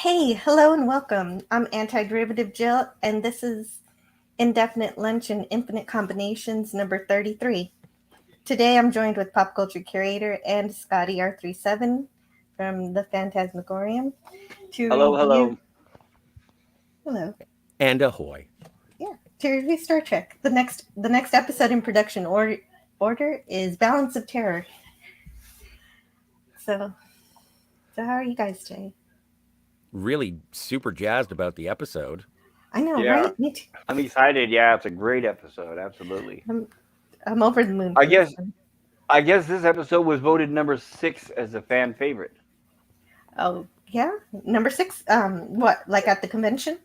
Hey, hello and welcome. I'm Anti-Derivative Jill, and this is Indefinite Lunch and Infinite Combinations number 33. Today I'm joined with Pop Culture Curator and Scotty R37 from the Fantasmagorium to Hello, review. hello. Hello. And ahoy. Yeah, to review Star Trek. The next episode in production order is Balance of Terror. So, so how are you guys today? Really super jazzed about the episode. I know, Yeah, right? Me too. I'm excited. Yeah, it's a great episode. Absolutely. I'm over the moon I for this guess one. I guess this episode was voted number 6 as a fan favorite. Oh, yeah. Number six. What? Like at the convention?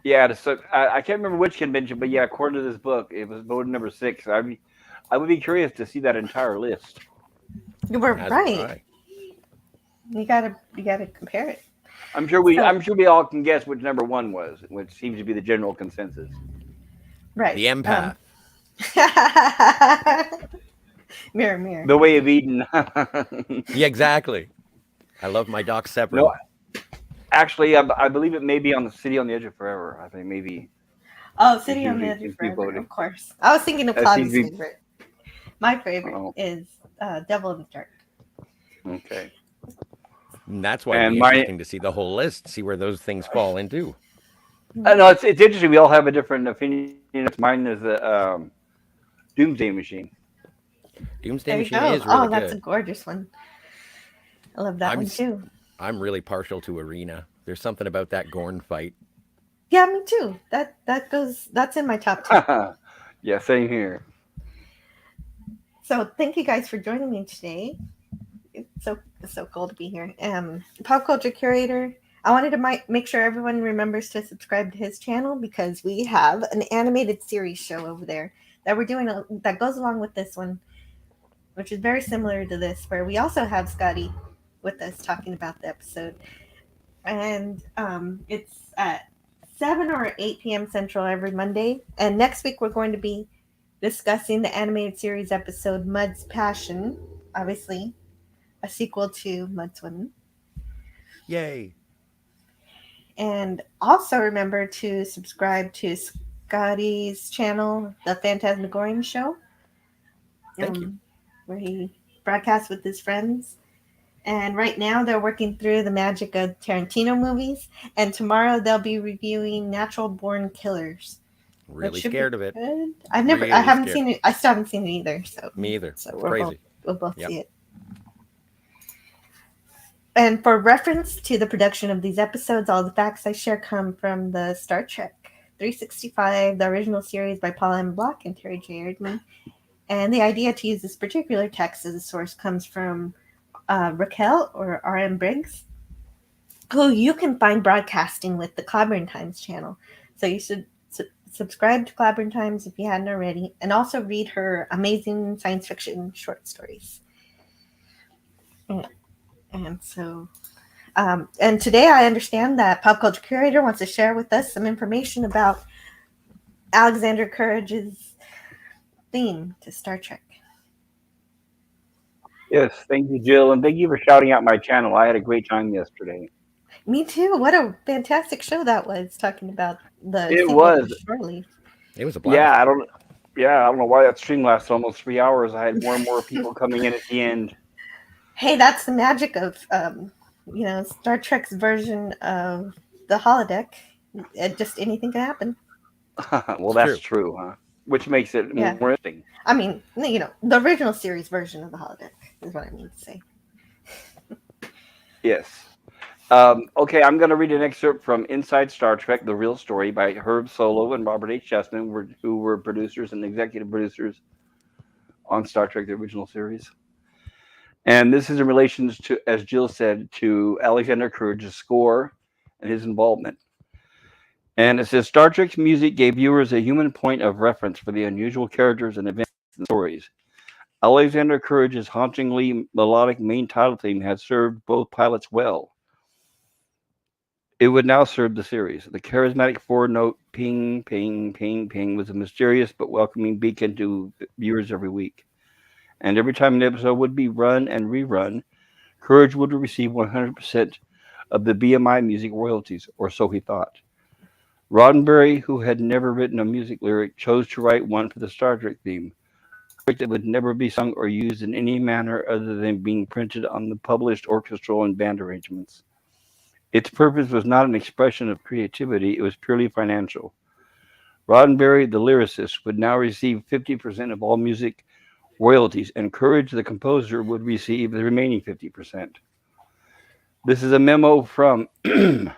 So I can't remember which convention, but yeah, according to this book, it was voted number 6. I would be curious to see that entire list. You were As would right. I. You gotta compare it. So I'm sure we all can guess which number 1 was, which seems to be the general consensus. right. The empath. Mirror, mirror. The Way of Eden. Yeah, exactly. I love my doc No, separately. actually, I believe it may be on the City on the Edge of Forever. I think maybe Oh, it City on the usually Edge of seems to be Forever, voted. of course. I was thinking of That seems Claudia's to be. favorite. My favorite Oh, is Devil in the Dark. okay. And that's why it'd And be my interesting to see the whole list, see where those things fall into. I know it's interesting. We all have a different opinion. Mine is the Doomsday Machine. Doomsday There you Machine go. is Oh, really that's a good. gorgeous one. I love that I'm one s- too. I'm really partial to Arena. There's something about that Gorn fight. Yeah, me too. That's in my top two. Yeah, same here. So thank you guys for joining me today. It's so cool to be here. Pop Culture Curator. I wanted to make sure everyone remembers to subscribe to his channel because we have an animated series show over there that we're doing that goes along with this one, which is very similar to this, where we also have Scotty with us talking about the episode, and it's at 7 or 8 p.m. Central every Monday. And next week we're going to be discussing the animated series episode Mud's Passion, obviously a sequel to Mud Swimming. Yay. And also remember to subscribe to Scotty's channel, The Phantasmagorium Show, Thank you. where he broadcasts with his friends. And right now they're working through the magic of Tarantino movies. And tomorrow they'll be reviewing Natural Born Killers, which Really should be scared of it. good. I Really haven't scared. seen it. I still haven't seen it either. So, Me either. so It's we'll crazy. both Yep. see it. And for reference to the production of these episodes, all the facts I share come from the Star Trek 365, the original series by Paul M. Block and Terry J. Erdman. And the idea to use this particular text as a source comes from Raquel or R.M. Briggs, who you can find broadcasting with the Clobbering Times channel. So you should subscribe to Clobbering Times if you hadn't already, and also read her amazing science fiction short stories. And so and today I understand that Pop Culture Curator wants to share with us some information about Alexander Courage's theme to Star Trek. Yes, thank you, Jill, and thank you for shouting out my channel. I had a great time yesterday. Me too. What a fantastic show that was, talking about the It sequel to was, Shortleaf. It was a yeah. blast. I don't know why that stream lasted almost 3 hours. I had more and more people coming in at the end. Hey, that's the magic of Star Trek's version of the holodeck. Just anything can happen. Well, It's that's true. true, huh? Which makes it more Yeah. interesting. I mean, the original series version of the holodeck is what I mean to say. Yes. Okay, I'm going to read an excerpt from Inside Star Trek: The Real Story by Herb Solow and Robert H. Chestnut, who were producers and executive producers on Star Trek: The Original Series. And this is in relation to, as Jill said, to Alexander Courage's score and his involvement. And it says Star Trek's music gave viewers a human point of reference for the unusual characters and events and stories. Alexander Courage's hauntingly melodic main title theme had served both pilots well. It would now serve the series. The charismatic four-note ping, ping, ping, ping was a mysterious but welcoming beacon to viewers every week. And every time an episode would be run and rerun, Courage would receive 100% of the BMI music royalties, or so he thought. Roddenberry, who had never written a music lyric, chose to write one for the Star Trek theme, a lyric that would never be sung or used in any manner other than being printed on the published orchestral and band arrangements. Its purpose was not an expression of creativity, it was purely financial. Roddenberry, the lyricist, would now receive 50% of all music royalties, and Courage, the composer, would receive the remaining 50%. This is a memo from Gene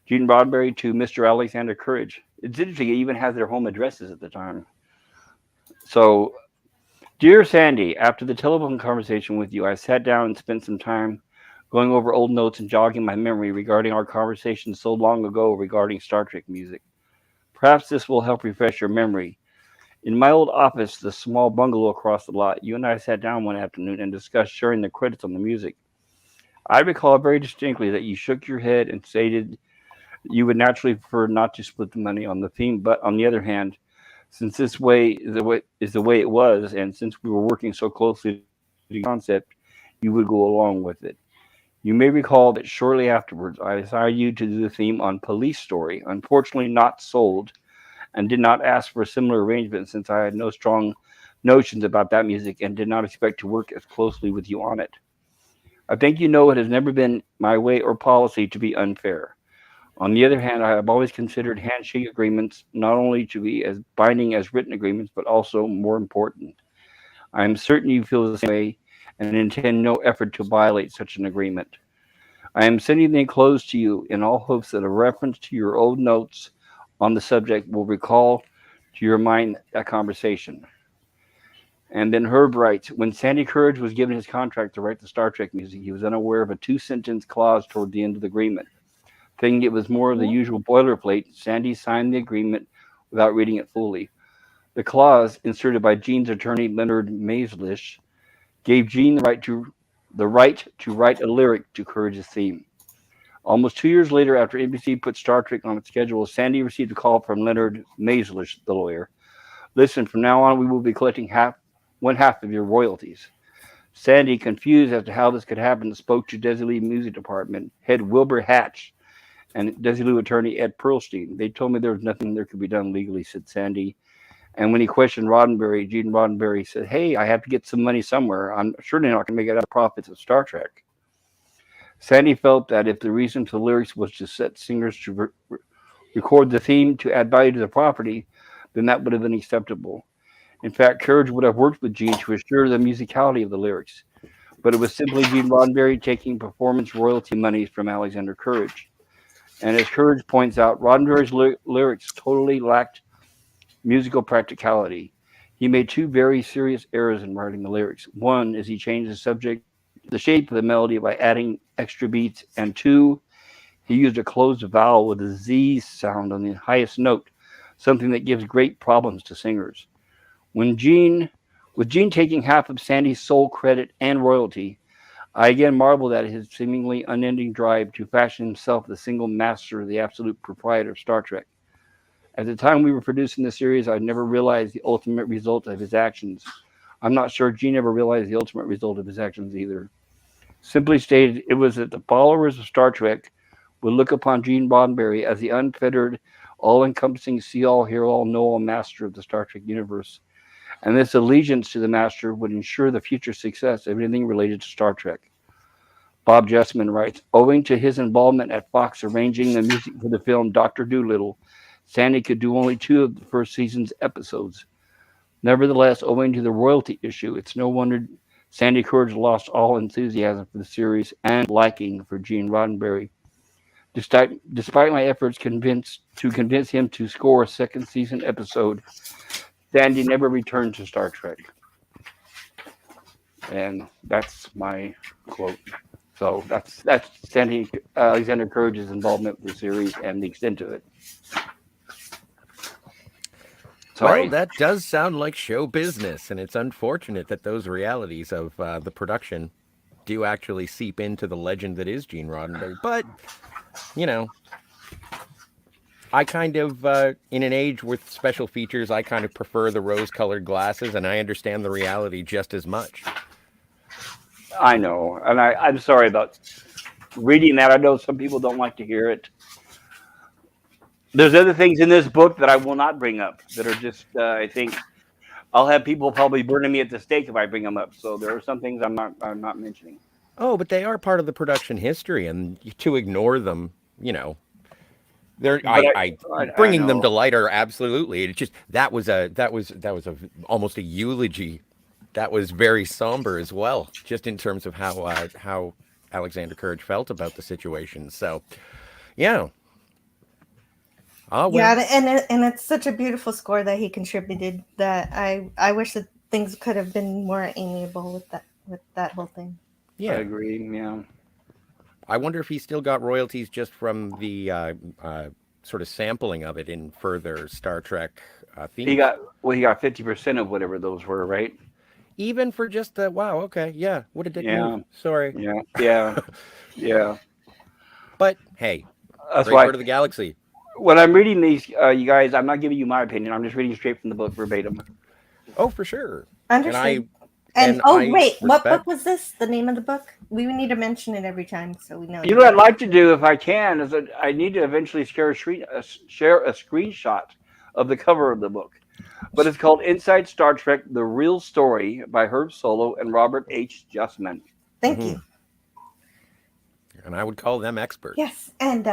Roddenberry to Mr. Alexander Courage. It's interesting, it even has their home addresses at the time. So, dear Sandy, after the telephone conversation with you, I sat down and spent some time going over old notes and jogging my memory regarding our conversation so long ago regarding Star Trek music. Perhaps this will help refresh your memory. In my old office, the small bungalow across the lot, you and I sat down one afternoon and discussed sharing the credits on the music. I recall very distinctly that you shook your head and stated you would naturally prefer not to split the money on the theme, but on the other hand, since this way is the way it was, and since we were working so closely to the concept, you would go along with it. You may recall that shortly afterwards, I decided you to do the theme on Police Story, unfortunately not sold, and did not ask for a similar arrangement since I had no strong notions about that music and did not expect to work as closely with you on it. I think you know it has never been my way or policy to be unfair. On the other hand, I have always considered handshake agreements not only to be as binding as written agreements, but also more important. I am certain you feel the same way and intend no effort to violate such an agreement. I am sending the enclosed to you in all hopes that a reference to your old notes on the subject will recall to your mind that conversation. And then Herb writes, when Sandy Courage was given his contract to write the Star Trek music, he was unaware of a two-sentence clause toward the end of the agreement. Thinking it was more of the usual boilerplate, Sandy signed the agreement without reading it fully. The clause, inserted by Gene's attorney Leonard Maislish, gave Gene the right to write a lyric to Courage's theme. Almost 2 years later, after NBC put Star Trek on its schedule, Sandy received a call from Leonard Maislish, the lawyer. Listen, from now on, we will be collecting one half of your royalties. Sandy, confused as to how this could happen, spoke to Desilu Music Department head Wilbur Hatch and Desilu attorney Ed Pearlstein. They told me there was nothing there could be done legally, said Sandy. And when he questioned Roddenberry, Gene Roddenberry said, hey, I have to get some money somewhere. I'm surely not going to make it out of profits of Star Trek. Sandy felt that if the reason for the lyrics was to set singers to record the theme to add value to the property, then that would have been acceptable. In fact, Courage would have worked with Gene to assure the musicality of the lyrics, but it was simply Gene Roddenberry taking performance royalty monies from Alexander Courage. And as Courage points out, Roddenberry's lyrics totally lacked musical practicality. He made two very serious errors in writing the lyrics. One is he changed the shape of the melody by adding extra beats, and two, he used a closed vowel with a Z sound on the highest note, something that gives great problems to singers. With Gene taking half of Sandy's sole credit and royalty, I again marveled at his seemingly unending drive to fashion himself the single master, the absolute proprietor of Star Trek. At the time we were producing the series, I never realized the ultimate result of his actions. I'm not sure Gene ever realized the ultimate result of his actions either. Simply stated, it was that the followers of Star Trek would look upon Gene Roddenberry as the unfettered, all-encompassing, see-all, hear-all, know-all master of the Star Trek universe. And this allegiance to the master would ensure the future success of anything related to Star Trek. Bob Jessman writes, owing to his involvement at Fox arranging the music for the film Dr. Dolittle, Sandy could do only 2 of the first season's episodes. Nevertheless, owing to the royalty issue, it's no wonder Sandy Courage lost all enthusiasm for the series and liking for Gene Roddenberry. Despite my efforts to convince him to score a second season episode, Sandy never returned to Star Trek. And that's my quote. So that's Sandy Alexander Courage's involvement with the series and the extent of it. Sorry. Well, that does sound like show business, and it's unfortunate that those realities of the production do actually seep into the legend that is Gene Roddenberry. But, you know, I kind of, in an age with special features, I kind of prefer the rose-colored glasses, and I understand the reality just as much. I know, and I'm sorry about reading that. I know some people don't like to hear it. There's other things in this book that I will not bring up that are just, I think, I'll have people probably burning me at the stake if I bring them up. So there are some things I'm not mentioning. Oh, but they are part of the production history, and to ignore them, they're But I I bringing them to know. light are absolutely. It's just that was almost a eulogy. That was very somber as well, just in terms of how Alexander Courage felt about the situation. So, yeah. Ah, Yeah, well. and it's such a beautiful score that he contributed. That I wish that things could have been more amiable with that whole thing. I Yeah. agree. Yeah. I wonder if he still got royalties just from the sort of sampling of it in further Star Trek He themes. got he got 50% of whatever those were, right? Even for just the wow, okay, yeah, what a dick move. Yeah. Sorry. Yeah. Yeah. Yeah. But hey, That's great why bird of the galaxy. when I'm reading these, you guys, I'm not giving you my opinion. I'm just reading straight from the book verbatim. Oh, for sure. And I Understood. And and oh I wait, what book respect. was this? The name of the book? We would need to mention it every time so we know You know what I'd exactly. like to do if I can is that I need to eventually share a screenshot of the cover of the book. But it's called Inside Star Trek: The Real Story by Herb Solow and Robert H. Justman. Thank Hmm. you. And I would call them experts. Yes, and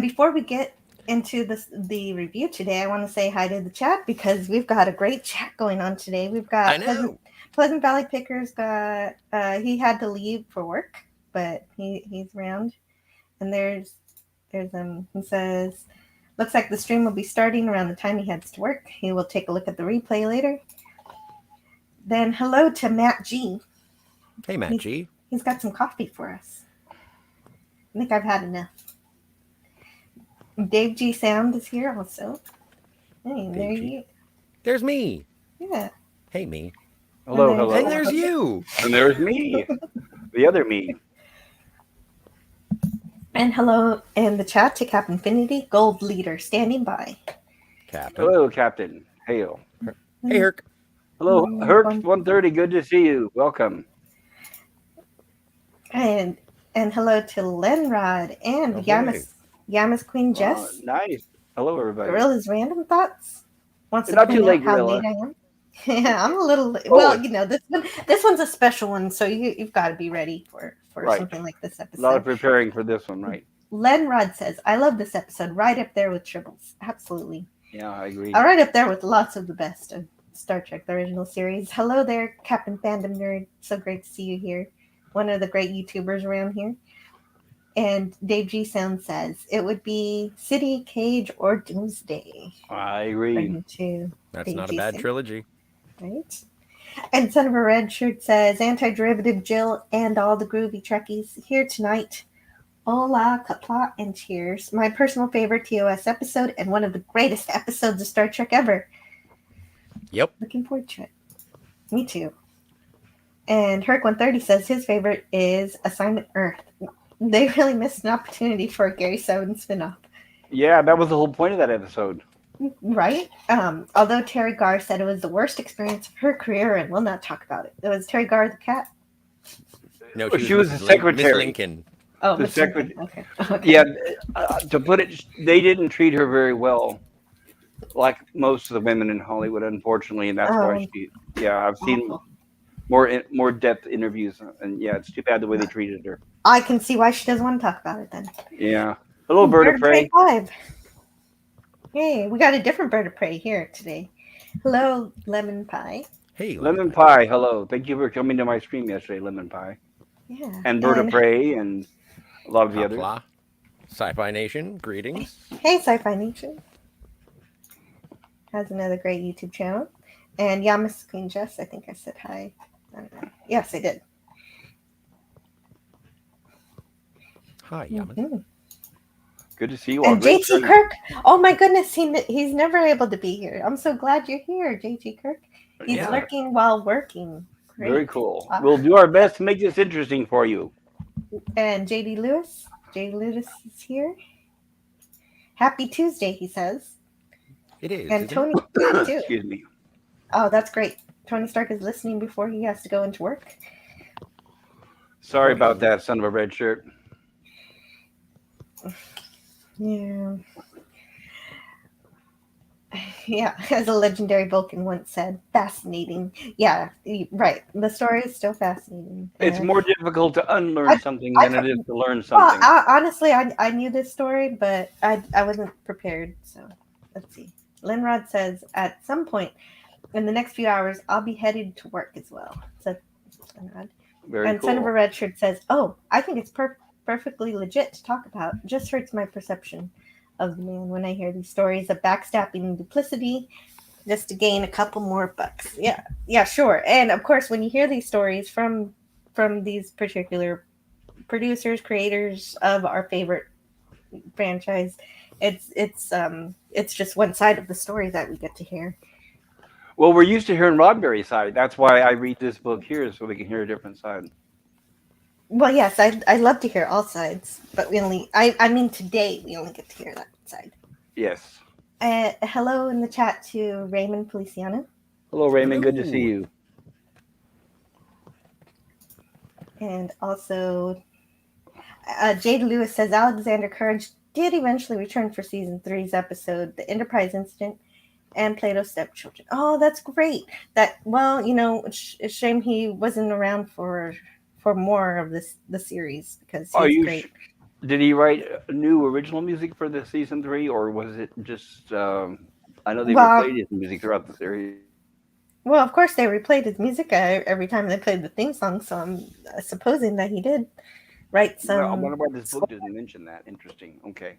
before we get into the review today, I want to say hi to the chat because we've got a great chat going on today. We've I got know. Pleasant Valley Pickers got he had to leave for work, but he's around. And there's he says looks like the stream will be starting around the time he heads to work. He will take a look at the replay later. Then hello to Matt G. Hey, Matt He's G. he's got some coffee for us. I think I've had enough. Dave G Sound is here also. Hey, there Dave G. you. There's me. Yeah. Hey, me. And Hello, there's And hello. there's you. And there's me, the other me. and hello in the chat to Cap Infinity, Gold Leader standing by. Captain. Hello, Captain. Hail. Hey, Herc. Hello, Herc 130. Good to see you. Welcome. And hello to Lenrod and Oh, boy. Yamas Queen Jess. Nice. Hello, everybody. Gorilla's random thoughts wants to Not too point out late, how Gorilla. late I am. Yeah, I'm a little Oh, well. This one's a special one, so you've got to be ready for right. something like this A lot of episode. preparing for this one, right? Lenrod says, "I love this episode, right up there with Tribbles. Absolutely, Yeah, I agree. right up there with lots of the best of Star Trek: The Original Series." Hello there, Captain Fandom Nerd. So great to see you here. One of the great YouTubers around here. And Dave G Sound says it would be City, Cage, or Doomsday. I agree. According to That's Dave not a G bad Sound, trilogy. right? And Son of a Red Shirt says anti-derivative Jill and all the groovy Trekkies here tonight. Hola, kapla, and cheers. My personal favorite TOS episode and one of the greatest episodes of Star Trek ever. Yep. Looking forward to it. Me too. And Herc130 says his favorite is Assignment Earth. They really missed an opportunity for a Gary Soden spinoff. Yeah, that was the whole point of that episode. Right? Although Terry Garr said it was the worst experience of her career and will not talk about it. It was Terry Garr the cat? No, She was the Miss secretary. Lincoln. Oh, The Miss secretary. Lincoln. Okay. Yeah, to put it, they didn't treat her very well, like most of the women in Hollywood, unfortunately, and that's why Oh, she. Yeah, I've seen awful. more depth interviews, and yeah, it's too bad the way they treated her. I can see why she doesn't want to talk about it then. Yeah. Hello, Bird of Prey. 5. Yay, we got a different bird of prey here today. Hello, Lemon Pie. Hey, Lemon Pie. Hello. Thank you for coming to my stream yesterday, Lemon Pie. Yeah. And Bird of Prey and a lot of the others. Hopla. Sci-Fi Nation, greetings. Hey, Sci-Fi Nation. Has another great YouTube channel. And Yamas Queen Jess, I think I said hi. I don't know. Yes, I did. Hi, Yaman. Mm-hmm. Good to see you all. And Great JT turnout. Kirk. Oh my goodness, he's never able to be here. I'm so glad you're here, JT Kirk. He's Yeah. lurking while working. Great. Very cool. We'll do our best to make this interesting for you. And JD Lewis. JD Lewis is here. Happy Tuesday, he says. It is. And isn't Tony too. Excuse me. Oh, that's great. Tony Stark is listening before he has to go into work. Sorry about that, son of a red shirt. Yeah. Yeah, as a legendary Vulcan once said, fascinating. Yeah, right. The story is still fascinating. It's more difficult to unlearn I, something I, than it is to learn well, something. honestly, I knew this story, but I wasn't prepared. So let's see. Linrod says, at some point in the next few hours, I'll be headed to work as well. So Linrod. Very And Son of a cool. Red Shirt says, oh, I think it's perfectly legit to talk about. Just hurts my perception of the man when I hear these stories of backstabbing and duplicity just to gain a couple more bucks. Yeah, sure. And of course, when you hear these stories from these particular producers, creators of our favorite franchise, it's just one side of the story that we get to hear. Well, we're used to hearing Roddenberry's side. That's why I read this book here, so we can hear a different side. Well, yes, I love to hear all sides, but I mean today we only get to hear that side. Yes. Hello in the chat to Raymond Feliciano. Hello, Raymond. Good to see Hello. you. And also, Jade Lewis says Alexander Courage did eventually return for season 3's episode, The Enterprise Incident, and Plato's Stepchildren. Oh, that's great. It's a shame he wasn't around for more of the series because Are he's you? great. Did he write new original music for the season 3, or was it just? I know they Well, replayed his music throughout the series. well, of course they replayed his music every time they played the theme song, so I'm supposing that he did write Well, I some. wonder why this book doesn't mention that. Interesting. Okay.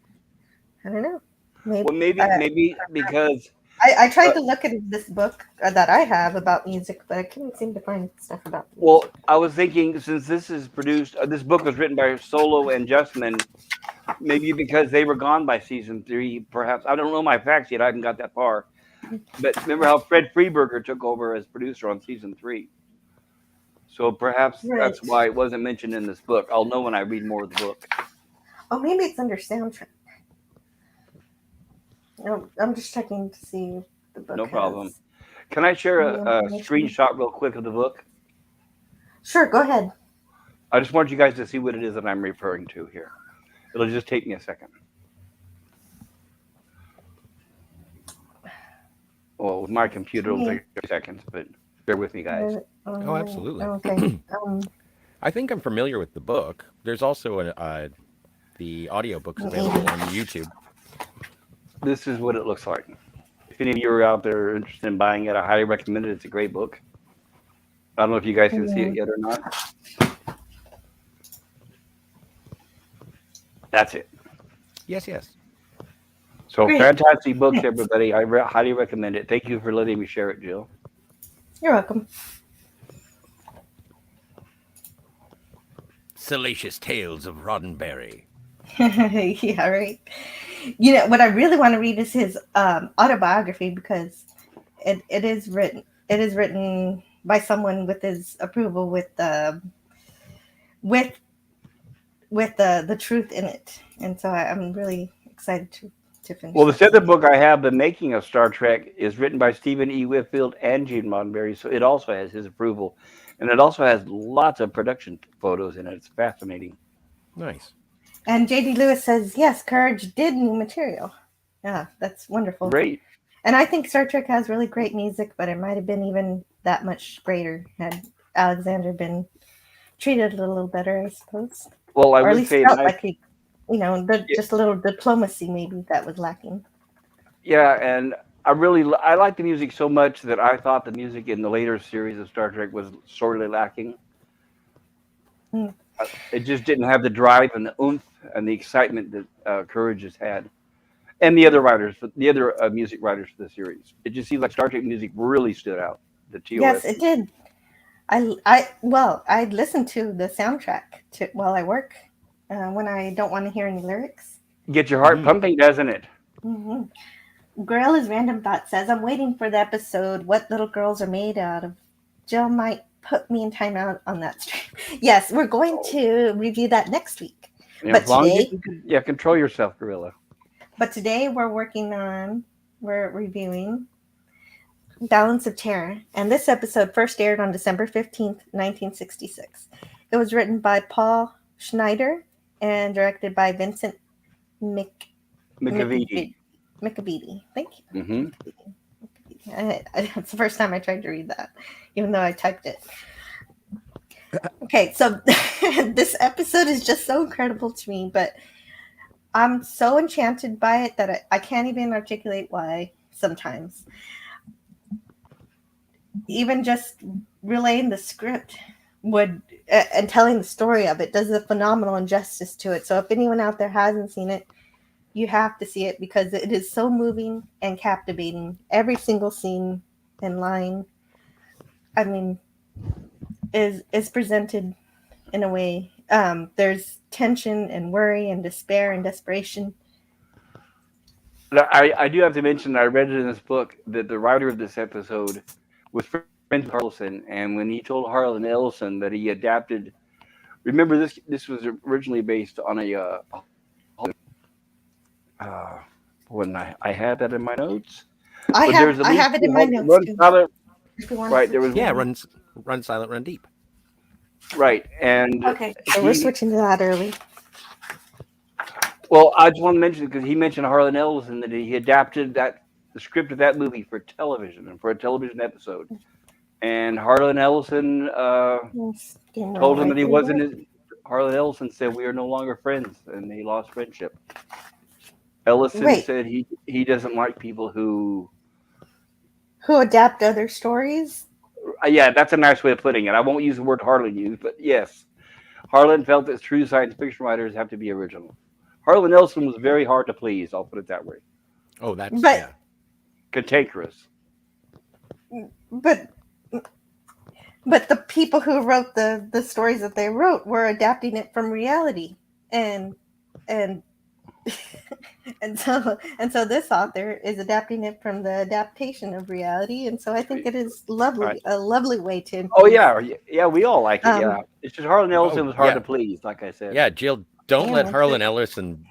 I don't know. Maybe. Well, maybe because I tried uh, to look at this book that I have about music, but I couldn't seem to find stuff about the well, music. I was thinking since this is produced, this book was written by Solo and Justman. Maybe because they were gone by season 3, perhaps. I don't know my facts yet. I haven't got that far. But remember how Fred Freeberger took over as producer on season 3. So perhaps that's Right. why it wasn't mentioned in this book. I'll know when I read more of the book. Oh, maybe it's under soundtrack. No, I'm just checking to see if the book No problem. has Can I share any a information. screenshot real quick of the book? Sure, go ahead. I just want you guys to see what it is that I'm referring to here. It'll just take me a second. Well, with my computer, it'll take 30 seconds, but bear with me, guys. Oh, absolutely. Okay. I think I'm familiar with the book. There's also the audiobook's available on YouTube. This is what it looks like. If any of you are out there interested in buying it, I highly recommend it. It's a great book. I don't know if you guys can see it yet or not. That's it. Yes. So Great. fantastic books, everybody. I highly recommend it. Thank you for letting me share it, Jill. You're welcome. Salacious Tales of Roddenberry. Yeah, right. You know what I really want to read is his autobiography because it is written by someone with his approval with the truth in it, and so I'm really excited to finish. Well, the this. second book I have, The Making of Star Trek, is written by Stephen E. Whitfield and Gene Roddenberry, so it also has his approval. And it also has lots of production photos in it. It's fascinating. Nice. And J.D. Lewis says, yes, Courage did new material. Yeah, that's wonderful. Great. And I think Star Trek has really great music, but it might have been even that much greater had Alexander been treated a little better, I suppose. Well, I or at would least say felt nice. like he, just a little diplomacy maybe that was lacking. Yeah, and I like the music so much that I thought the music in the later series of Star Trek was sorely lacking. Hmm. It just didn't have the drive and the oomph and the excitement that Courage has had, and the other writers, the other music writers for the series. It just seemed like Star Trek music really stood out. The TOS. Yes, it did. I listen to the soundtrack while I work when I don't want to hear any lyrics. Get your heart pumping, doesn't it? Mm-hmm. Gorilla's Random Thought says, I'm waiting for the episode, What Little Girls Are Made Out of. Jill might put me in timeout on that stream. Yes, we're going to review that next week. You know, But as long today, as you can, control yourself, Gorilla. But today we're reviewing Balance of Terror. And this episode first aired on December 15th, 1966. It was written by Paul Schneider and directed by Vincent McAvity. McAvity. Thank you. Mm-hmm. It's the first time I tried to read that, even though I typed it. Okay, so this episode is just so incredible to me, but I'm so enchanted by it that I can't even articulate why sometimes. Even just relaying the script would and telling the story of it does a phenomenal injustice to it. So if anyone out there hasn't seen it, you have to see it because it is so moving and captivating. Every single scene and line, I mean, is presented in a way. There's tension and worry and despair and desperation. I do have to mention that I read it in this book that the writer of this episode was friends with Harlison, and when he told Harlan Ellison that he adapted, remember this was originally based on a when I had that in my notes, I but there was have at I least have it in my notes one too. silent, If you want right. to There was Yeah, one, run silent, run deep. right, and okay, so we're he. switching to that early. Well, I just want to mention because he mentioned Harlan Ellison that he adapted the script of that movie for television and for a television episode. And Harlan Ellison told him that he wasn't. Harlan Ellison said we are no longer friends, and they lost friendship. Ellison Wait, said he doesn't like people who. who adapt other stories? Yeah, that's a nice way of putting it. I won't use the word Harlan used, but yes, Harlan felt that true science fiction writers have to be original. Harlan Ellison was very hard to please. I'll put it that way. Oh, that's But yeah. Cantankerous. but but the people who wrote the stories that they wrote were adapting it from reality, and and so this author is adapting it from the adaptation of reality, and so I think it is Right. a lovely way to Oh infuse. yeah, yeah. We all like it. Yeah, Um, it's just Harlan Ellison Oh, was hard yeah. to please. Like I said. Yeah, Jill, don't let damn, Harlan Ellison,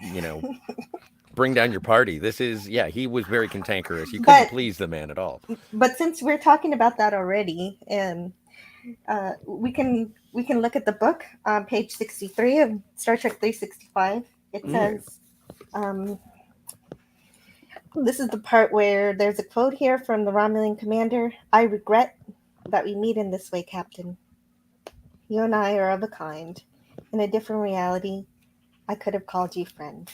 bring down your party. He was very cantankerous. You couldn't but please the man at all. but since we're talking about that already, and we can look at the book on page 63 of Star Trek 365. It says, um, this is the part where there's a quote here from the Romulan commander. I regret that we meet in this way, Captain. You and I are of a kind. In a different reality, I could have called you friend.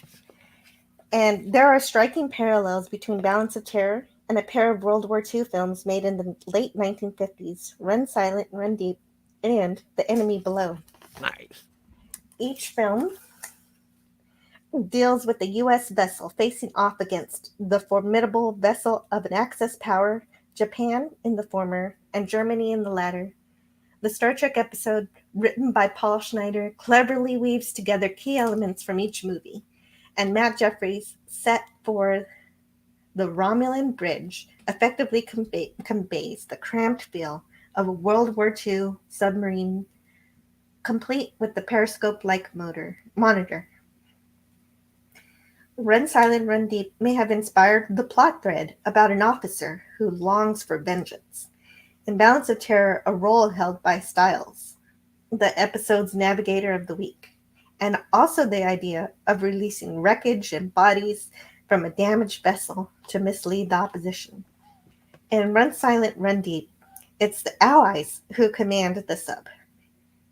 And there are striking parallels between Balance of Terror and a pair of World War II films made in the late 1950s, Run Silent, Run Deep, and The Enemy Below. Nice. Each film deals with a U.S. vessel facing off against the formidable vessel of an Axis power, Japan in the former, and Germany in the latter. The Star Trek episode, written by Paul Schneider, cleverly weaves together key elements from each movie, and Matt Jeffries, set for the Romulan bridge, effectively conveys the cramped feel of a World War II submarine, complete with the periscope-like monitor. Run Silent, Run Deep may have inspired the plot thread about an officer who longs for vengeance. In Balance of Terror, a role held by Styles, the episode's navigator of the week, and also the idea of releasing wreckage and bodies from a damaged vessel to mislead the opposition. In Run Silent, Run Deep, it's the Allies who command the sub.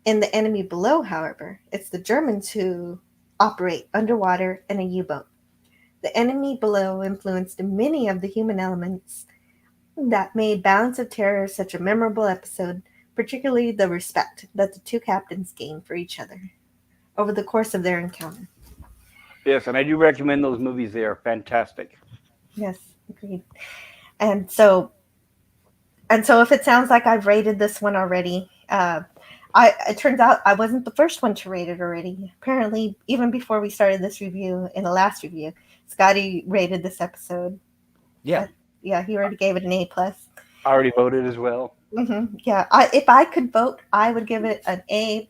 In The Enemy Below, however, it's the Germans who operate underwater in a U-boat. The Enemy Below influenced many of the human elements that made Balance of Terror such a memorable episode, particularly the respect that the two captains gained for each other over the course of their encounter. Yes, and I do recommend those movies. They are fantastic. Yes, agreed. And so if it sounds like I've rated this one already, it turns out I wasn't the first one to rate it already. Apparently, even before we started this review, in the last review, Scotty rated this episode. Yeah. Yeah, he already gave it an A+. I already voted as well. Mm-hmm. Yeah, if I could vote, I would give it an A+++++++.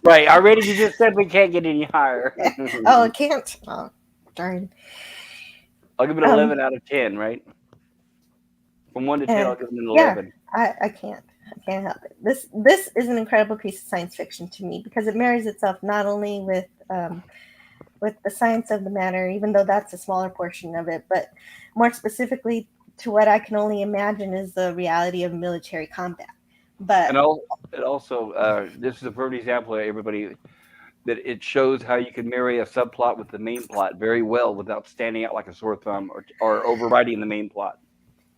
Right, our rating you just said we can't get any higher. Oh, it can't. Oh, darn. I'll give it 11 out of 10, right? From 1 to 10, I'll give it an 11. Yeah, I can't. I can't help it. This is an incredible piece of science fiction to me because it marries itself not only with the science of the matter, even though that's a smaller portion of it, but more specifically to what I can only imagine is the reality of military combat. But It also, this is a perfect example of everybody that it shows how you can marry a subplot with the main plot very well without standing out like a sore thumb or overriding the main plot.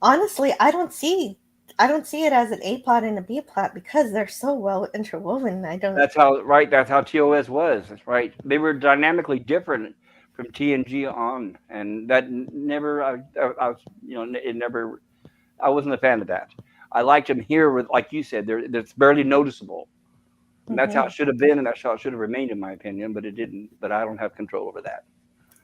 honestly, I don't see it as an A plot and a B plot because they're so well interwoven. I don't. That's how right. That's how TOS was. That's right. They were dynamically different from TNG on, and that never. I was, it never. I wasn't a fan of that. I liked him here with, like you said, that's barely noticeable. And that's how Mhm. it should have been, and that's how it should have remained, in my opinion. But it didn't. But I don't have control over that.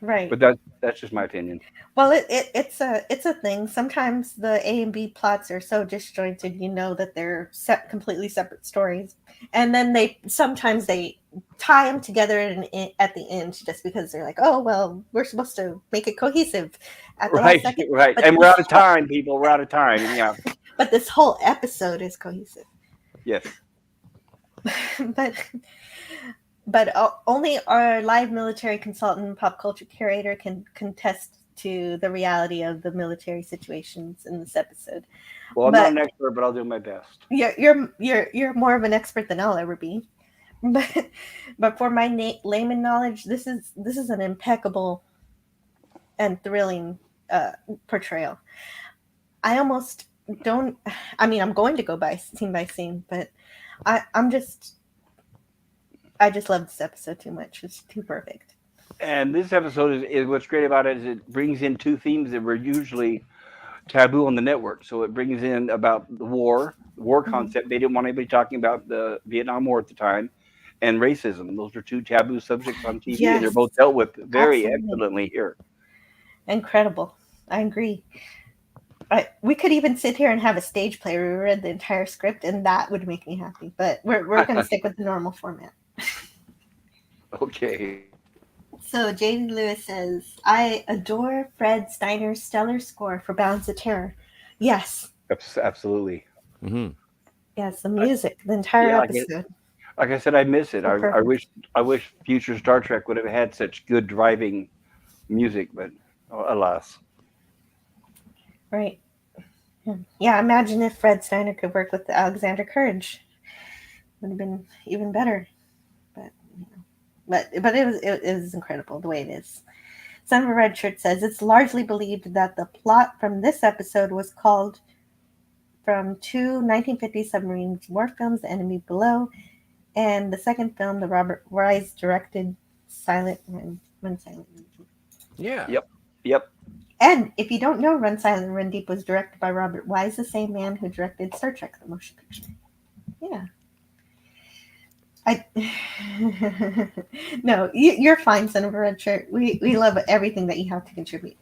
Right. But that's just my opinion. Well, it's a thing. Sometimes the A and B plots are so disjointed, that they're completely separate stories, and then sometimes they tie them together at the end just because they're like, oh well, we're supposed to make it cohesive at the last Right, second. right. But And we're out of time, people. We're out of time. And yeah, but this whole episode is cohesive. yes. but only our live military consultant and pop culture curator can contest to the reality of the military situations in this episode. Well, I'm not But an expert, but I'll do my best. you're more of an expert than I'll ever be. But for my layman knowledge, this is an impeccable and thrilling portrayal. I almost don't. I mean, I'm going to go by scene, but I'm just. I just love this episode too much. It's too perfect. And this episode is what's great about it is it brings in two themes that were usually taboo on the network. So it brings in about the war Mhm. concept. They didn't want anybody talking about the Vietnam War at the time, and racism. Those are two taboo subjects on TV, and they're Yes, both dealt with very absolutely excellently here. incredible. I agree. We could even sit here and have a stage play where we read the entire script, and that would make me happy. But we're going to stick with the normal format. Okay. So J.D. Lewis says, "I adore Fred Steiner's stellar score for Bounds of Terror." Yes, Absolutely. Hmm. yes, the music, the entire Yeah, episode, like I said, I miss it. so perfect. I wish future Star Trek would have had such good driving music, but alas. Right. Yeah, imagine if Fred Steiner could work with Alexander Courage. Would have been even better. But it was incredible the way it is. Son of a Red Shirt says it's largely believed that the plot from this episode was called from two 1950 submarine war films, The Enemy Below, and the second film, the Robert Wise directed Silent Run Silent Run Deep. Yeah. Yep. Yep. And if you don't know, Run Silent Run Deep was directed by Robert Wise, the same man who directed Star Trek: The Motion Picture. Yeah. I no, you're fine, Son of a Red Shirt. We love everything that you have to contribute.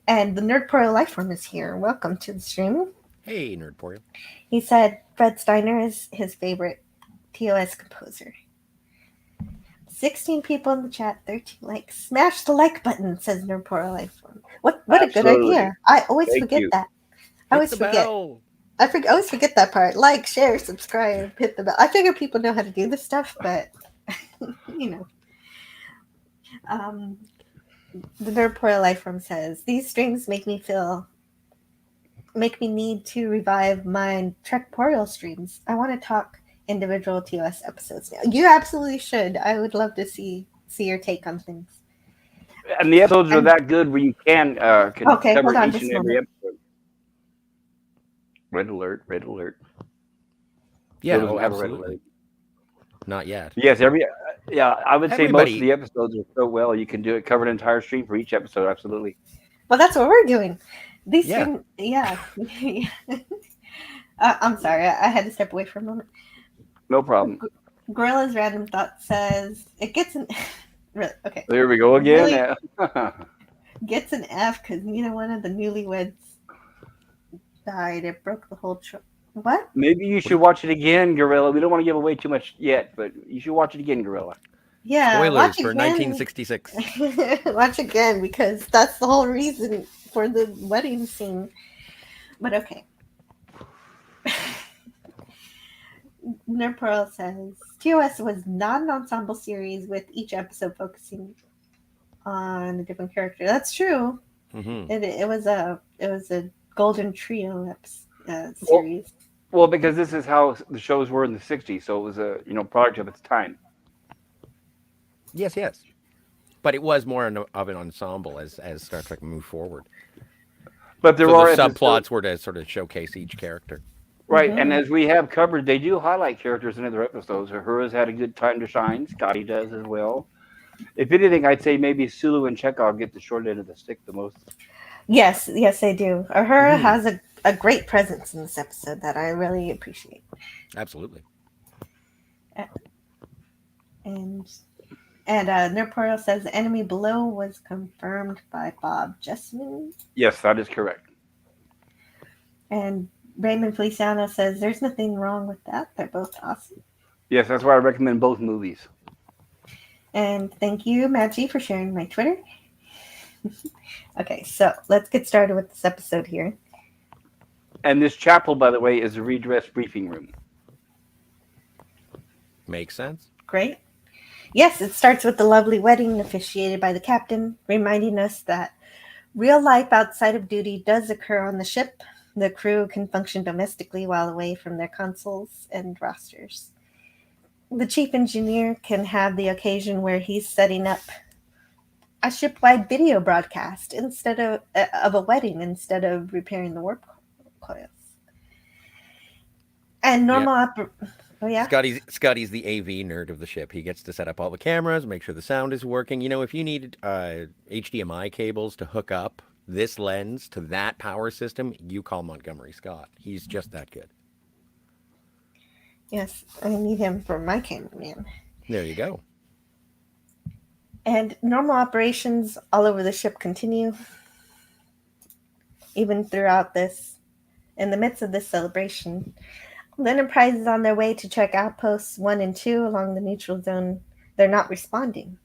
And the Nerdporial Lifeform is here. Welcome to the stream. Hey, Nerdporial. He said Fred Steiner is his favorite TOS composer. 16 people in the chat, 13 likes. Smash the like button, says Nerdporial Lifeform. What a good Absolutely. idea. I always Thank forget you. that. I Hit always the forget. bell. I always forget that part. Like, share, subscribe, hit the bell. I figure people know how to do this stuff, but the Nerdporial Lifeform says these streams make me need to revive my Trekporial streams. I want to talk individual TOS episodes now. You absolutely should. I would love to see your take on things. And the episodes are that good where you can Okay, cover hold on each just and a every moment. episode. Red alert! Red alert! Yeah, Who doesn't have a red absolutely. alert? Not yet. Yes, I would say most of Everybody. the episodes are so well you can do it, cover an entire stream for each episode. Absolutely. Well, that's what we're doing. These Yeah. stream, yeah. I'm sorry, I had to step away for a moment. No problem. Gorilla's Random Thought says it gets an really okay. There we go again. Really? Gets an F because neither one of the newlyweds died. It broke the whole what? Maybe you should watch it again, Gorilla. We don't want to give away too much yet, but you should watch it again, Gorilla. Yeah, Spoilers watch for again. 1966. Watch again because that's the whole reason for the wedding scene. But okay. Nerd Pearl says TOS was not an ensemble series with each episode focusing on a different character. That's true. Mm-hmm. It was a golden trio Well, series. well, because this is how the shows were in the '60s, so it was a product of its time. Yes, yes. But it was more of an ensemble as Star Trek moved forward. But there So the are episodes, subplots were to sort of showcase each character. right? And Hmm. as we have covered, they do highlight characters in other episodes. Uhura's had a good time to shine. Scotty does as well. If anything, I'd say maybe Sulu and Chekhov get the short end of the stick the most. Yes, yes, they do. Uhura Mm-hmm. has a great presence in this episode that I really appreciate. Absolutely. And Nurporo says the enemy below was confirmed by Bob Jessman. Yes, that is correct. And Raymond Feliciano says there's nothing wrong with that. They're both awesome. Yes, that's why I recommend both movies. And thank you, Maggie, for sharing my Twitter. Okay, so let's get started with this episode here. And this chapel, by the way, is a redress briefing room. Makes sense. Great. Yes, it starts with the lovely wedding officiated by the captain, reminding us that real life outside of duty does occur on the ship. The crew can function domestically while away from their consoles and rosters. The chief engineer can have the occasion where he's setting up a ship-wide video broadcast instead of a wedding, instead of repairing the warp coils. And Yeah. oh yeah, Scotty's the AV nerd of the ship. He gets to set up all the cameras, make sure the sound is working. If you need HDMI cables to hook up this lens to that power system, you call Montgomery Scott. He's just that good. yes, I need him for my cameraman. There you go. And normal operations all over the ship continue, even throughout this. In the midst of this celebration, the Enterprise is on their way to check outposts 1 and 2 along the neutral zone. They're not responding.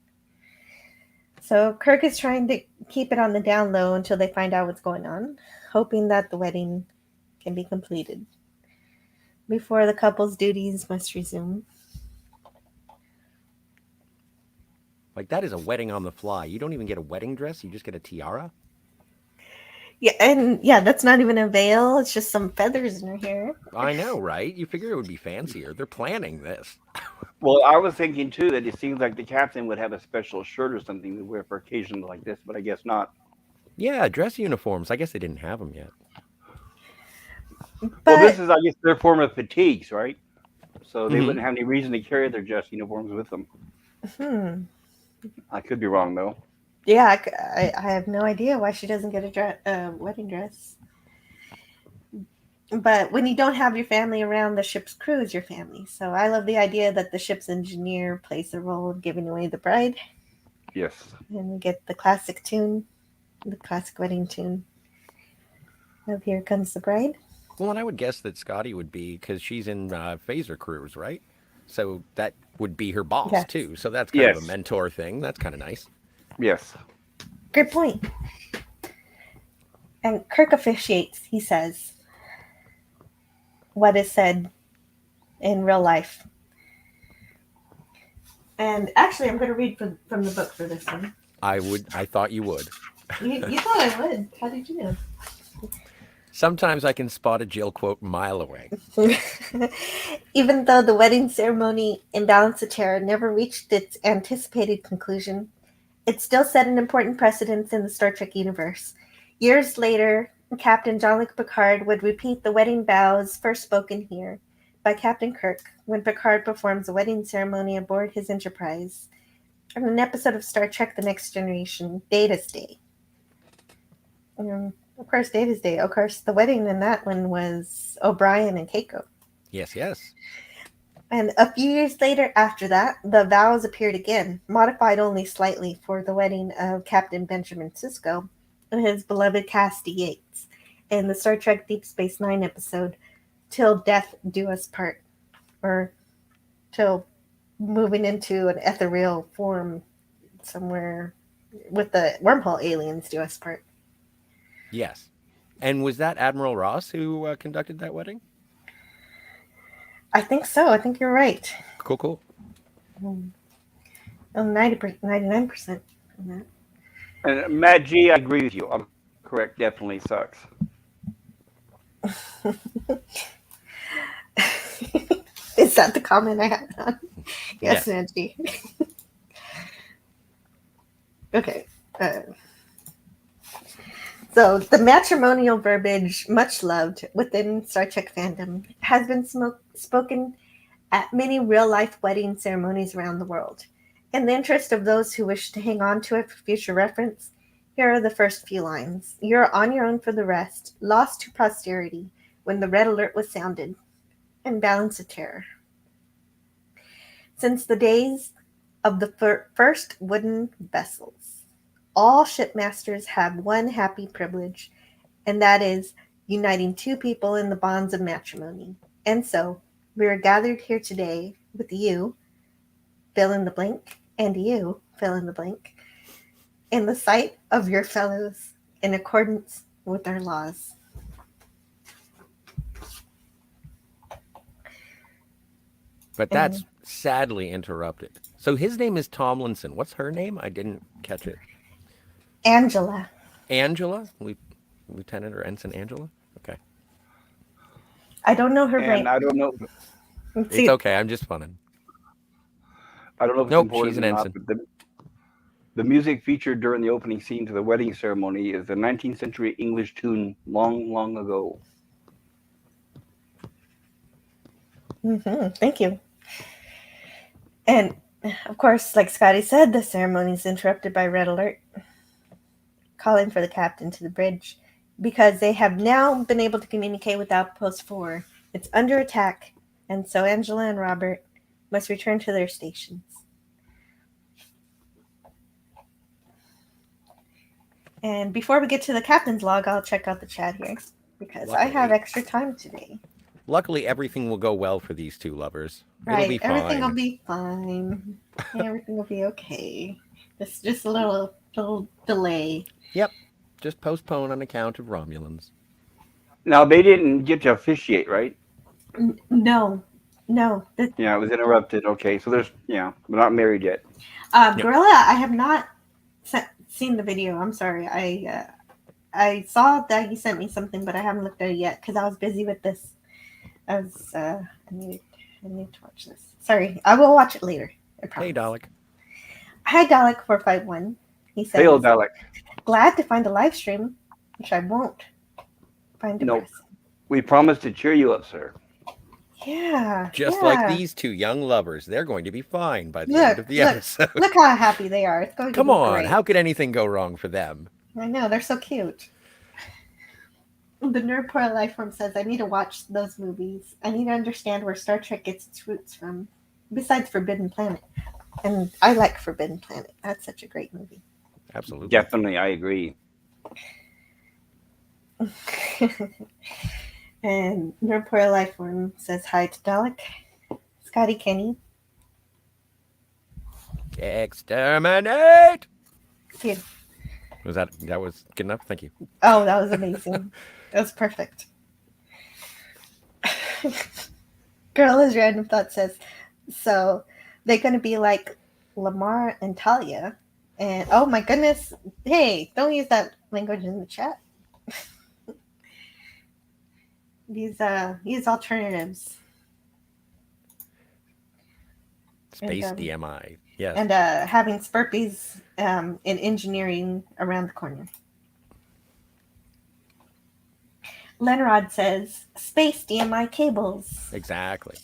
So Kirk is trying to keep it on the down low until they find out what's going on, hoping that the wedding can be completed before the couple's duties must resume. Like, that is a wedding on the fly. You don't even get a wedding dress, you just get a tiara. Yeah, that's not even a veil. It's just some feathers in her hair. I know, right? You figure it would be fancier. They're planning this. Well, I was thinking too that it seems like the captain would have a special shirt or something to wear for occasions like this, but I guess not. Yeah, dress uniforms. I guess they didn't have them yet. Well, this But is, I guess, their form of fatigues, right? So they Mhm. wouldn't have any reason to carry their dress uniforms with them. I could be wrong, though. yeah, I have no idea why she doesn't get a wedding dress. But when you don't have your family around, the ship's crew is your family. So I love the idea that the ship's engineer plays the role of giving away the bride, Yes. and we get the classic tune, the classic wedding tune of "Here Comes the Bride." Well, and I would guess that Scotty would be, because she's in phaser crews, right? So that would be her boss, Yes, too. So that's kind of a Yes. mentor thing. That's kind of nice. Yes. great point. And Kirk officiates. He says what is said in real life. And actually, I'm going to read from the book for this one. I thought you would. You thought I would. How did you know? Sometimes I can spot a Jill quote a mile away. Even though the wedding ceremony in Balance of Terror never reached its anticipated conclusion, it still set an important precedence in the Star Trek universe. Years later, Captain Jean-Luc Picard would repeat the wedding vows first spoken here by Captain Kirk when Picard performs a wedding ceremony aboard his Enterprise in an episode of Star Trek The Next Generation, Data's Day. Of course, Data's Day. Of course, the wedding in that one was O'Brien and Keiko. Yes, yes. And a few years later after that, the vows appeared again, modified only slightly for the wedding of Captain Benjamin Sisko and his beloved Cassidy Yates in the Star Trek Deep Space Nine episode, Till Death Do Us Part, or till moving into an ethereal form somewhere with the wormhole aliens do us part. Yes. And was that Admiral Ross who conducted that wedding? I think so. I think you're right. Cool. Oh, 99% on that. And Matt G, I agree with you. I'm correct. Definitely sucks. Is that the comment I had on? Yes, Yes. Nancy. Okay. So the matrimonial verbiage, much loved within Star Trek fandom, has been spoken at many real-life wedding ceremonies around the world. In the interest of those who wish to hang on to it for future reference, here are the first few lines. You're on your own for the rest, lost to posterity when the red alert was sounded, and balance of terror. Since the days of the first wooden vessels, all shipmasters have one happy privilege, and that is uniting two people in the bonds of matrimony. And so, we are gathered here today with you, fill in the blank, and you, fill in the blank, in the sight of your fellows, in accordance with our laws. But that's sadly interrupted. So his name is Tomlinson. What's her name? I didn't catch it. Angela. Angela? Lieutenant or Ensign Angela? Okay. I don't know her And rank. I don't know. Let's It's see. okay. I'm just funning. I don't know if it's Nope, important she's an or not, ensign. but the music featured during the opening scene to the wedding ceremony is the 19th century English tune "Long, Long Ago." Thank you. And of course, like Scotty said, the ceremony is interrupted by red alert, calling for the captain to the bridge because they have now been able to communicate with Outpost 4. It's under attack, and so Angela and Robert must return to their stations. And before we get to the captain's log, I'll check out the chat here because I have Luckily. extra time today. Luckily, everything will go well for these two lovers. It'll Right, be everything will fine. be fine. Everything will be okay. Just a little delay. Yep. Just postpone on account of Romulans. Now they didn't get to officiate, right? No. Yeah, it was interrupted. Okay, so we're not married yet. Yep. Gorilla, I have not seen the video. I'm sorry. I saw that you sent me something, but I haven't looked at it yet because I was busy with this. I need to watch this. Sorry, I will watch it later. I promise. Hey, Dalek. Hi, Dalek451. He says, Hail, Dalek. glad to find a live stream, which I won't find Nope. depressing. We promised to cheer you up, sir. Yeah. Just like these two young lovers, they're going to be fine by the end of the Look, episode. look how happy they are. It's going Come to be on, great. how could anything go wrong for them? I know, they're so cute. The Nerd Poor Lifeform says, I need to watch those movies. I need to understand where Star Trek gets its roots from, besides Forbidden Planet. And I like Forbidden Planet. That's such a great movie. Absolutely. Definitely, I agree. And Nerd Poor Lifeform says hi to Dalek. Scotty Kenny. Exterminate! Cute. That was good enough? Thank you. Oh, that was amazing. That was perfect. Gorilla's Random Thought says, so they're going to be like Lamar and Talia. And oh my goodness, hey, don't use that language in the chat. Use alternatives. Space And, DMI. Yes. And having Spurpies in engineering around the corner. Lenrod says, space DMI cables. Exactly.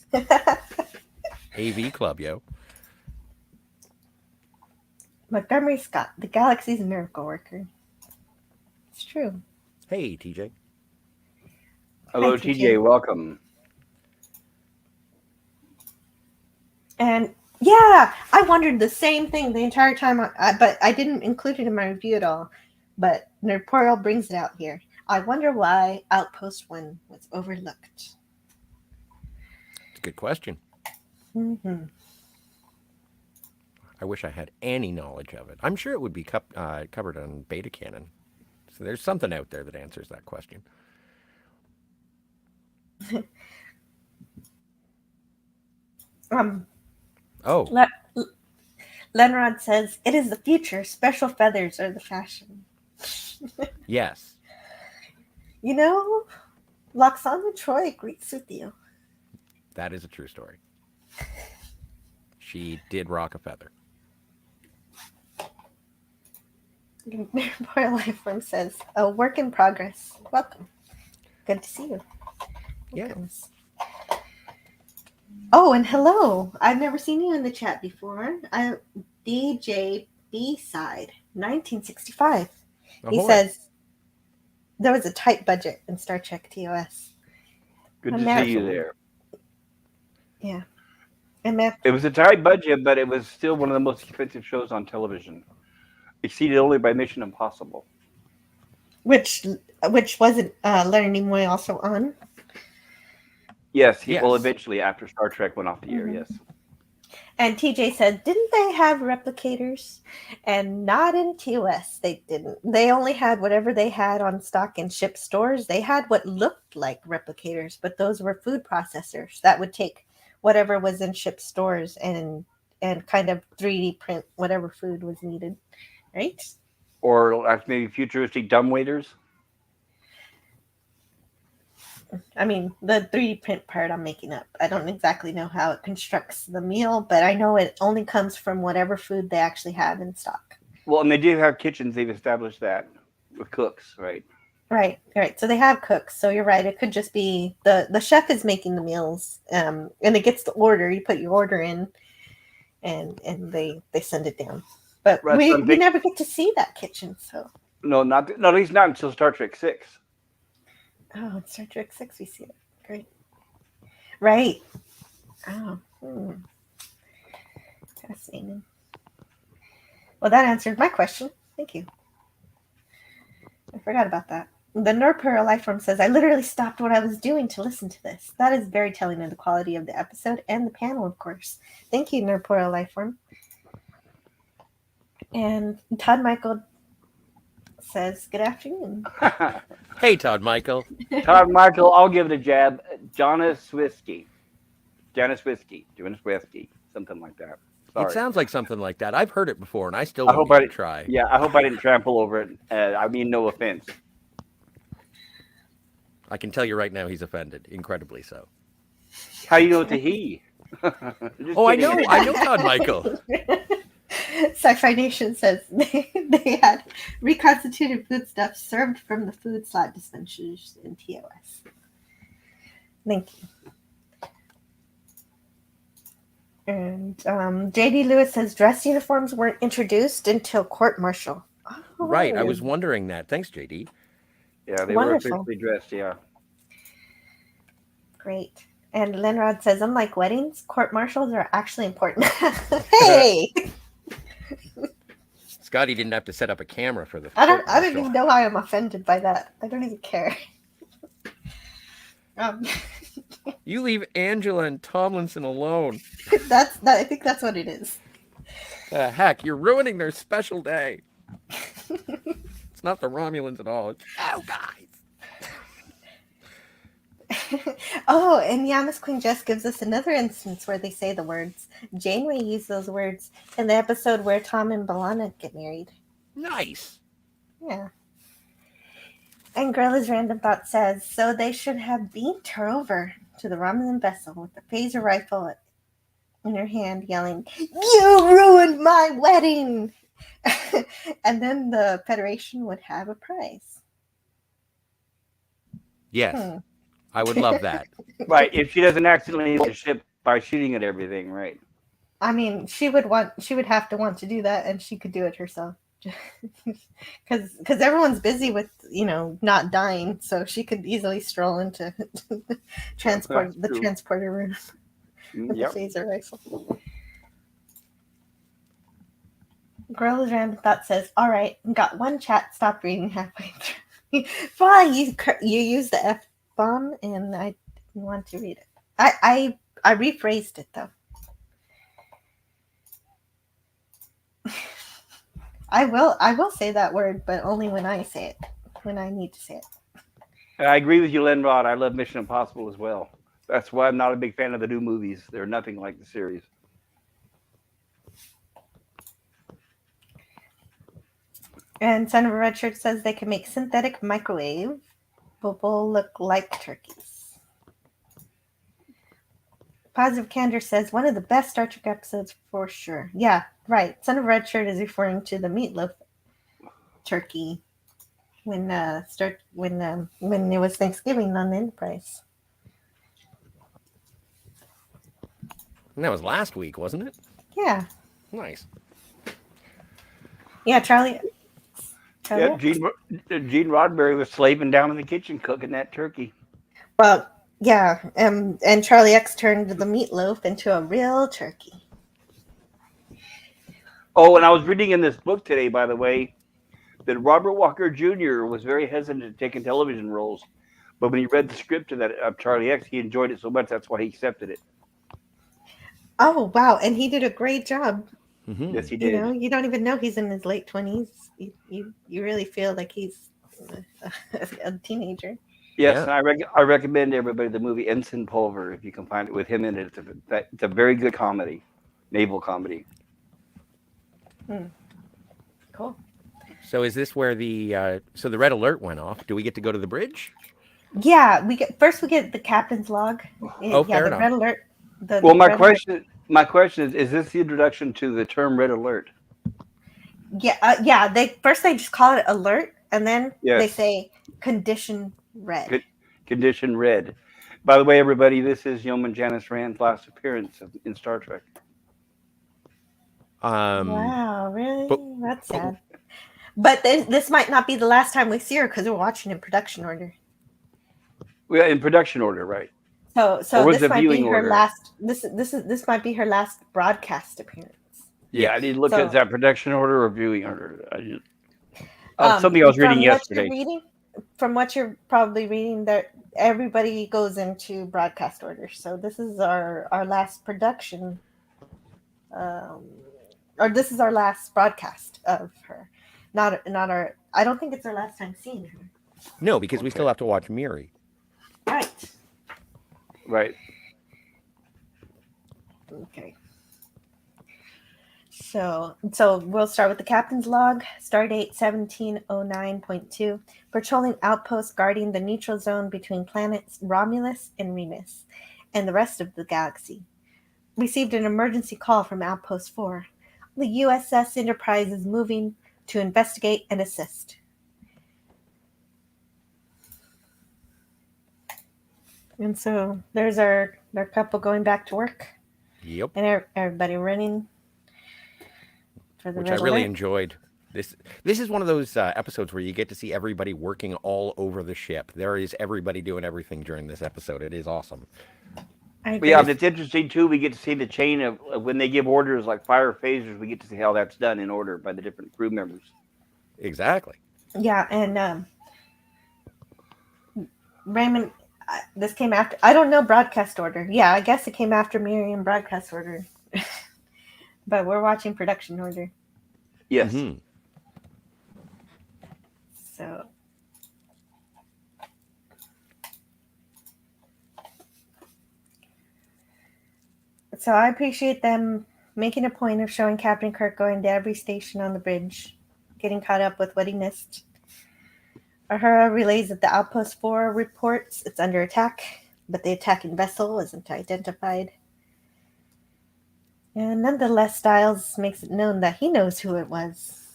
AV Club, yo. Montgomery Scott, the galaxy's miracle worker. It's true. Hey, TJ. Hello, Hi, TJ. Welcome. And yeah, I wondered the same thing the entire time, but I didn't include it in my review at all. But Nerdporial brings it out here. I wonder why Outpost 1 was overlooked. It's a good question. Mm-hmm. I wish I had any knowledge of it. I'm sure it would be covered on Beta Canon. So there's something out there that answers that question. Oh, Lenrod says, "It is the future. Special feathers are the fashion." yes. You know, Loxana Troy agrees with you. That is a true story. She did rock a feather. Poor Lifeform says, "A work in progress. Welcome. Good to see you." Yeah. Goodness. Oh, and hello. I've never seen you in the chat before. DJ B-side, 1965. He Ahoy. says, there was a tight budget in Star Trek TOS. Good to Imagine- see you there. Yeah. Imagine- It was a tight budget, but it was still one of the most expensive shows on television, exceeded only by Mission Impossible. which wasn't Leonard Nimoy also on? Yes, Yes. well, eventually after Star Trek went off the air, yes. And TJ said, didn't they have replicators? And not in TOS, they didn't. They only had whatever they had on stock in ship stores. They had what looked like replicators, but those were food processors that would take whatever was in ship stores and kind of 3D print whatever food was needed, right? Or like maybe futuristic dumbwaiters. I mean, the 3D print part I'm making up. I don't exactly know how it constructs the meal, but I know it only comes from whatever food they actually have in stock. Well, and they do have kitchens. They've established that with cooks, right? Right. So they have cooks. So you're right. It could just be the chef is making the meals, and it gets the order. You put your order in, and they send it down. But Right, we so I'm thinking- never get to see that kitchen. So No, at least not until Star Trek 6. oh, in Star Trek 6 we see it. Great. Right. Oh. Fascinating. Well, that answered my question. Thank you. I forgot about that. The Nurpura Lifeform says, I literally stopped what I was doing to listen to this. That is very telling of the quality of the episode and the panel, of course. Thank you, Nurpura Lifeform. And Todd Michael says, good afternoon. Hey, Todd Michael. Todd Michael, I'll give it a jab. Jonas Whiskey, something like that. Sorry. It sounds like something like that. I've heard it before, and I still I won't hope I even try. Yeah, I hope I didn't trample over it. I mean, no offense. I can tell you right now he's offended, incredibly so. How you know it's a he? Oh, I know Todd Michael. Sci-Fi Nation says they had reconstituted foodstuffs served from the food slot dispensers in TOS. Thank you. And JD Lewis says dress uniforms weren't introduced until court martial. Oh, Right, I was wondering that. Thanks, JD. Yeah, they Wonderful. were officially dressed. Yeah. Great. And Lenrod says, unlike weddings, court martials are actually important. Hey, Scotty didn't have to set up a camera for the. I don't court-martial. even know why I'm offended by that. I don't even care. You leave Angela and Tomlinson alone. I think that's what it is. Heck, you're ruining their special day. It's not the Romulans at all. It's, oh, guys. Oh, and Yamas Queen Jess gives us another instance where they say the words. Janeway used those words in the episode where Tom and B'Elanna get married. Nice. Yeah. And Gorilla's Random Thought says, so they should have beamed her over to the Romulan vessel with the phaser rifle in her hand, yelling, you ruined my wedding! And then the Federation would have a prize. Yes, I would love that. Right. If she doesn't accidentally hit the ship by shooting at everything, right? I mean, she would have to want to do that, and she could do it herself. Because everyone's busy with not dying, so she could easily stroll into the transporter room with Yep. the phaser rifle. Gorilla's Random Thought says, all right, got one chat, stopped reading halfway through. Fine, you used the F-bomb, and I didn't want to read it. I rephrased it, though. I will say that word, but only when I say it, when I need to say it. I agree with you, Lenrod. I love Mission Impossible as well. That's why I'm not a big fan of the new movies. They're nothing like the series. And Son of a Red Shirt says they can make synthetic microwave bubble look like turkeys. Positive Candor says one of the best Star Trek episodes for sure. Yeah, right. Son of a Red Shirt is referring to the meatloaf turkey when when it was Thanksgiving on the Enterprise. And that was last week, wasn't it? Yeah, Nice. yeah. Charlie. Yeah, Gene Roddenberry was slaving down in the kitchen cooking that turkey. Well, yeah, and Charlie X turned the meatloaf into a real turkey. Oh, and I was reading in this book today, by the way, that Robert Walker Jr. was very hesitant to take in television roles, but when he read the script of Charlie X, he enjoyed it so much that's why he accepted it. Oh wow, and he did a great job. Mm-hmm. Yes, he You did. know, you don't even know he's in his late 20s. You really feel like he's a teenager. Yes, Yeah. and I recommend everybody the movie Ensign Pulver if you can find it with him in it. It's a very good comedy, naval comedy. Cool. So is this where the red alert went off? Do we get to go to the bridge? Yeah, we get the captain's log. Oh, fair the enough. red alert. Well, The red alert. my question is this the introduction to the term red alert? Yeah. They just call it alert, and then they Yes. say condition red. Condition red. By the way, everybody, this is Yeoman Janice Rand's last appearance in Star Trek. Wow, really? but- That's sad. But this might not be the last time we see her because we're watching in production order. Well, in production order, right? So Or was this it might be viewing her order? last. This might be her last broadcast appearance. Yeah, I didn't look So- at that production order or viewing order. I didn't. Something I was reading yesterday. From what you're probably reading, that everybody goes into broadcast order. So this is our last production, or this is our last broadcast of her. Not our. I don't think it's our last time seeing her. No, because we still have to watch Miri. Right. Right. Okay. So we'll start with the captain's log. Stardate 1709.2. Patrolling outpost guarding the neutral zone between planets Romulus and Remus and the rest of the galaxy. Received an emergency call from Outpost 4. The USS Enterprise is moving to investigate and assist. And so there's our couple going back to work. Yep. And everybody running for the Which I red really alert. enjoyed. This is one of those episodes where you get to see everybody working all over the ship. There is everybody doing everything during this episode. It is awesome. I But agree. yeah, and it's interesting too. We get to see the chain of when they give orders like fire phasers. We get to see how that's done in order by the different crew members. Exactly. Yeah, and Raymond, this came after. I don't know broadcast order. Yeah, I guess it came after Miriam broadcast order. But we're watching production order. Yes. Mm-hmm. So I appreciate them making a point of showing Captain Kirk going to every station on the bridge, getting caught up with what he missed. Uhura relays that the Outpost 4 reports it's under attack, but the attacking vessel isn't identified. And nonetheless, Styles makes it known that he knows who it was.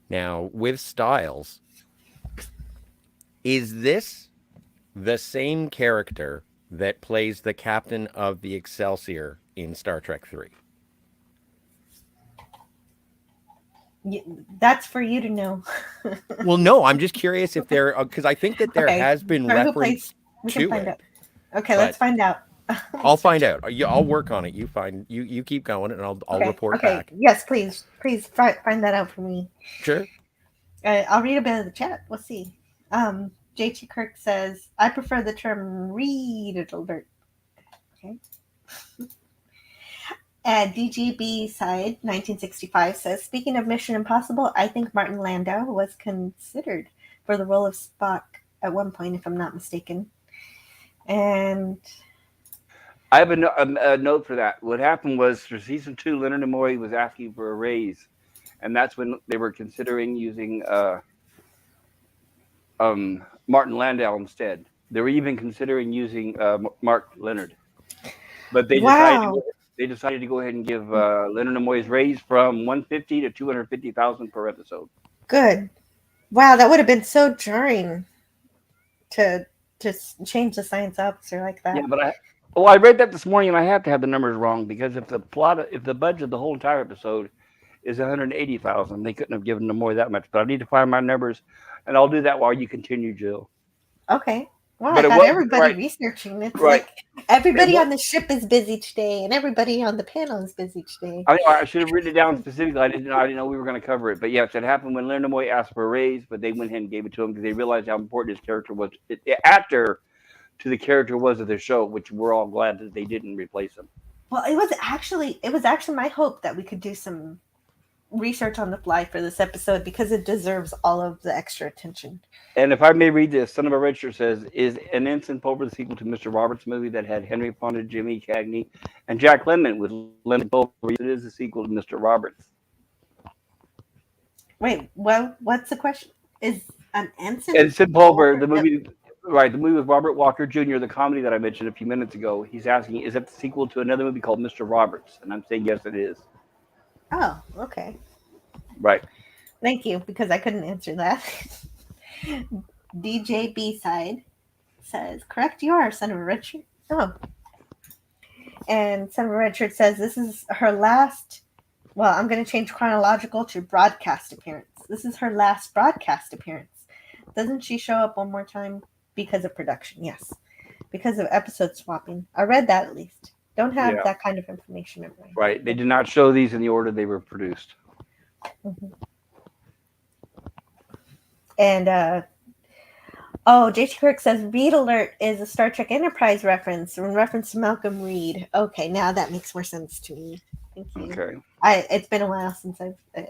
Now, with Styles, is this the same character that plays the captain of the Excelsior in Star Trek 3? That's for you to know. Well, no, I'm just curious if there, because I think that there has been reference We to can find it. out. Okay, but let's find out. I'll find out. I'll work on it. You keep going, and I'll report back. Yes, please find that out for me. Sure. I'll read a bit of the chat. We'll see. JT Kirk says, I prefer the term read alert. Okay. DGB Side 1965 says, speaking of Mission Impossible, I think Martin Landau was considered for the role of Spock at one point, if I'm not mistaken. And I have a note for that. What happened was for season 2, Leonard Nimoy was asking for a raise, and that's when they were considering using Martin Landau instead. They were even considering using Mark Leonard, but wow, they decided to go ahead and give Leonard Nimoy's raise from 150 to 250,000 per episode. good. Wow, that would have been so jarring to change the science officer like Yeah, that. but I read that this morning, and I have to have the numbers wrong because if the budget of the whole entire episode is 180,000, they couldn't have given Nimoy that much. But I need to find my numbers, and I'll do that while you continue, Jill. Okay. Well, I But it got was everybody right, researching. It's right. like It everybody was. on the ship is busy today, and everybody on the panel is busy today. I should have written it down specifically. I didn't know we were going to cover it. But yes, it happened when Leonard Nimoy asked for a raise, but they went ahead and gave it to him because they realized how important his character was, actor to the character was of the show, which we're all glad that they didn't replace him. Well, it was actually my hope that we could do some research on the fly for this episode because it deserves all of the extra attention. And if I may read this, Son of a Red Shirt says, is An Ensign Pulver the sequel to Mr. Roberts' movie that had Henry Fonda, Jimmy Cagney, and Jack Lemmon with Lemon Pulver? It is a sequel to Mr. Roberts. Wait, well, what's the question? Is an ensign? Ensign Pulver, the movie, right, the movie with Robert Walker Jr., the comedy that I mentioned a few minutes ago. He's asking, is that the sequel to another movie called Mr. Roberts? And I'm saying, yes, it is. Oh, okay. Right. Thank you, because I couldn't answer that. DJ B-side says, correct you are, Son of a Richard. Oh. And Son of a Richard says, this is her last, well, I'm going to change chronological to broadcast appearance. This is her last broadcast appearance. Doesn't she show up one more time? Because of production, yes. Because of episode swapping. I read that at least. Don't have that kind of information in mind. Right. They did not show these in the order they were produced. Mm-hmm. And JT Kirk says Reed Alert is a Star Trek Enterprise reference in reference to Malcolm Reed. Okay, now that makes more sense to me. Thank you. Okay. It's been a while since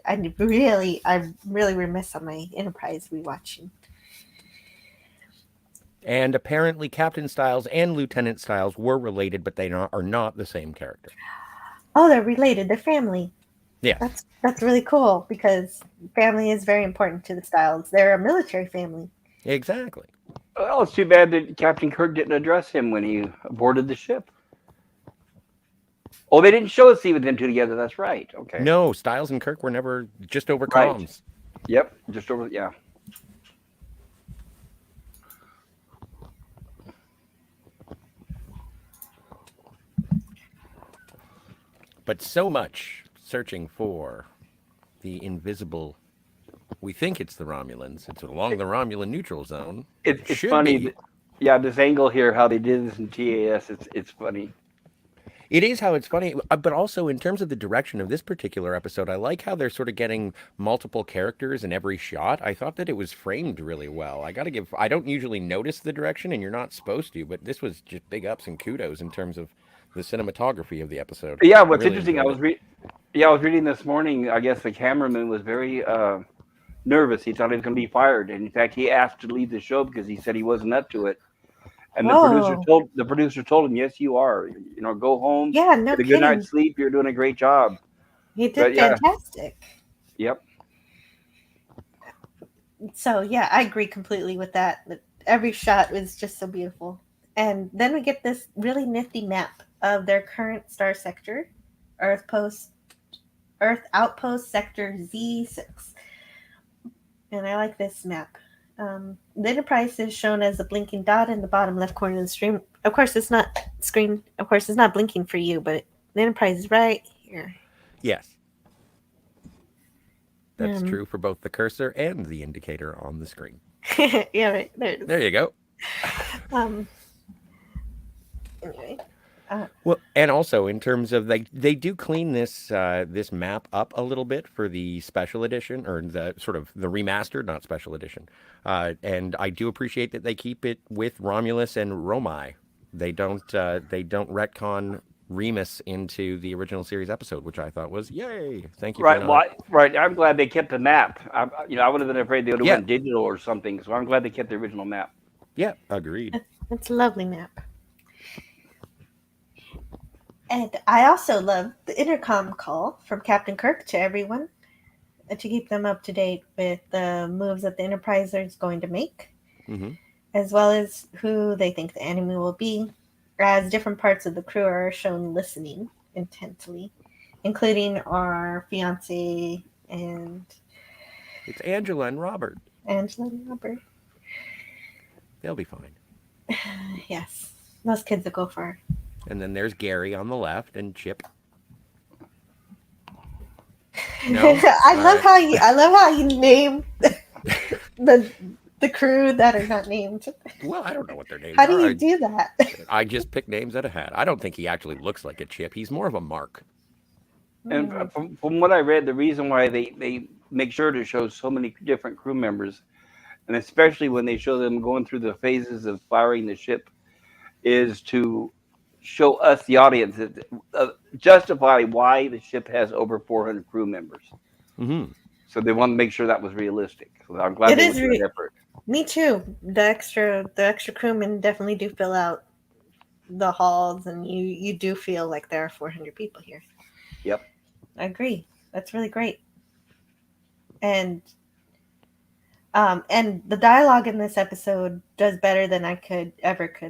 I'm really remiss on my Enterprise rewatching. And apparently Captain Styles and Lieutenant Styles were related, but they are not the same character. Oh, they're related. They're family. Yeah. That's really cool because family is very important to the Styles. They're a military family. Exactly. Well, it's too bad that Captain Kirk didn't address him when he boarded the ship. Oh, they didn't show a scene with them two together. That's right. Okay. No, Styles and Kirk were never just over comms. Yep. Just over. Yeah. But so much searching for the invisible. We think it's the Romulans. It's along the Romulan neutral zone. It's funny. This angle here, how they did this in TAS, it's funny. It is how it's funny, but also in terms of the direction of this particular episode, I like how they're sort of getting multiple characters in every shot. I thought that it was framed really well. I don't usually notice the direction, and you're not supposed to, but this was just big ups and kudos in terms of the cinematography of the episode. Yeah, what's interesting, I was reading this morning, I guess the cameraman was very nervous. He thought he was going to be fired, and in fact, he asked to leave the show because he said he wasn't up to it. And the producer told him, "Yes, you are. Go home. Yeah, no get a kidding. good night's sleep. You're doing a great job." He did fantastic. Yep. So yeah, I agree completely with that. Every shot was just so beautiful. And then we get this really nifty map of their current star sector, Earth Outpost Sector Z6. And I like this map. The Enterprise is shown as a blinking dot in the bottom left corner of the screen. Of course, it's not blinking for you, but the Enterprise is right here. Yes. That's true for both the cursor and the indicator on the screen. Yeah, right. There it is. There you go. Anyway. Well, and also in terms of they do clean this map up a little bit for the special edition, or the sort of the remastered, not special edition. And I do appreciate that they keep it with Romulus and Romai. They don't retcon Remus into the original series episode, which I thought was yay. Thank you. Right. I'm glad they kept the map. I would have been afraid they would have went digital or something. So I'm glad they kept the original map. Yeah, agreed. It's a lovely map. And I also love the intercom call from Captain Kirk to everyone to keep them up to date with the moves that the Enterprise is going to make, Mm-hmm. as well as who they think the enemy will be, as different parts of the crew are shown listening intently, including our fiance and It's Angela and Robert. Angela and Robert. They'll be fine. Yes, those kids will go far. And then there's Gary on the left and Chip. No? I All love right. how you name the the crew that are not named. Well, I don't know what their names How do are. you do that? I just pick names out of hat. I don't think he actually looks like a Chip. He's more of a Mark. And Hmm. from what I read, the reason why they make sure to show so many different crew members, and especially when they show them going through the phases of firing the ship, is to show us, the audience, that justify why the ship has over 400 crew members. Mm-hmm. So they want to make sure that was realistic. So I'm glad It they is went to that effort. me too. The extra crewmen definitely do fill out the halls, and you do feel like there are 400 people here. Yep. I agree. That's really great. And and the dialogue in this episode does better than I could.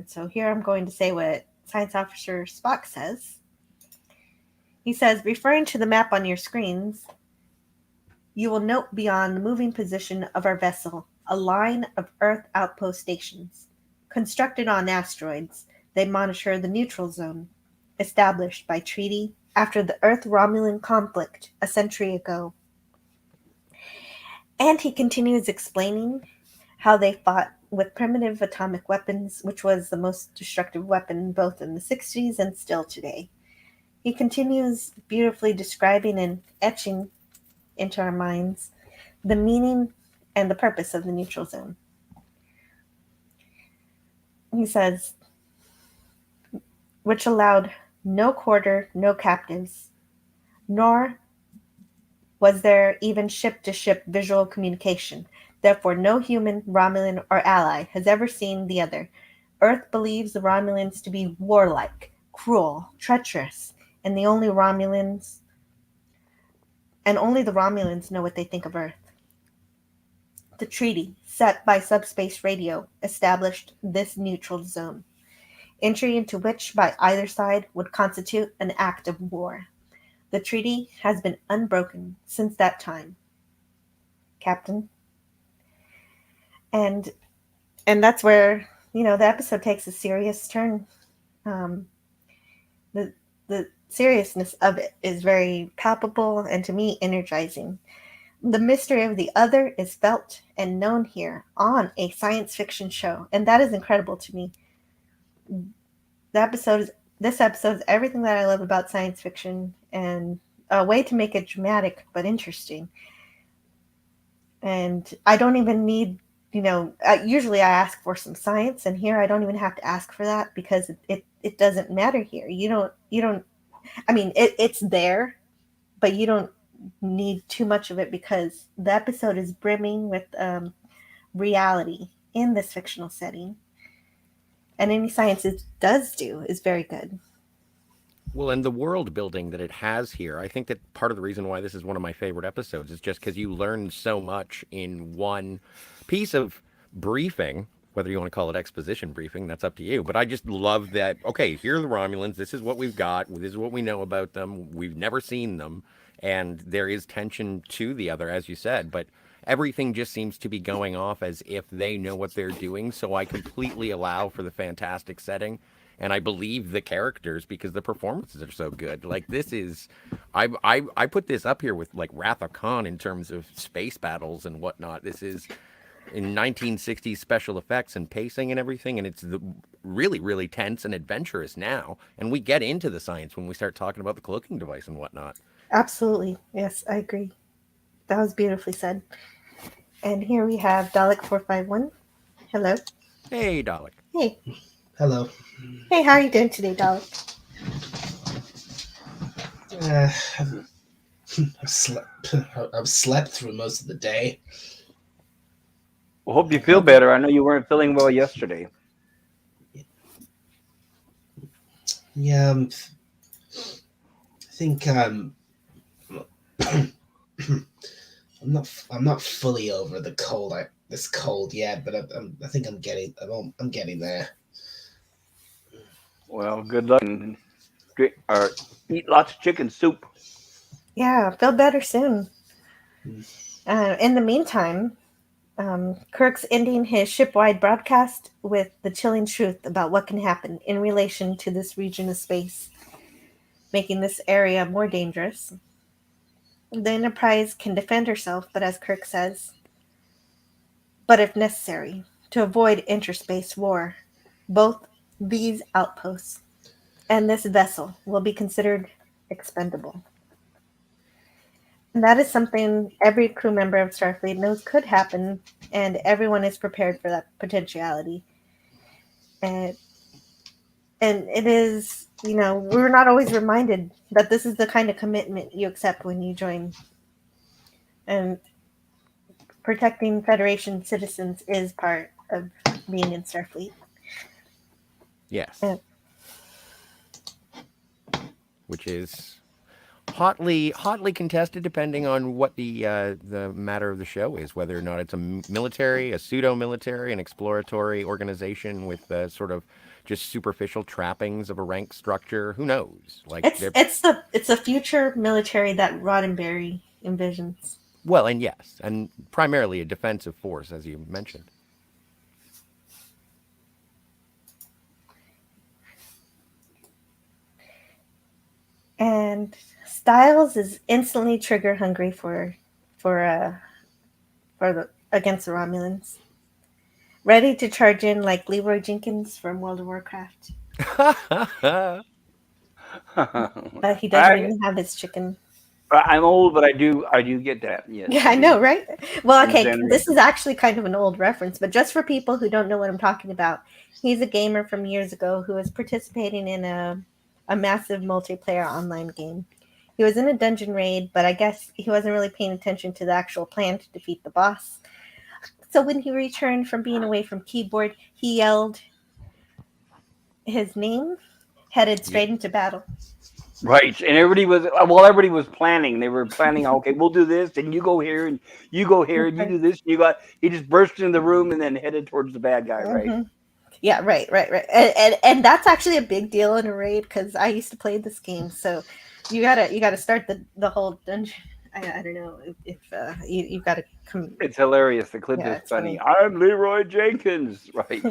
So here I'm going to say what Science Officer Spock says. He says, referring to the map on your screens, you will note beyond the moving position of our vessel a line of Earth outpost stations. Constructed on asteroids, they monitor the neutral zone, established by treaty after the Earth-Romulan conflict a century ago. And he continues explaining how they fought with primitive atomic weapons, which was the most destructive weapon both in the 60s and still today. He continues beautifully describing and etching into our minds the meaning and the purpose of the neutral zone. He says, which allowed no quarter, no captives, nor was there even ship-to-ship visual communication. Therefore, no human, Romulan, or ally has ever seen the other. Earth believes the Romulans to be warlike, cruel, treacherous, and only the Romulans know what they think of Earth. The treaty, set by subspace radio, established this neutral zone, entry into which by either side would constitute an act of war. The treaty has been unbroken since that time, Captain. And that's where the episode takes a serious turn. Um, the the seriousness of it is very palpable and to me energizing. The mystery of the other is felt and known here on a science fiction show, and that is incredible to me. This episode is everything that I love about science fiction, and a way to make it dramatic but interesting. And I don't even need, usually I ask for some science, and here I don't even have to ask for that because it doesn't matter here. You don't. I mean, it's there, but you don't need too much of it because the episode is brimming with reality in this fictional setting, and any science it does do is very good. Well, and the world building that it has here, I think that part of the reason why this is one of my favorite episodes is just because you learn so much in one piece of briefing. Whether you want to call it exposition briefing, that's up to you. But I just love that. Okay, here are the Romulans. This is what we've got. This is what we know about them. We've never seen them, and there is tension to the other, as you said. But everything just seems to be going off as if they know what they're doing. So I completely allow for the fantastic setting, and I believe the characters because the performances are so good. Like this is, I put this up here with like Wrath of Khan in terms of space battles and whatnot. This is in 1960s special effects and pacing and everything, and it's really tense and adventurous now. And we get into the science when we start talking about the cloaking device and whatnot. Absolutely, yes, I agree. That was beautifully said. And here we have Dalek 451. Hello. Hey, Dalek. Hey. Hello. Hey, how are you doing today, Dalek? I've slept through most of the day. Well, hope you feel better. I know you weren't feeling well yesterday. Yeah, I think I'm not fully over the cold. This cold yet, but I think I'm getting there. Well, good luck and drink or eat lots of chicken soup. Yeah, feel better soon. Mm. In the meantime, Kirk's ending his shipwide broadcast with the chilling truth about what can happen in relation to this region of space, making this area more dangerous. The Enterprise can defend herself, but as Kirk says, but if necessary, to avoid interspace war, both these outposts and this vessel will be considered expendable. And that is something every crew member of Starfleet knows could happen, and everyone is prepared for that potentiality. And it is, we're not always reminded that this is the kind of commitment you accept when you join. And protecting Federation citizens is part of being in Starfleet. Yes. And Which is hotly contested depending on what the matter of the show is, whether or not it's a military, a pseudo-military, an exploratory organization with sort of just superficial trappings of a rank structure. Who knows? Like it's the future military that Roddenberry envisions. well, and yes, and primarily a defensive force, as you mentioned. And Styles is instantly trigger hungry for the against the Romulans, ready to charge in like Leroy Jenkins from World of Warcraft. But he doesn't I even have his chicken. I'm old, but I do get that. Yes, Yeah, I I know, do right? Well, okay, understand the this is reference. actually kind of an old reference, but just for people who don't know what I'm talking about, he's a gamer from years ago who was participating in a massive multiplayer online game. He was in a dungeon raid, but I guess he wasn't really paying attention to the actual plan to defeat the boss. So when he returned from being away from keyboard, he yelled his name, headed Yeah. straight into battle. Right, and everybody was planning. They were planning. Okay, we'll do this, and you go here, and you go here, and you do this. And he just burst into the room and then headed towards the bad guy. Right. Hmm. Yeah, right. And that's actually a big deal in a raid because I used to play this game. So you gotta start the whole dungeon. I don't know if you've got to come. It's hilarious. The clip Yeah, is it's funny. funny. I'm Leroy Jenkins. Right.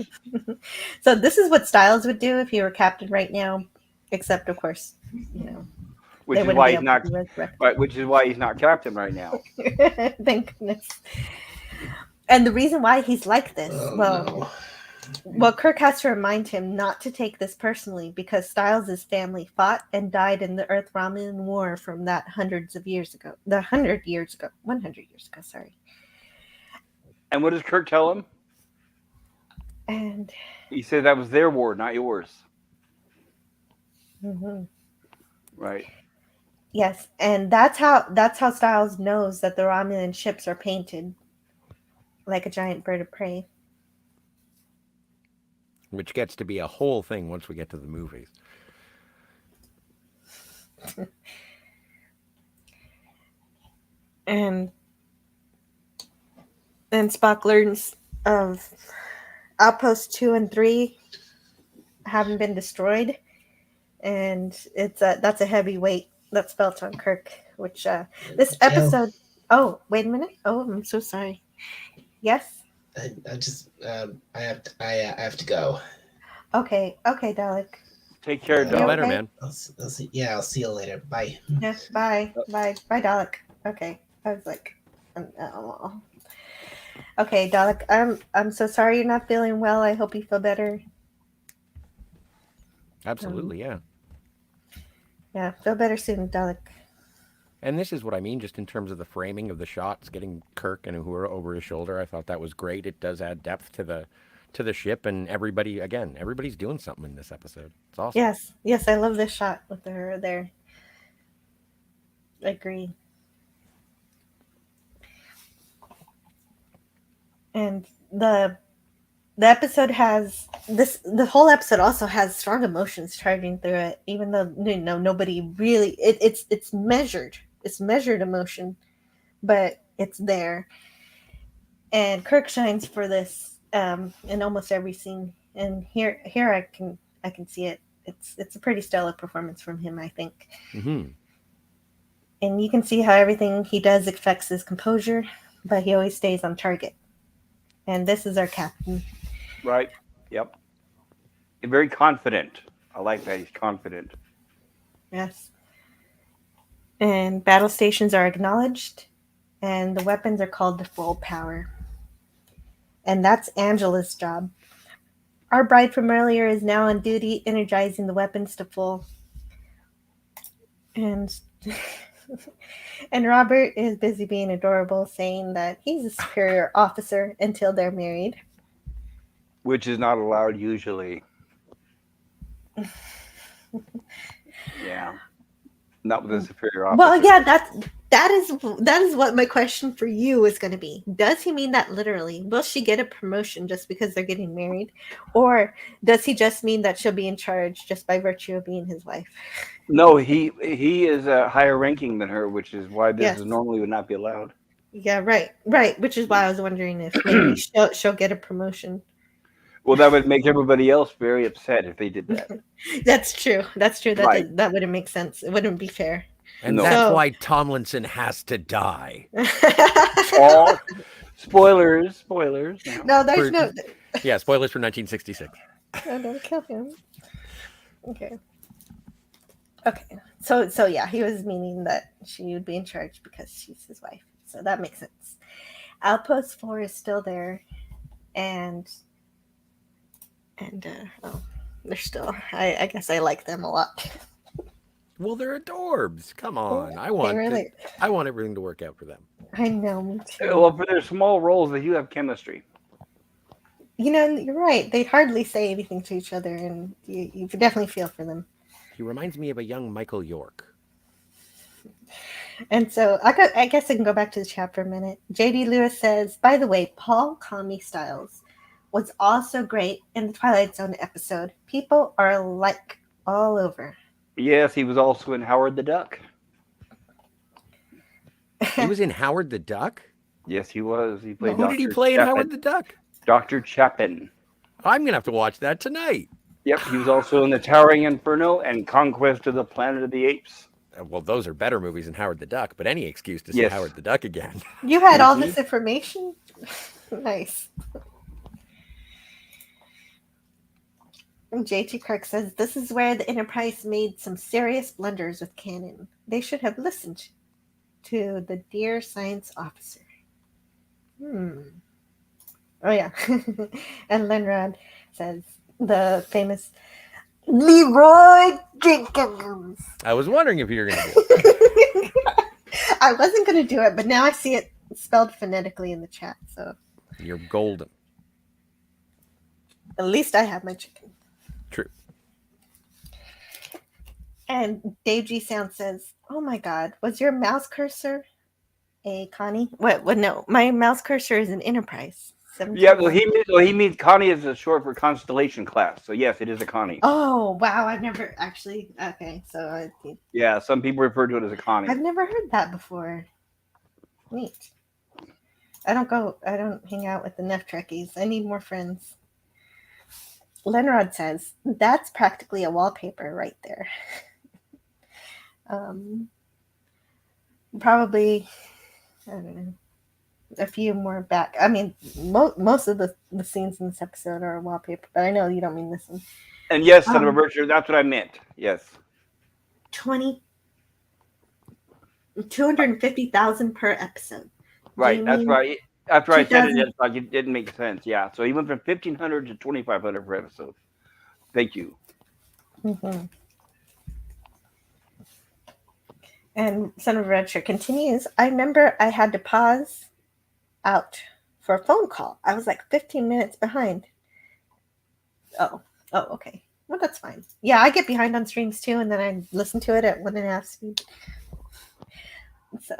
So this is what Styles would do if he were captain right now, except of course, they Which is wouldn't why be he's able to not. be resurrected. Right. Which is why he's not captain right now. Thank goodness. And the reason why he's like this, Oh well, no. Well, Kirk has to remind him not to take this personally because Styles' family fought and died in the Earth Romulan War from that hundreds of years ago. 100 years ago, sorry. And what does Kirk tell him? And He said that was their war, not yours. mhm, Right. yes, and that's how Styles knows that the Romulan ships are painted like a giant bird of prey. Which gets to be a whole thing once we get to the movies. And then Spock learns of Outpost 2 and 3 haven't been destroyed, and that's a heavy weight that's felt on Kirk. Which this Gail, episode. Oh, wait a minute. Oh, I'm so sorry. Yes. I just I have to go. Okay, Dalek. Take care, Yeah. Feel You Doc. better, okay? man. I'll see. Yeah, I'll see you later. Bye. Yeah. Bye, Dalek. Okay. I was like, oh. Okay, Dalek. I'm so sorry you're not feeling well. I hope you feel better. Absolutely, yeah. Yeah, feel better soon, Dalek. And this is what I mean, just in terms of the framing of the shots, getting Kirk and Uhura over his shoulder. I thought that was great. It does add depth to the ship, and everybody's doing something in this episode. It's awesome. Yes, I love this shot with her there. I agree. And the episode has this. The whole episode also has strong emotions charging through it, even though nobody really. It's measured. It's measured emotion, but it's there. And Kirk shines for this in almost every scene. And here I can see it. It's a pretty stellar performance from him, I think. Mm-hmm. And you can see how everything he does affects his composure, but he always stays on target. And this is our captain. Right. Yep. Very confident. I like that he's confident. Yes. And battle stations are acknowledged, and the weapons are called to full power. And that's Angela's job. Our bride from earlier is now on duty, energizing the weapons to full. And and Robert is busy being adorable, saying that he's a superior officer until they're married. Which is not allowed usually. Yeah. Not with a superior officer. Well, yeah, that is what my question for you is going to be. Does he mean that literally? Will she get a promotion just because they're getting married, or does he just mean that she'll be in charge just by virtue of being his wife? No, he is a higher ranking than her, which is why this Yes. is normally would not be allowed. Yeah, right. Which is why I was wondering if maybe she'll get a promotion. Well, that would make everybody else very upset if they did that. That's true. Right. That wouldn't make sense. It wouldn't be fair. And No. that's So- why Tomlinson has to die. All spoilers. No, there's For- no. Yeah, spoilers for 1966. Oh, don't kill him. Okay. So yeah, he was meaning that she would be in charge because she's his wife. So that makes sense. Outpost 4 is still there, and they're still. I guess I like them a lot. Well, they're adorbs. Come on. I They want really. I want everything to work out for them. I know, me too. Well, for their small roles, they do have chemistry. You know, you're right. They hardly say anything to each other, and you definitely feel for them. He reminds me of a young Michael York. And so I guess I can go back to the chat for a minute. JD Lewis says, by the way, Paul Comey Styles was also great in the Twilight Zone episode. People are alike all over. Yes, he was also in Howard the Duck. He was in Howard the Duck? Yes, he was. He played. Who did he Dr. play in Chapin. Howard the Duck? Dr. Chapin. I'm going to have to watch that tonight. Yep, he was also in The Towering Inferno and Conquest of the Planet of the Apes. Well, those are better movies than Howard the Duck, but any excuse to see Yes. Howard the Duck again. You had all this information? Nice. And JT Kirk says, this is where the Enterprise made some serious blunders with canon. They should have listened to the dear science officer. Oh, yeah. And Lenrod says, the famous Leroy Jenkins. I was wondering if you were going to do it. I wasn't going to do it, but now I see it spelled phonetically in the chat, so You're golden. at least I have my chicken. True. And Dave G Sound says, oh my god, was your mouse cursor a Connie? What no, my mouse cursor is an Enterprise. Yeah, well, he means Connie is a short for Constellation class. So yes, it is a Connie. Oh wow, I've never actually. Okay, so Yeah, some people refer to it as a Connie. I've never heard that before. Neat. I don't hang out with the Neff Trekkies. I need more friends. Lenrod says, that's practically a wallpaper right there. Probably, I don't know, a few more back. I mean, most of the scenes in this episode are a wallpaper, but I know you don't mean this one. And yes, son of a virtue, that's what I meant. Yes. 250,000 per episode. Right, that's right. After I said it, 2000 it's like it didn't make sense. Yeah, so he went from 1,500 to 2,500 per episode. Thank you. Mm-hmm. And Son of a Red Shirt continues, I remember I had to pause out for a phone call. I was like 15 minutes behind. Oh, okay. Well, that's fine. Yeah, I get behind on streams too, and then I listen to it at 1.5 speed. So,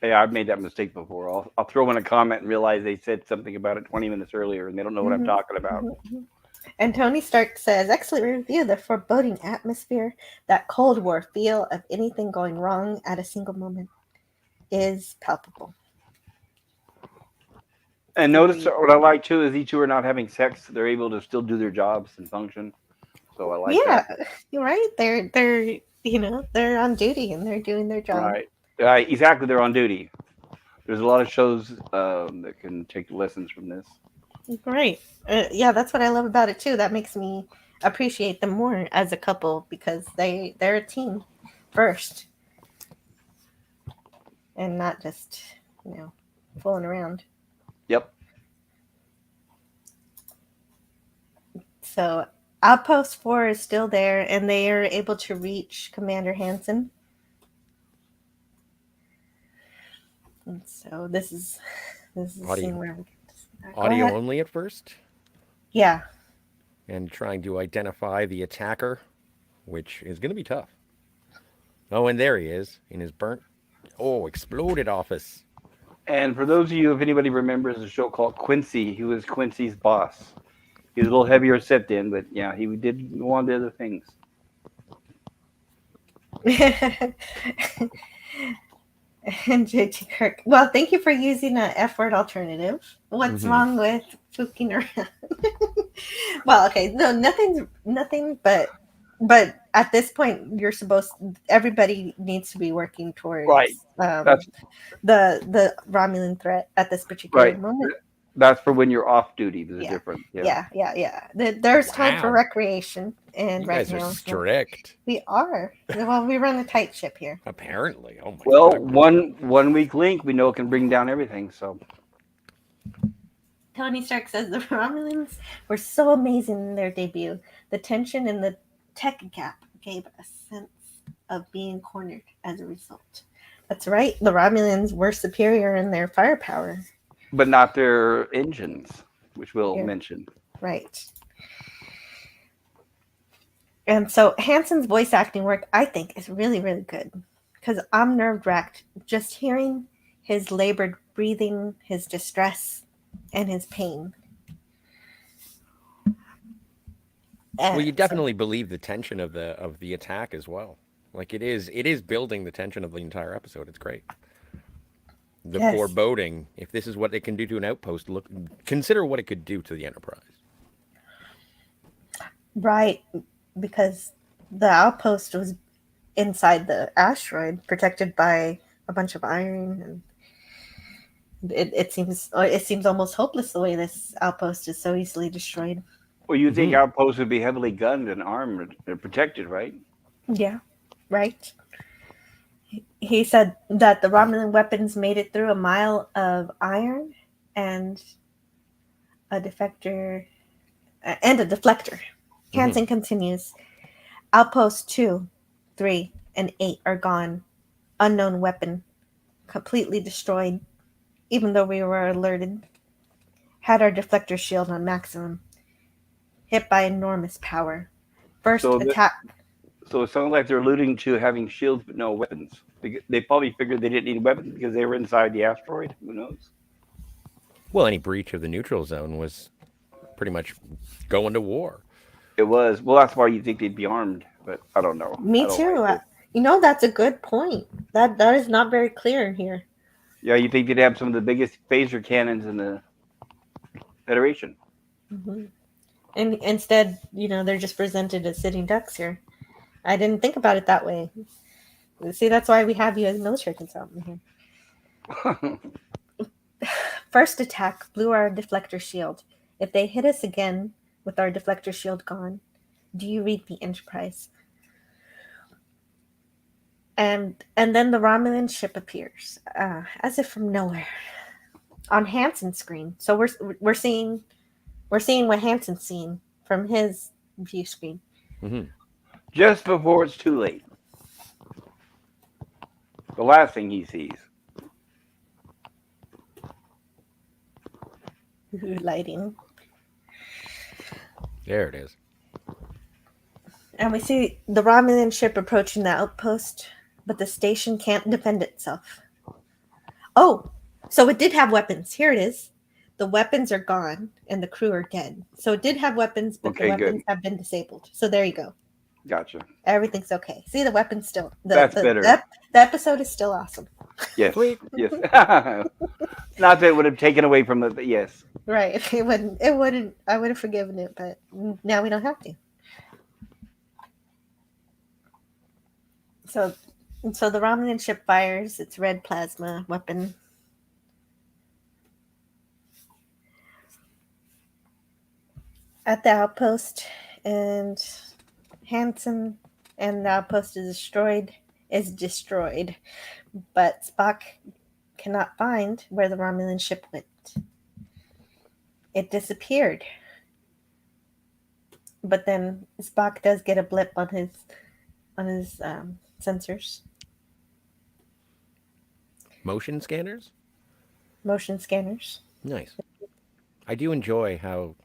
Yeah, I've made that mistake before. I'll throw in a comment and realize they said something about it 20 minutes earlier, and they don't know what I'm Mhm, talking about. mhm. And Tony Stark says, excellent review. The foreboding atmosphere, that Cold War feel of anything going wrong at a single moment is palpable. And notice Agreed. what I like too is these two are not having sex. They're able to still do their jobs and function. So I like Yeah, that. you're right. They're on duty and they're doing their job. Right. Exactly. They're on duty. There's a lot of shows that can take lessons from this. Right. Yeah, that's what I love about it too. That makes me appreciate them more as a couple because they're a team first and not just, you know, fooling around. Yep. So Outpost 4 is still there and they are able to reach Commander Hansen. And so this is the Audio, scene where we go audio ahead. only at first, Yeah. and trying to identify the attacker, which is going to be tough. Oh, and there he is in his burnt, exploded office. And for those of you, if anybody remembers a show called Quincy, he was Quincy's boss. He was a little heavier set then, but yeah, he did go on to other things. And JT Kirk. Well, thank you for using an F word alternative. What's Mhm. wrong with fooking around? Well, okay, no, nothing but at this point everybody needs to be working Right. towards That's the Romulan threat at this particular right. moment. That's for when you're off duty. There's a Yeah. difference. Yeah. Yeah. There's time for Wow, recreation, and you right guys are now strict. we are. Well, we run a tight ship here. Apparently, oh my Well, god. one weak link we know can bring down everything. So Tony Stark says the Romulans were so amazing in their debut. The tension in the tech gap gave a sense of being cornered as a result. That's right. The Romulans were superior in their firepower. but not their engines, which we'll You're mention. right. And so Hansen's voice acting work, I think, is really, really good. Because I'm nerve wracked just hearing his labored breathing, his distress, and his pain. Well, you So, definitely believe the tension of the attack as well. Like it is building the tension of the entire episode. It's great. The yes, foreboding, if this is what it can do to an outpost, consider what it could do to the Enterprise. right. Because the outpost was inside the asteroid, protected by a bunch of iron, and it seems almost hopeless the way this outpost is so easily destroyed. Well, you think Hmm. outposts would be heavily gunned and armed and protected, right? Yeah, right. He said that the Romulan weapons made it through a mile of iron and a defector and a deflector. Hmm. Hansen continues. Outposts 2, 3, and 8 are gone. Unknown weapon. Completely destroyed, even though we were alerted. Had our deflector shield on maximum. Hit by enormous power. First So that attack. so it sounds like they're alluding to having shields but no weapons. They probably figured they didn't need weapons because they were inside the asteroid. Who knows? Well, any breach of the neutral zone was pretty much going to war. It was. Well, that's why you think they'd be armed, but I don't know. I Me don't like too. it. That's a good point. That is not very clear here. Yeah, you think they'd have some of the biggest phaser cannons in the Federation. Hmm. And instead, they're just presented as sitting ducks here. I didn't think about it that way. See, that's why we have you as a military consultant here. First attack blew our deflector shield. If they hit us again with our deflector shield gone, do you read the Enterprise? And then the Romulan ship appears, as if from nowhere, on Hansen's screen. So we're seeing what Hansen's seeing from his view screen. Hmm. Just before it's too late. The last thing he sees. Lighting. There it is. And we see the Romulan ship approaching the outpost, but the station can't defend itself. Oh, so it did have weapons. Here it is. The weapons are gone and the crew are dead. So it did have weapons, but the Okay, weapons good. have been disabled. So there you go. Gotcha. Everything's okay. See, the weapons still. That's better. The episode is still awesome. Yes. Sweet. Yes. Not that it would have taken away from it, but yes. Right. It wouldn't. It wouldn't. I would have forgiven it, but now we don't have to. So, the Romulan ship fires its red plasma weapon. At the outpost, and Hansen and the outpost is destroyed, but Spock cannot find where the Romulan ship went. It disappeared. But then Spock does get a blip on his sensors, Motion scanners? motion scanners. Nice. I do enjoy how,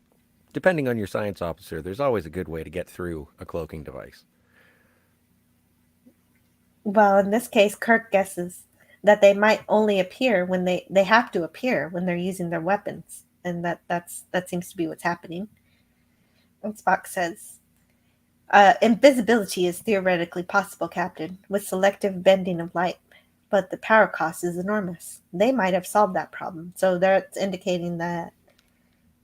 depending on your science officer, there's always a good way to get through a cloaking device. Well, in this case, Kirk guesses that they might only appear when they have to appear when they're using their weapons, and that seems to be what's happening. And Spock says, "Invisibility is theoretically possible, Captain, with selective bending of light, but the power cost is enormous. They might have solved that problem, so that's indicating that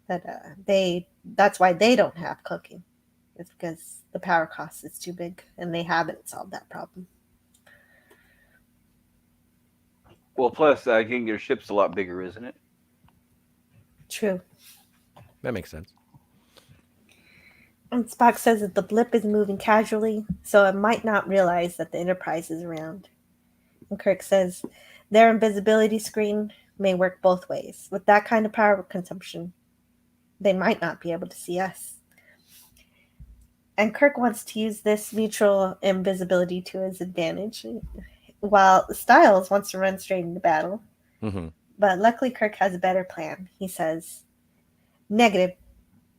that's why they don't have cloaking. It's because the power cost is too big, and they haven't solved that problem." Well, plus, I think your ship's a lot bigger, isn't it? True. That makes sense. And Spock says that the blip is moving casually, so it might not realize that the Enterprise is around. And Kirk says their invisibility screen may work both ways. With that kind of power consumption, they might not be able to see us. And Kirk wants to use this mutual invisibility to his advantage, while Styles wants to run straight into battle. Mm-hmm. But luckily, Kirk has a better plan. He says, "Negative.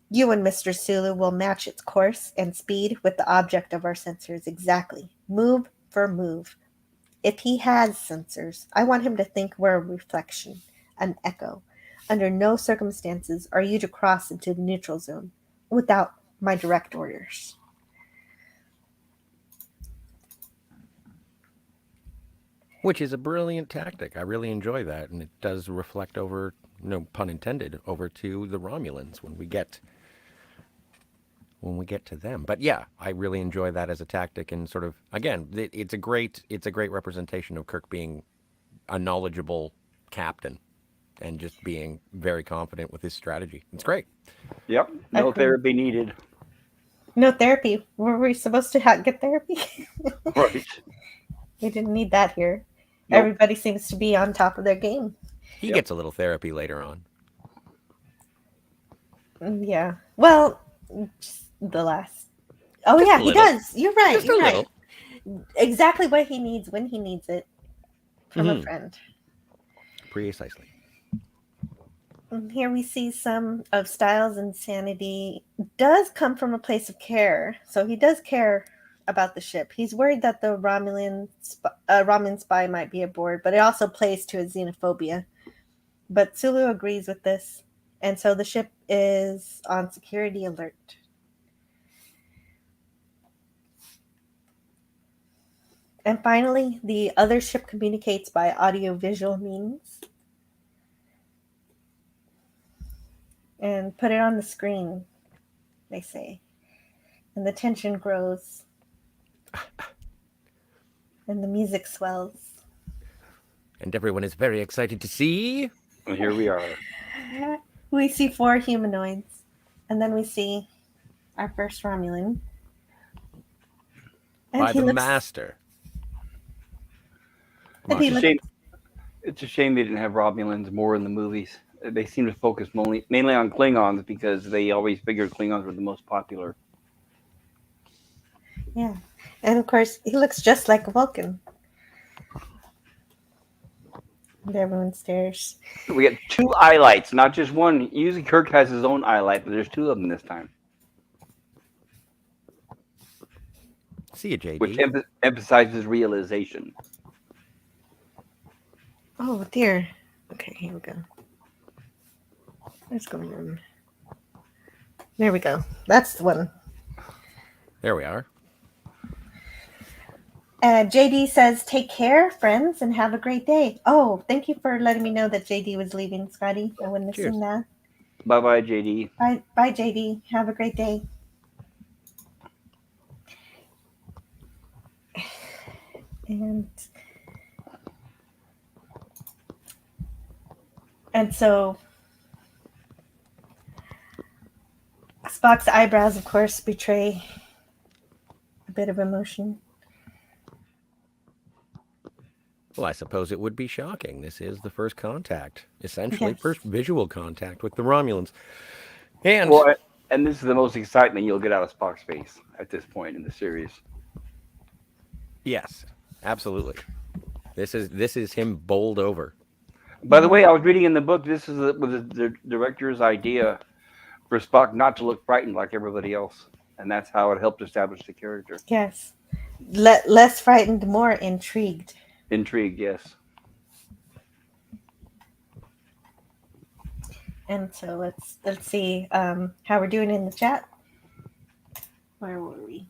You and Mr. Sulu will match its course and speed with the object of our sensors exactly, move for move. If he has sensors, I want him to think we're a reflection, an echo. Under no circumstances are you to cross into the neutral zone without my direct orders." Which is a brilliant tactic. I really enjoy that, and it does reflect over, no pun intended, over to the Romulans when we get to them. But yeah, I really enjoy that as a tactic, and sort of, again, it's a great representation of Kirk being a knowledgeable captain and just being very confident with his strategy. It's great. Yep. No Agreed. therapy needed. No therapy. Were we supposed to get therapy? Right. We didn't need that here. Nope. Everybody seems to be on top of their game. He Yep. gets a little therapy later on. Yeah. Well, just the last. Oh, Just yeah, a he little. does. You're right. Just a You're right. little. Exactly what he needs when he needs it from a Mhm. friend. Precisely. And here we see some of Styles' insanity does come from a place of care. So he does care about the ship. He's worried that the Romulan spy might be aboard, but it also plays to his xenophobia. But Sulu agrees with this, and so the ship is on security alert. And finally, the other ship communicates by audio-visual means. And put it on the screen, they say. And the tension grows. And the music swells. And everyone is very excited to see. And here we are. We see 4 humanoids. And then we see our first Romulan. And By he the looks, master. and he It's a looks shame. It's a shame they didn't have Romulans more in the movies. They seem to focus mainly on Klingons because they always figured Klingons were the most popular. yeah. And of course, he looks just like a Vulcan. And everyone stares. We got 2 ILICs, not just one. Usually Kirk has his own ILIC, but there's 2 of them this time, See you, which JD. emphasizes realization. Oh dear. Okay, here we go. What's going on? There we go. That's the one. There we are. JD says, "Take care, friends, and have a great day." Oh, thank you for letting me know that JD was leaving, Scotty. I wouldn't have Cheers. seen that. Bye, JD. Bye, JD. Have a great day. And so Spock's eyebrows, of course, betray a bit of emotion. Well, I suppose it would be shocking. This is the first contact, essentially, Yes. first visual contact with the Romulans. And Well, and this is the most excitement you'll get out of Spock's face at this point in the series. yes, absolutely. This is him bowled over. By the way, I was reading in the book. This was the director's idea for Spock not to look frightened like everybody else, and that's how it helped establish the character. Yes. Less frightened, more intrigued. Intrigued, yes. And so let's see how we're doing in the chat. Where were we?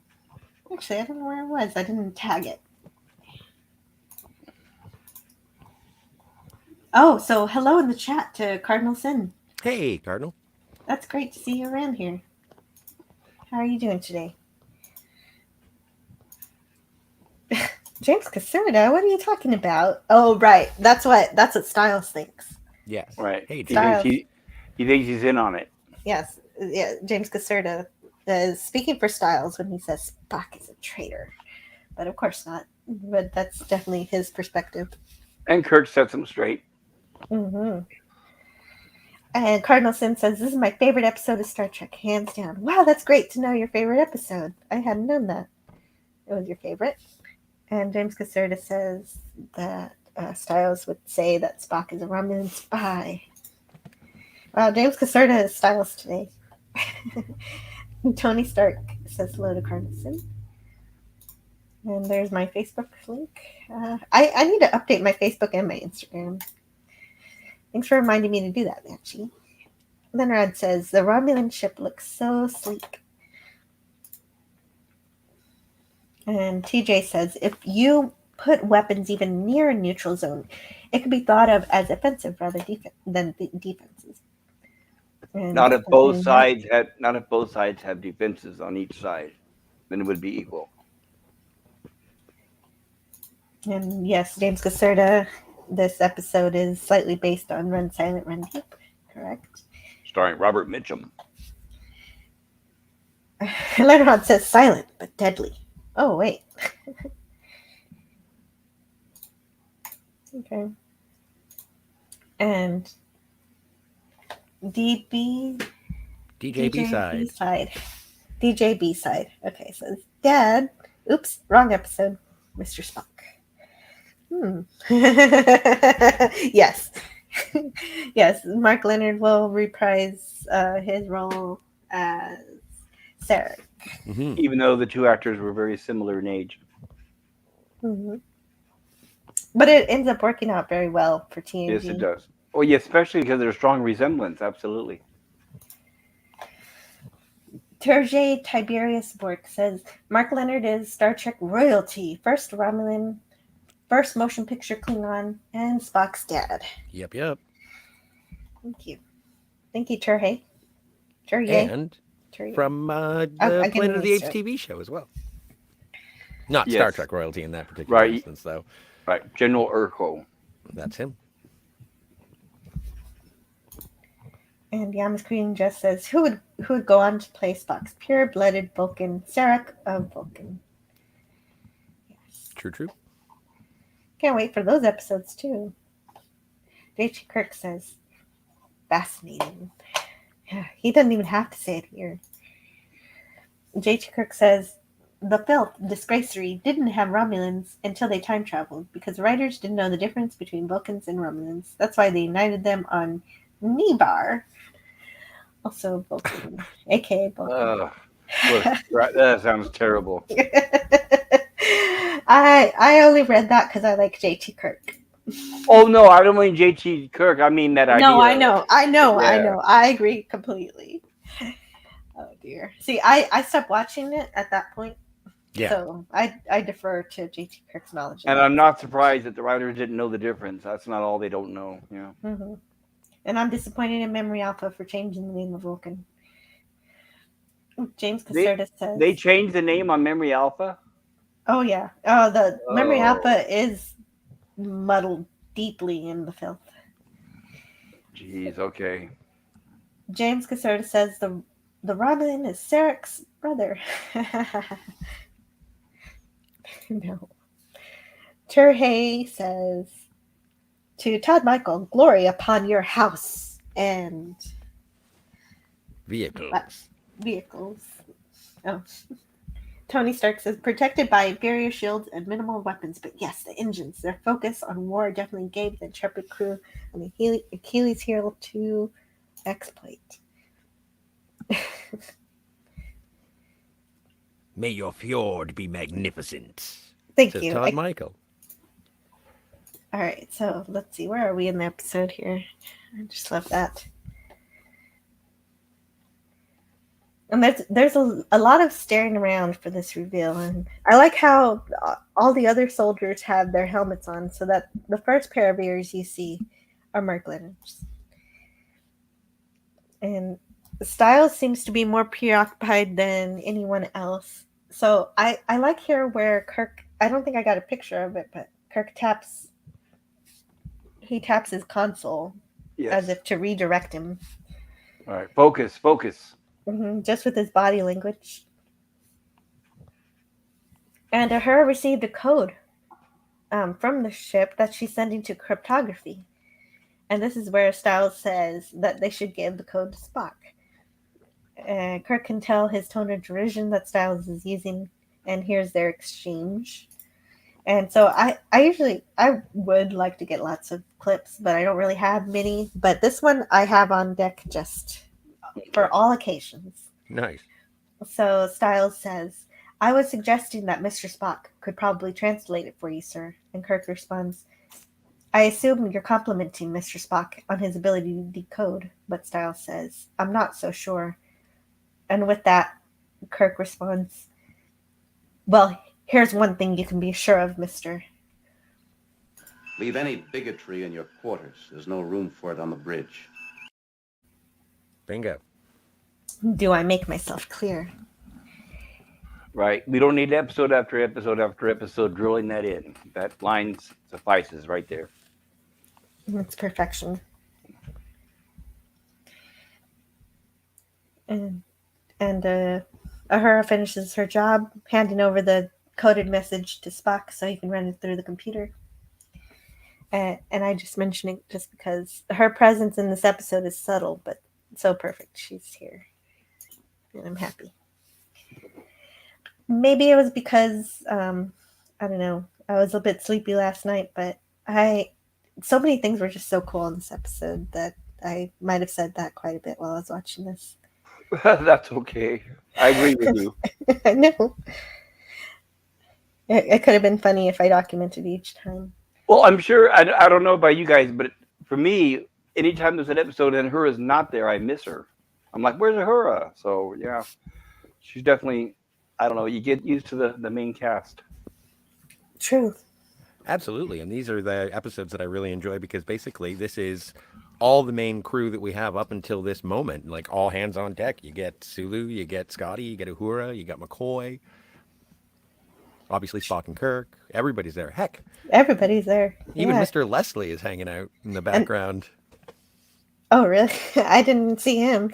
Actually, I don't know where it was. I didn't tag it. Oh, so hello in the chat to Cardinal Sin. Hey, Cardinal. That's great to see you around here. How are you doing today? James Caserta, what are you talking about? Oh, right. That's what Styles thinks. Yes. Right. Hey, Styles. He thinks he's in on it. Yes. Yeah, James Caserta is speaking for Styles when he says Spock is a traitor. But of course not. But that's definitely his perspective. And Kirk sets him straight. Mm-hmm. And Cardinal Sin says, "This is my favorite episode of Star Trek, hands down." Wow, that's great to know your favorite episode. I hadn't known that. It was your favorite. And James Caserta says that Styles would say that Spock is a Romulan spy. Wow, James Caserta is Styles today. Tony Stark says hello to Cardinal Sin. And there's my Facebook link. I need to update my Facebook and my Instagram. Thanks for reminding me to do that, Matchy. Lenrod says, "The Romulan ship looks so sleek." And TJ says, "If you put weapons even near a neutral zone, it could be thought of as offensive rather than defenses." And Not if both sides have defenses on each side, then it would be equal. And yes, James Caserta, this episode is slightly based on Run Silent, Run Deep, correct? Starring Robert Mitchum. Lenrod says silent but deadly. Oh, wait. Okay. And DJ B-side. DJ B-side. Okay, so Dad. Oops, wrong episode. Mr. Spock. Yes. Yes, Mark Leonard will reprise his role as Sarek. Mm-hmm. Even though the two actors were very similar in age. Mm-hmm. But it ends up working out very well for TNG. Yes, it does. Oh, yeah, especially because there's strong resemblance. Absolutely. Terje Tiberius Bork says, "Mark Leonard is Star Trek royalty. First Romulan, first motion picture Klingon, and Spock's dad." Yep. Thank you. Thank you, Terje. Terje. And Terje. from the I can Planet of the Apes answer it. TV show as well. Not Yes. Star Trek royalty in that particular Right. instance, though. Right. General Urko. That's him. And Yamas Queen just says, who would go on to play Spock's pure-blooded Vulcan, Sarek of Vulcan. Yes. True. Can't wait for those episodes, too. J.T. Kirk says, fascinating. He doesn't even have to say it here. J.T. Kirk says, the filth, disgracery, didn't have Romulans until they time traveled because writers didn't know the difference between Vulcans and Romulans. That's why they united them on Nibar. Also Vulcan, aka Vulcan. That sounds terrible. I only read that because I like J.T. Kirk. Oh no, I don't mean J.T. Kirk. I mean that idea. No, I know. Yeah. I agree completely. Oh dear. See, I stopped watching it at that point, Yeah. so I defer to J.T. Kirk's knowledge. And I'm not surprised that the writers didn't know the difference. That's not all they don't know. Yeah. Hmm. And I'm disappointed in Memory Alpha for changing the name of Vulcan. James They Caserta says, they changed the name on Memory Alpha. "Oh yeah, oh the Memory Oh, Alpha is muddled deeply in the filth." jeez. Okay. James Caserta says the Robin is Sarek's brother. No. Terhey says to Todd Michael, "Glory upon your house and Vehicles. vehicles." Oh. Tony Stark says, "Protected by barrier shields and minimal weapons, but yes, the engines. Their focus on war definitely gave the intrepid crew an Achilles heel to exploit." May your fjord be magnificent. Thank Says you. Todd Michael. All right, so let's see. Where are we in the episode here? I just love that. And there's a lot of staring around for this reveal, and I like how all the other soldiers have their helmets on, so that the first pair of ears you see are Mark Leonard's. And Styles seems to be more preoccupied than anyone else. So I like here where Kirk, I don't think I got a picture of it, but Kirk taps his console Yes. as if to redirect him. All right. Focus. Just with his body language. And Uhura received a code from the ship that she's sending to cryptography. And this is where Styles says that they should give the code to Spock. Kirk can tell his tone of derision that Styles is using, and here's their exchange. And so I would like to get lots of clips, but I don't really have many. But this one I have on deck just for all occasions. Nice. So Styles says, "I was suggesting that Mr. Spock could probably translate it for you, sir." And Kirk responds, "I assume you're complimenting Mr. Spock on his ability to decode." But Styles says, "I'm not so sure." And with that, Kirk responds, "Well, here's one thing you can be sure of, mister." Leave any bigotry in your quarters. There's no room for it on the bridge. Bingo. Do I make myself clear? Right. We don't need episode after episode after episode drilling that in. That line suffices right there. It's perfection. And Uhura finishes her job, handing over the coded message to Spock so he can run it through the computer. And I just mention it just because her presence in this episode is subtle, but so perfect. She's here. And I'm happy. Maybe it was because, I don't know, I was a bit sleepy last night, but so many things were just so cool in this episode that I might have said that quite a bit while I was watching this. That's okay. I agree with you. I know. It could have been funny if I documented each time. Well, I'm sure. I don't know about you guys, but for me, anytime there's an episode and Uhura's not there, I miss her. I'm like, where's Uhura? So yeah, she's definitely. I don't know. You get used to the main cast. Truth. Absolutely. And these are the episodes that I really enjoy because basically this is all the main crew that we have up until this moment. Like all hands on deck. You get Sulu, you get Scotty, you get Uhura, you got McCoy. Obviously Spock and Kirk. Everybody's there. Heck, Everybody's there. even Yeah. Mr. Leslie is hanging out in the background. Oh, really? I didn't see him.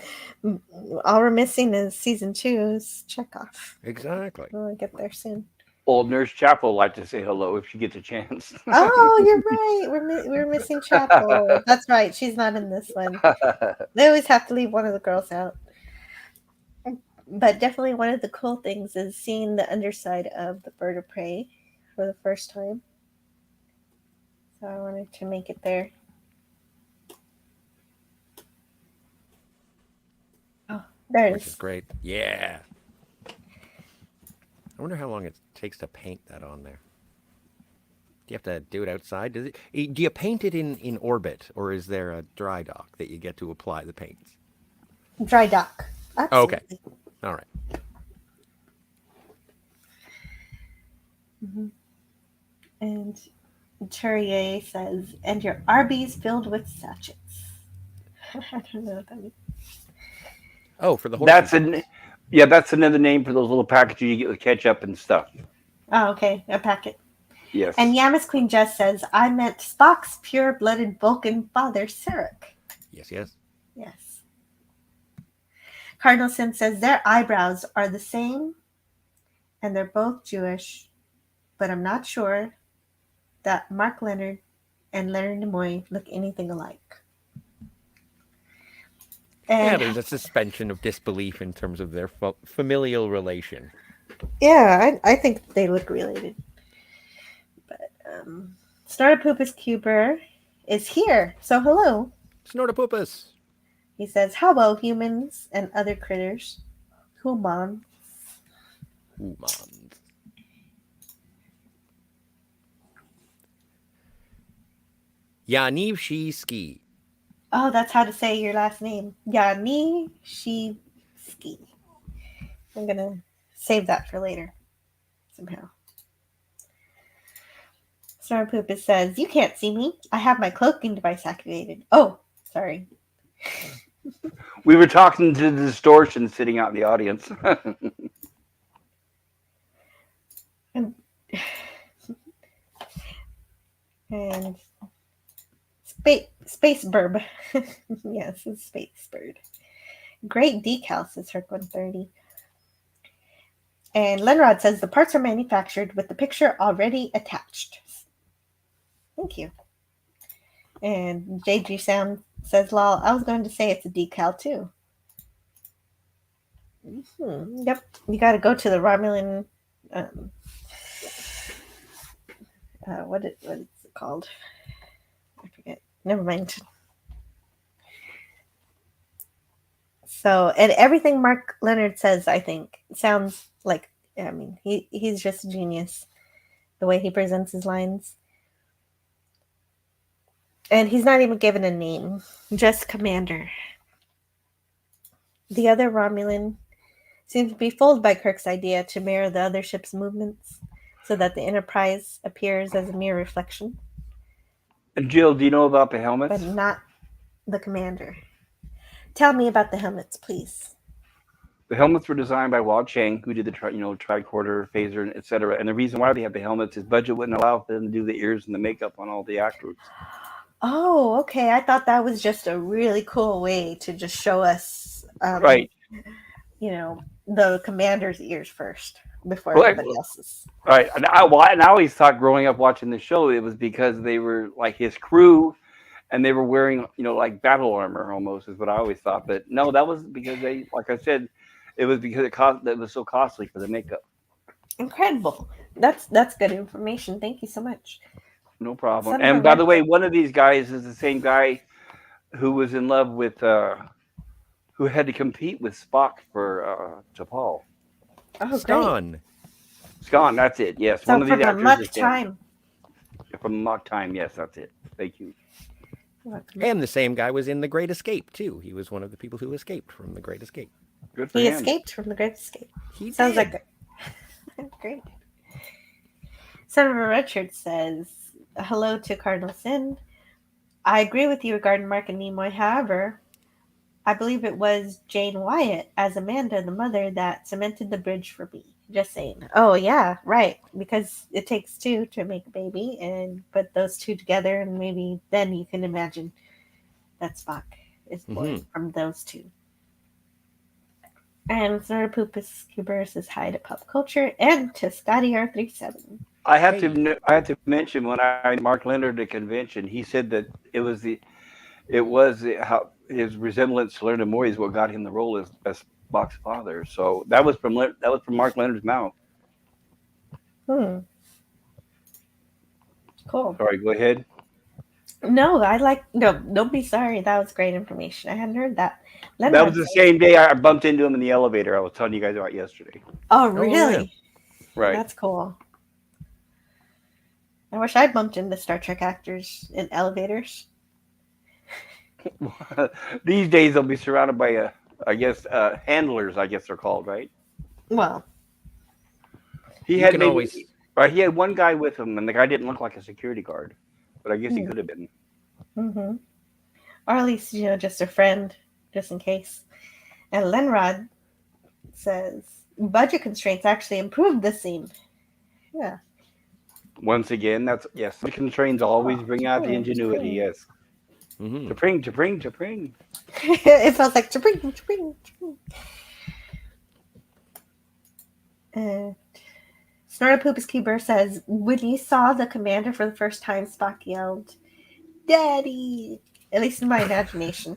All we're missing is season 2's Chekhov. Exactly. We'll get there soon. Old Nurse Chapel like to say hello if she gets a chance. Oh, you're right. We're missing Chapel. That's right. She's not in this one. They always have to leave one of the girls out. But definitely one of the cool things is seeing the underside of the bird of prey for the first time. So I wanted to make it there. Oh, there it Which is. is great. Yeah. I wonder how long it takes to paint that on there. Do you have to do it outside? Do you paint it in orbit, or is there a dry dock that you get to apply the paints? Dry dock. Oh, okay. Absolutely. All right. Mhm. And Turier says, and your Arby's filled with sachets. I don't know what that means. Oh, for the horse. That's another name for those little packages you get with ketchup and stuff. Oh, okay. A packet. Yes. And Yamas Queen Jess says, I meant Spock's pure-blooded Vulcan father, Sarek. Yes, yes. Yes. Cardinal Sin says, their eyebrows are the same, and they're both Jewish, but I'm not sure that Mark Leonard and Leonard Nimoy look anything alike. Yeah, And there's a suspension of disbelief in terms of their familial relation. yeah, I think they look related. But Snortopoopas Cuber is here, so hello. Snortopoopas. He says, hello, humans and other critters. Human. Humans. Yaniv Shi Ski. Oh, that's how to say your last name. Yanishivsky. I'm going to save that for later somehow. Snortopoopas says, you can't see me. I have my cloaking device activated. Oh, sorry. We were talking to the distortion sitting out in the audience. And Space Burb. Yes, it's Space Bird. Great decal, says Herc 130. And Lenrod says the parts are manufactured with the picture already attached. Thank you. And JG Sound says, lol, I was going to say it's a decal too. Yep. You got to go to the Romulan. What is it called? I forget. Never mind. So, and everything Mark Leonard says, I think, sounds like, I mean, he's just a genius. The way he presents his lines. And he's not even given a name, just Commander. The other Romulan seems to be fooled by Kirk's idea to mirror the other ship's movements so that the Enterprise appears as a mere reflection. And Jill, do you know about the helmets? But not the Commander. Tell me about the helmets, please. The helmets were designed by Walt Chang, who did the tricorder, phaser, etc. And the reason why they have the helmets is budget wouldn't allow them to do the ears and the makeup on all the actors. Oh, okay. I thought that was just a really cool way to just show us, Right. The Commander's ears first before everybody else's. Right. And I always thought growing up watching the show, it was because they were like his crew and they were wearing, like battle armor almost is what I always thought. But no, that was because they, like I said, it was because it was so costly for the makeup. Incredible. That's good information. Thank you so much. No problem. And by the way, one of these guys is the same guy who was in love with, who had to compete with Spock for T'Pol. Oh, Skan. Skan, that's it. Yes, so one of these from actors. Muck Time. From Muck Time, yes, that's it. Thank you. And the same guy was in The Great Escape too. He was one of the people who escaped from The Great Escape. Good for him. He escaped from The Great Escape. He sounds did. like great. Senator Richard says, hello to Cardinal Sin. I agree with you regarding Mark and Nimoy. However, I believe it was Jane Wyatt as Amanda, the mother, that cemented the bridge for me. Just saying. Oh, yeah, right. Because it takes two to make a baby, and put those two together, and maybe then you can imagine that Spock is born from those two. And Snortopoopas Cuber says hi to Pop Culture and to Scotty R37. I have to mention when Mark Leonard at the convention, he said that it was how his resemblance to Leonard Nimoy is what got him the role as Spock's father. So that was from Mark Leonard's mouth. Cool. Sorry, go ahead. No, don't be sorry. That was great information. I hadn't heard that. That was the same day I bumped into him in the elevator. I was telling you guys about yesterday. Oh, really? Yeah. Right. That's cool. I wish I'd bumped into Star Trek actors in elevators. These days they'll be surrounded by handlers. I guess they're called, right? Well, He You had can maybe always right. He had one guy with him, and the guy didn't look like a security guard, but I guess he hmm could have been. or at least, just a friend, just in case. And Lenrod says budget constraints actually improved the scene. Yeah. Once again, that's yes. The constraints always bring out the ingenuity. Spring. Yes. Mhm. To pring, to pring, to pring. It felt like spring, spring, spring. Snortopoops Keeper says, when he saw the commander for the first time, Spock yelled, Daddy! At least in my imagination.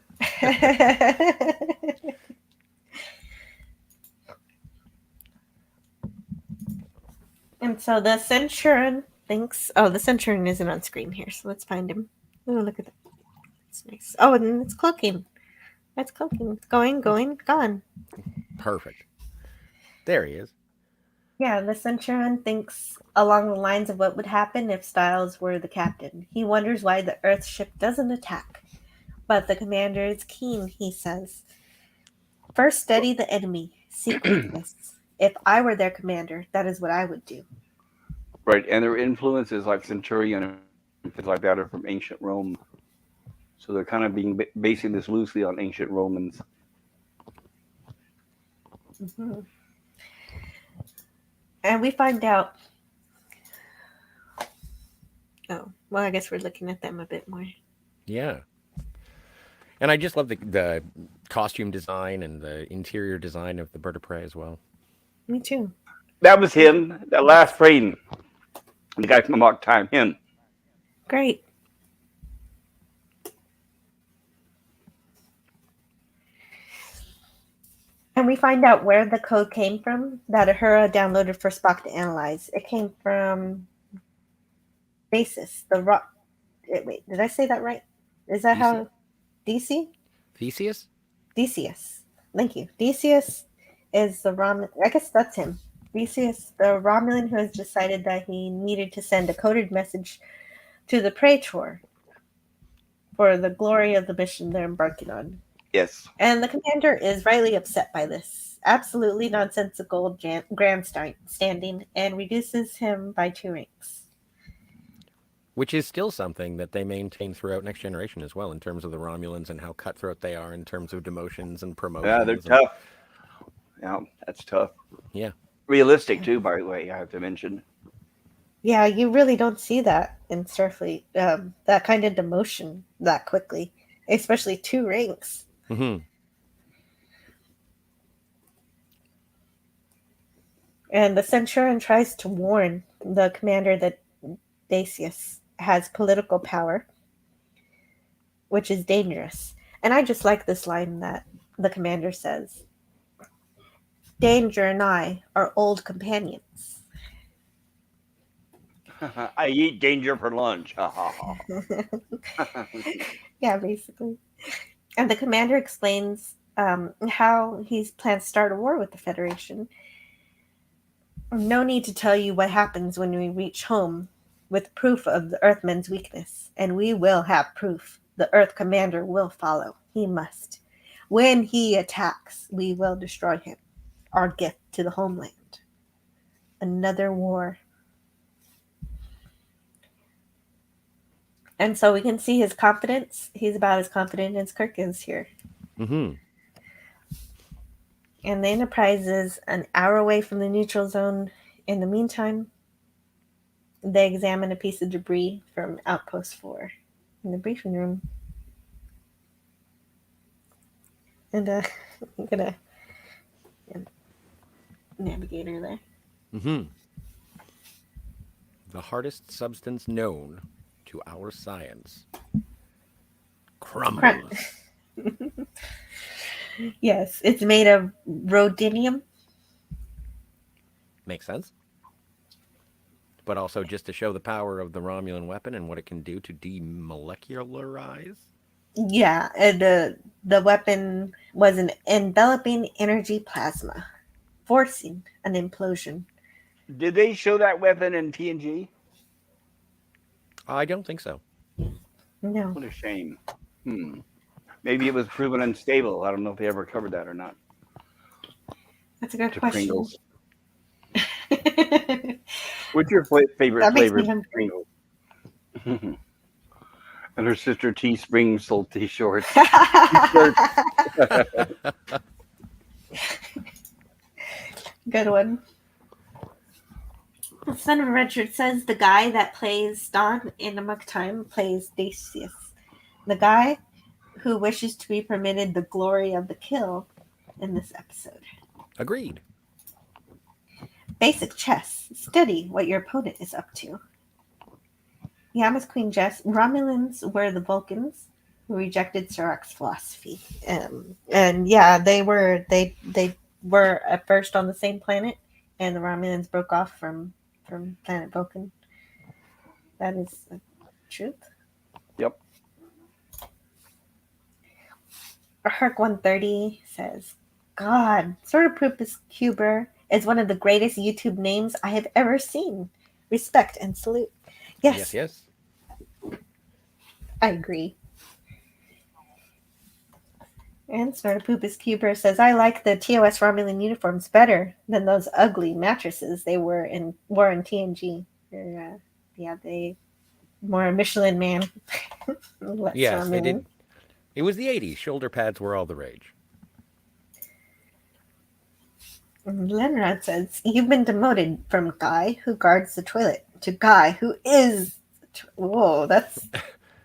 And so the Centurion thinks, the Centurion isn't on screen here, so let's find him. Oh, look at that. That's nice. Oh, and it's cloaking. That's cloaking. It's going, gone. Perfect. There he is. Yeah, the Centurion thinks along the lines of what would happen if Styles were the captain. He wonders why the Earth ship doesn't attack. But the commander is keen, he says. First, study the enemy. Seek weakness. If I were their commander, that is what I would do. Right, and their influences like Centurion and things like that are from ancient Rome. So they're kind of basing this loosely on ancient Romans. Mm-hmm. And we find out. Oh, well, I guess we're looking at them a bit more. Yeah. And I just love the costume design and the interior design of the bird of prey as well. Me too. That was him. That last frame. The guy from Mock Time. Him. Great. And we find out where the code came from that Ahura downloaded for Spock to analyze. It came from Basis, the rock. Wait, did I say that right? Is that how? DC? Theseus? Theseus. Thank you. Theseus is the Romulan. I guess that's him. Theseus, the Romulan who has decided that he needed to send a coded message to the Praetor for the glory of the mission they're embarking on. Yes. And the commander is rightly upset by this. Absolutely nonsensical grandstanding, and reduces him by 2 ranks. Which is still something that they maintain throughout Next Generation as well, in terms of the Romulans and how cutthroat they are in terms of demotions and promotions. Yeah, they're tough. Yeah, that's tough. Yeah. Realistic, too, by the way, I have to mention. Yeah, you really don't see that in Starfleet. That kind of demotion that quickly, especially 2 ranks. Mm-hmm. And the Centurion tries to warn the commander that Theseus has political power, which is dangerous. And I just like this line that the commander says, Danger and I are old companions. I eat danger for lunch. Yeah, basically. And the commander explains how he plans to start a war with the Federation. No need to tell you what happens when we reach home with proof of the Earthmen's weakness. And we will have proof. The Earth commander will follow. He must. When he attacks, we will destroy him. Our gift to the homeland. Another war. And so we can see his confidence. He's about as confident as Kirk is here. Mm-hmm. And the Enterprise is an hour away from the neutral zone. In the meantime, they examine a piece of debris from Outpost 4 in the briefing room. And I'm going to navigator there. Mm-hmm. The hardest substance known to our science crumbles. Yes, it's made of rhodinium. Makes sense. But also just to show the power of the Romulan weapon and what it can do to demolecularize. Yeah, and the weapon was an enveloping energy plasma, forcing an implosion. Did they show that weapon in TNG? I don't think so. No. What a shame. Maybe it was proven unstable. I don't know if they ever covered that or not. That's a good To question. Pringles. What's your favorite That makes flavor me of hungry. Pringles? And her sister Teespring sold T-shorts. Good one. Son of Richard says the guy that plays Don in Amok Time plays Dacius. The guy who wishes to be permitted the glory of the kill in this episode. Agreed. Basic chess. Study what your opponent is up to. Yama's Queen Jess. Romulans were the Vulcans who rejected Sirach's philosophy. And yeah, they were at first on the same planet, and the Romulans broke off from planet Vulcan. That is the truth. Yep. Herc 130 says, God, Sortopupus Cuber is one of the greatest YouTube names I have ever seen. Respect and salute. Yes, Yes. I agree. And Sortopupus Cuber says, I like the TOS Romulan uniforms better than those ugly mattresses they wore in TNG. They more Michelin Man. Less Yes, they Romulan. did. It was the 80s. Shoulder pads were all the rage. Lenrod says, you've been demoted from guy who guards the toilet to guy who is... Whoa, that's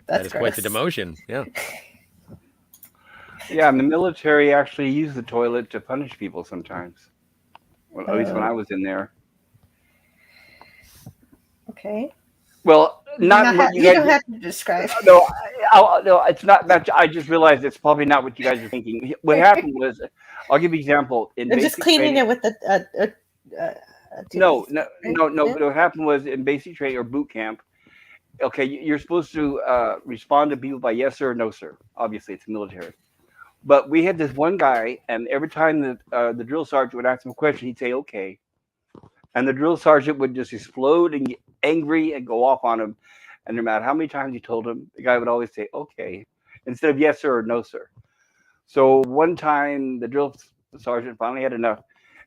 That is quite the gross. demotion. Yeah. Yeah, and the military actually used the toilet to punish people sometimes. Well, at least when I was in there. Okay. Well, not what you you guys. don't have to describe. No, no, it's not that. I just realized it's probably not what you guys are thinking. What happened was, I'll give you an example. In They're just basic cleaning training, it with a no, toothpaste, no. right? What happened was in basic training or boot camp. Okay, you're supposed to respond to people by yes sir or no sir. Obviously, it's military. But we had this one guy, and every time the drill sergeant would ask him a question, he'd say okay, and the drill sergeant would just explode and get angry and go off on him. And no matter how many times he told him, the guy would always say okay instead of yes sir or no sir. So one time the drill sergeant finally had enough,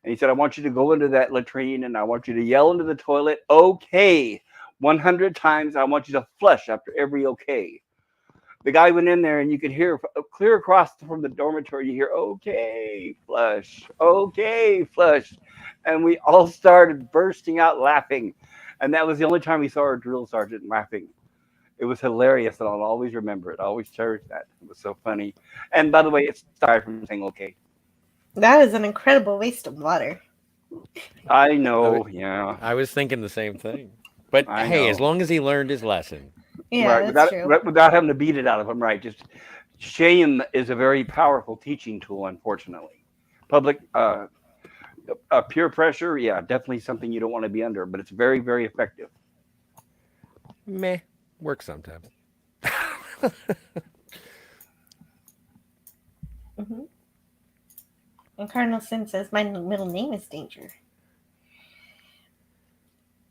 and he said, "I want you to go into that latrine and I want you to yell into the toilet, okay, 100 times. I want you to flush after every okay." The guy went in there, and you could hear clear across from the dormitory. You hear okay, flush, and we all started bursting out laughing. And that was the only time we saw our drill sergeant laughing. It was hilarious, and I'll always remember it. I always cherish that. It was so funny. And by the way, it's started from saying okay. That is an incredible waste of water. I know, yeah. I was thinking the same thing. But I hey, know. as long as he learned his lesson. Yeah, Right, that's true. without having to beat it out of them, right? Just shame is a very powerful teaching tool, unfortunately. Public peer pressure, yeah, definitely something you don't want to be under, but it's very, very effective. Meh. Works sometimes. Mm-hmm. And Cardinal Sin says, my middle name is Danger.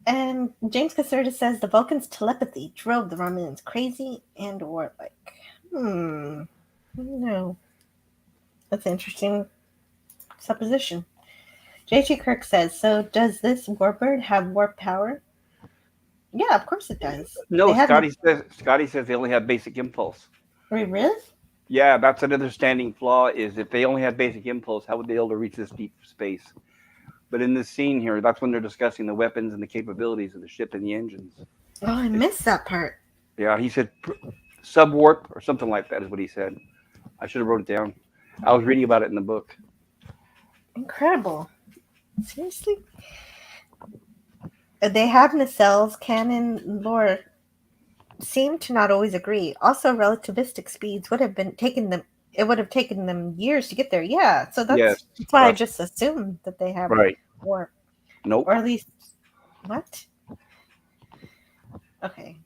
And James Caserta says, the Vulcans' telepathy drove the Romulans crazy and warlike. No. That's an interesting supposition. J.T. Kirk says, so does this warbird have warp power? Yeah, of course it does. No, They haven't... Scotty says they only have basic impulse. Wait, really? Yeah, that's another standing flaw is if they only had basic impulse, how would they be able to reach this deep space? But in this scene here, that's when they're discussing the weapons and the capabilities of the ship and the engines. Oh, I missed that part. Yeah, he said subwarp or something like that is what he said. I should have wrote it down. I was reading about it in the book. Incredible. Seriously? They have nacelles, canon lore seem to not always agree. Also, relativistic speeds would have taken them years to get there. Yeah, so that's why I just assumed that they have warp. Nope. Or at least what? Okay.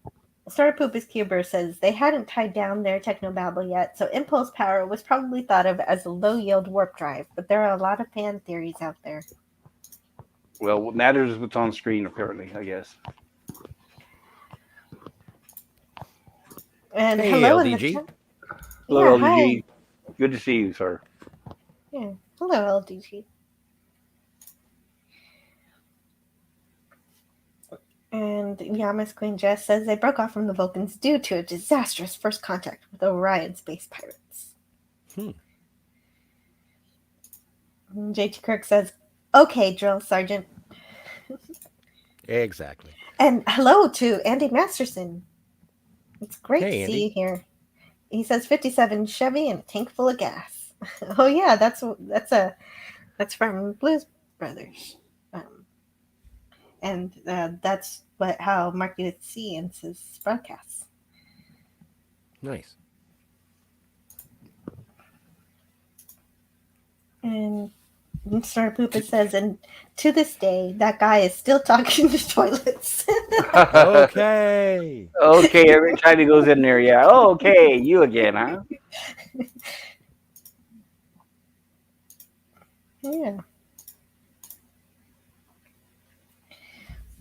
Starpupus Cuber says they hadn't tied down their technobabble yet, so impulse power was probably thought of as a low-yield warp drive, but there are a lot of fan theories out there. Well, what matters is what's on screen, apparently, I guess. And Hey, hello in the LDG. chat. Hello, Yeah, LDG. hi. Good to see you, sir. Yeah, hello, LDG. And Yamas Queen Jess says they broke off from the Vulcans due to a disastrous first contact with Orion space pirates. And JT Kirk says, "Okay, drill sergeant." Exactly. And hello to Andy Masterson. It's great Hey, to Andy. see you here. He says 57 Chevy and a tank full of gas. Oh yeah, that's from Blues Brothers, and that's how Marky C ends his broadcasts. Nice. And Mr. Poopa says, and to this day, that guy is still talking to toilets. Okay. Okay, every time he goes in there, yeah. Oh, okay, you again, huh? Yeah.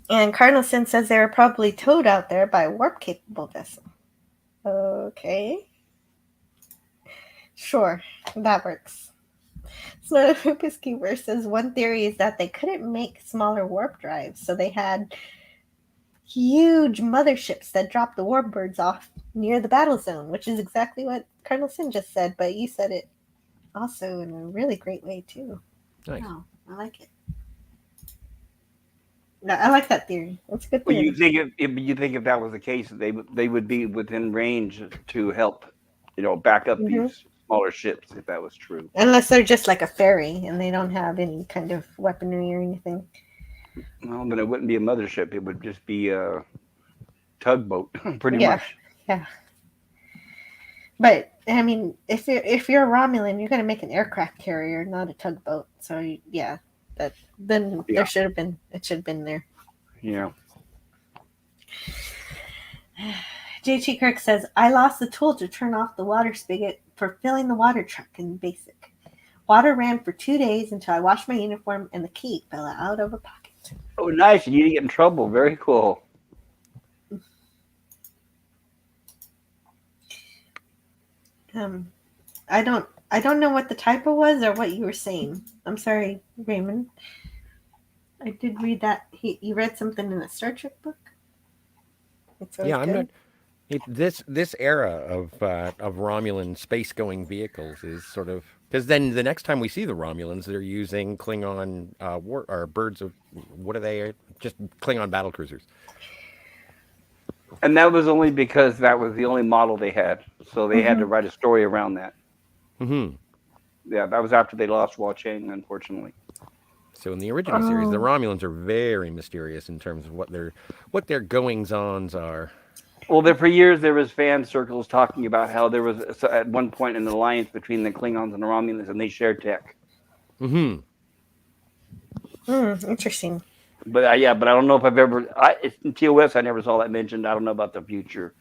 And Cardinal Sin says they were probably towed out there by a warp-capable vessel. Okay. Sure, that works. Snowpoopa's Keeper says one theory is that they couldn't make smaller warp drives, so they had huge motherships that dropped the warbirds off near the battle zone, which is exactly what Cardinal Sin just said, but you said it also in a really great way, too. Nice. Wow, I like it. No, I like that theory. That's a good Well, theory. you think if that was the case, they would be within range to help, back up Mhm. these smaller ships if that was true. Unless they're just like a ferry and they don't have any kind of weaponry or anything. Well, then it wouldn't be a mothership; it would just be a tugboat, pretty Yeah, much. yeah. But I mean, if you're a Romulan, you're going to make an aircraft carrier, not a tugboat. So yeah, then Yeah. there should have been there. Yeah. JT Kirk says, I lost the tool to turn off the water spigot for filling the water truck in basic. Water ran for 2 days until I washed my uniform and the key fell out of a pocket. Oh, nice! You didn't get in trouble. Very cool. I don't know what the typo was or what you were saying. I'm sorry, Raymond. I did read that. You read something in a Star Trek book? It's always Yeah, I'm good. not. This era of Romulan space going vehicles is sort of because then the next time we see the Romulans, they're using Klingon or birds of what are they? Just Klingon battle cruisers. And that was only because that was the only model they had, so they had to Mm-hmm. write a story around that. Hmm. Yeah, that was after they lost Hua Cheng, unfortunately. So in the original series, the Oh. Romulans are very mysterious in terms of what their goings ons are. Well, there for years there was fan circles talking about how there was at one point an alliance between the Klingons and the Romulans, and they shared tech. Hmm. Interesting. But but I don't know if I've ever. In TOS, I never saw that mentioned. I don't know about the future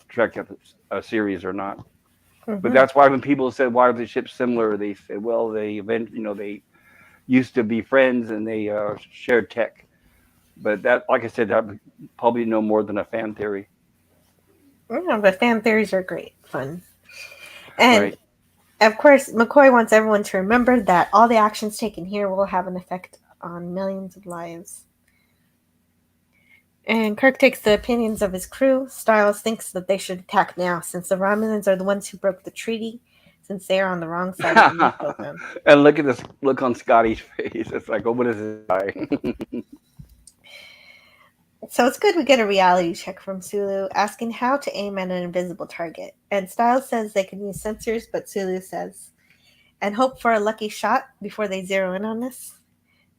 Trek series or not. But Mm-hmm. that's why when people said why are the ships similar, they said, well, they used to be friends and they shared tech. But that, like I said, that probably no more than a fan theory. Yeah, but fan theories are great fun. And Right. of course, McCoy wants everyone to remember that all the actions taken here will have an effect on millions of lives. And Kirk takes the opinions of his crew. Styles thinks that they should attack now, since the Romulans are the ones who broke the treaty, since they are on the wrong side of the new program. And look at this look on Scotty's face. It's like, oh, what is this guy? So it's good we get a reality check from Sulu, asking how to aim at an invisible target. And Styles says they can use sensors, but Sulu says, and hope for a lucky shot before they zero in on us.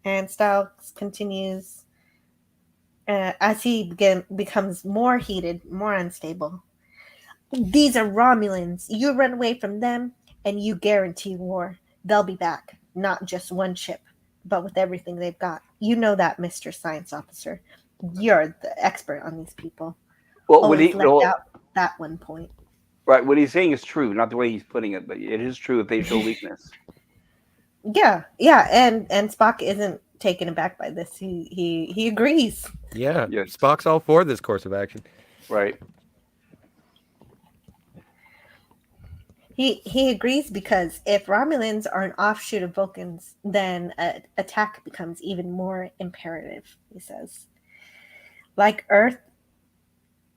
And Styles continues as he becomes more heated, more unstable. These are Romulans. You run away from them, and you guarantee war. They'll be back. Not just one ship, but with everything they've got. You know that, Mr. Science Officer. You're the expert on these people. Well, Always left out that one point. right? What he's saying is true, not the way he's putting it, but it is true if they show weakness. Yeah, and Spock isn't taken aback by this. He agrees. Yeah, Yes. Spock's all for this course of action. Right. He agrees because if Romulans are an offshoot of Vulcans, then an attack becomes even more imperative, he says. Like Earth,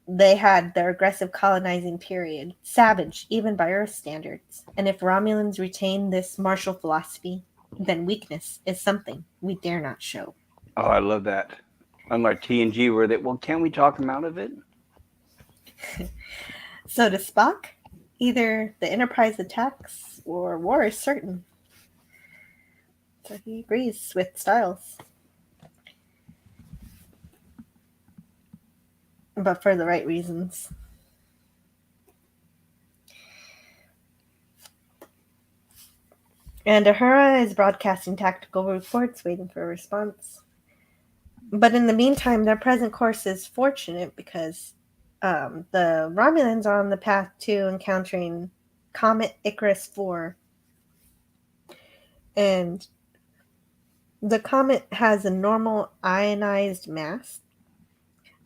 they had their aggressive colonizing period, savage even by Earth standards. And if Romulans retain this martial philosophy, then weakness is something we dare not show. Oh, I love that. Unlike TNG, where they, well, can't we talk them out of it? So to Spock, either the Enterprise attacks or war is certain. So he agrees with Styles. But for the right reasons. And Uhura is broadcasting tactical reports, waiting for a response. But in the meantime, their present course is fortunate because the Romulans are on the path to encountering Comet Icarus 4. And the comet has a normal ionized mass,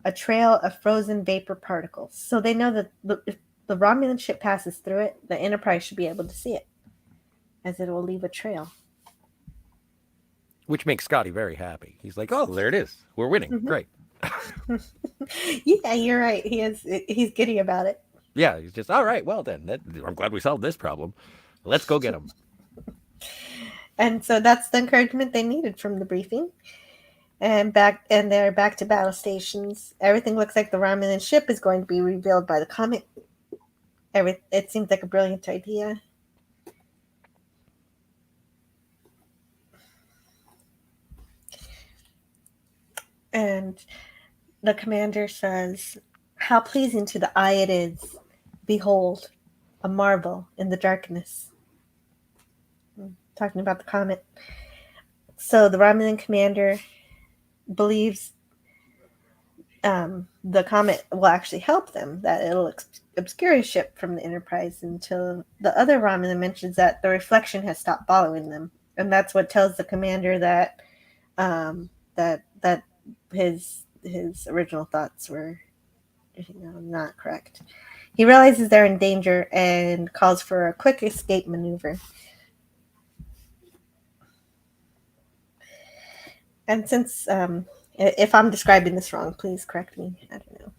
a trail of frozen vapor particles. So they know that if the Romulan ship passes through it, the Enterprise should be able to see it, as it will leave a trail. Which makes Scotty very happy. He's like, oh, there it is. We're winning. Mhm. Great. Yeah, you're right. He's giddy about it. Yeah, he's just, all right, well then. I'm glad we solved this problem. Let's go get him. And so that's the encouragement they needed from the briefing. And they're back to battle stations. Everything looks like the Romulan ship is going to be revealed by the comet. It seems like a brilliant idea. And the commander says, "How pleasing to the eye it is. Behold, a marvel in the darkness." Talking about the comet. So the Romulan commander believes the comet will actually help them, that it'll obscure a ship from the Enterprise until the other Romulan mentions that the reflection has stopped following them. And that's what tells the commander that that his original thoughts were not correct. He realizes they're in danger and calls for a quick escape maneuver. And since, if I'm describing this wrong, please correct me. I don't know.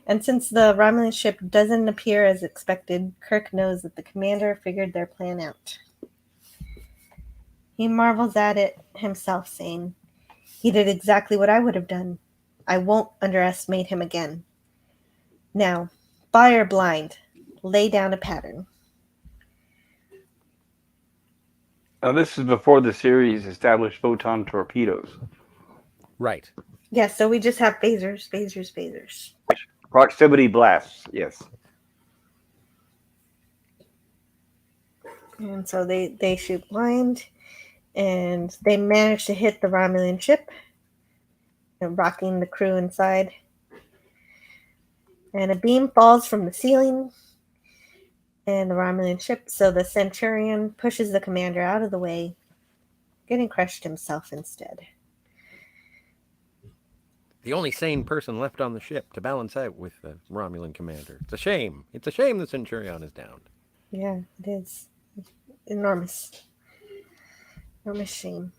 And since the Romulan ship doesn't appear as expected, Kirk knows that the commander figured their plan out. He marvels at it himself, saying, "He did exactly what I would have done. I won't underestimate him again. Now, fire blind. Lay down a pattern." Now, this is before the series established photon torpedoes. Right. Yeah, so we just have phasers. Proximity blasts, yes. And so they shoot blind, and they manage to hit the Romulan ship, rocking the crew inside. And a beam falls from the ceiling and the Romulan ship, so the Centurion pushes the commander out of the way, getting crushed himself instead. The only sane person left on the ship to balance out with the Romulan commander. It's a shame. It's a shame the Centurion is down. Yeah, it is. Enormous shame.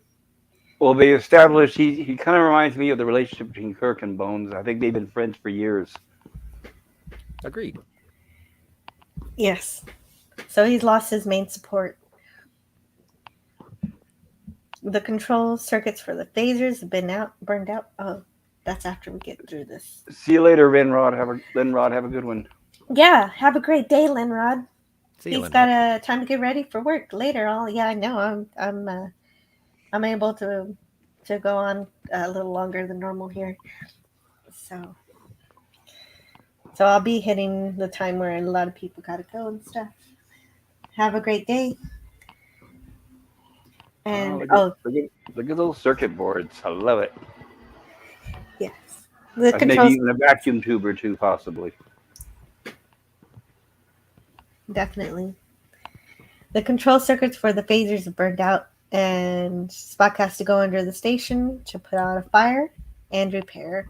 Well, they established, he kind of reminds me of the relationship between Kirk and Bones. I think they've been friends for years. Agreed. Yes. So he's lost his main support. The control circuits for the phasers have been burned out. Oh, that's after we get through this. See you later, Linrod. Have a good one. Yeah, have a great day, Linrod. See you, He's Linrod. got time to get ready for work later. I know. I'm able to go on a little longer than normal here. So I'll be hitting the time where a lot of people gotta go and stuff. Have a great day. And look at those circuit boards. I love it. yes, the Maybe controls even a vacuum tube or two, possibly. definitely. The control circuits for the phasers have burned out, and Spock has to go under the station to put out a fire and repair.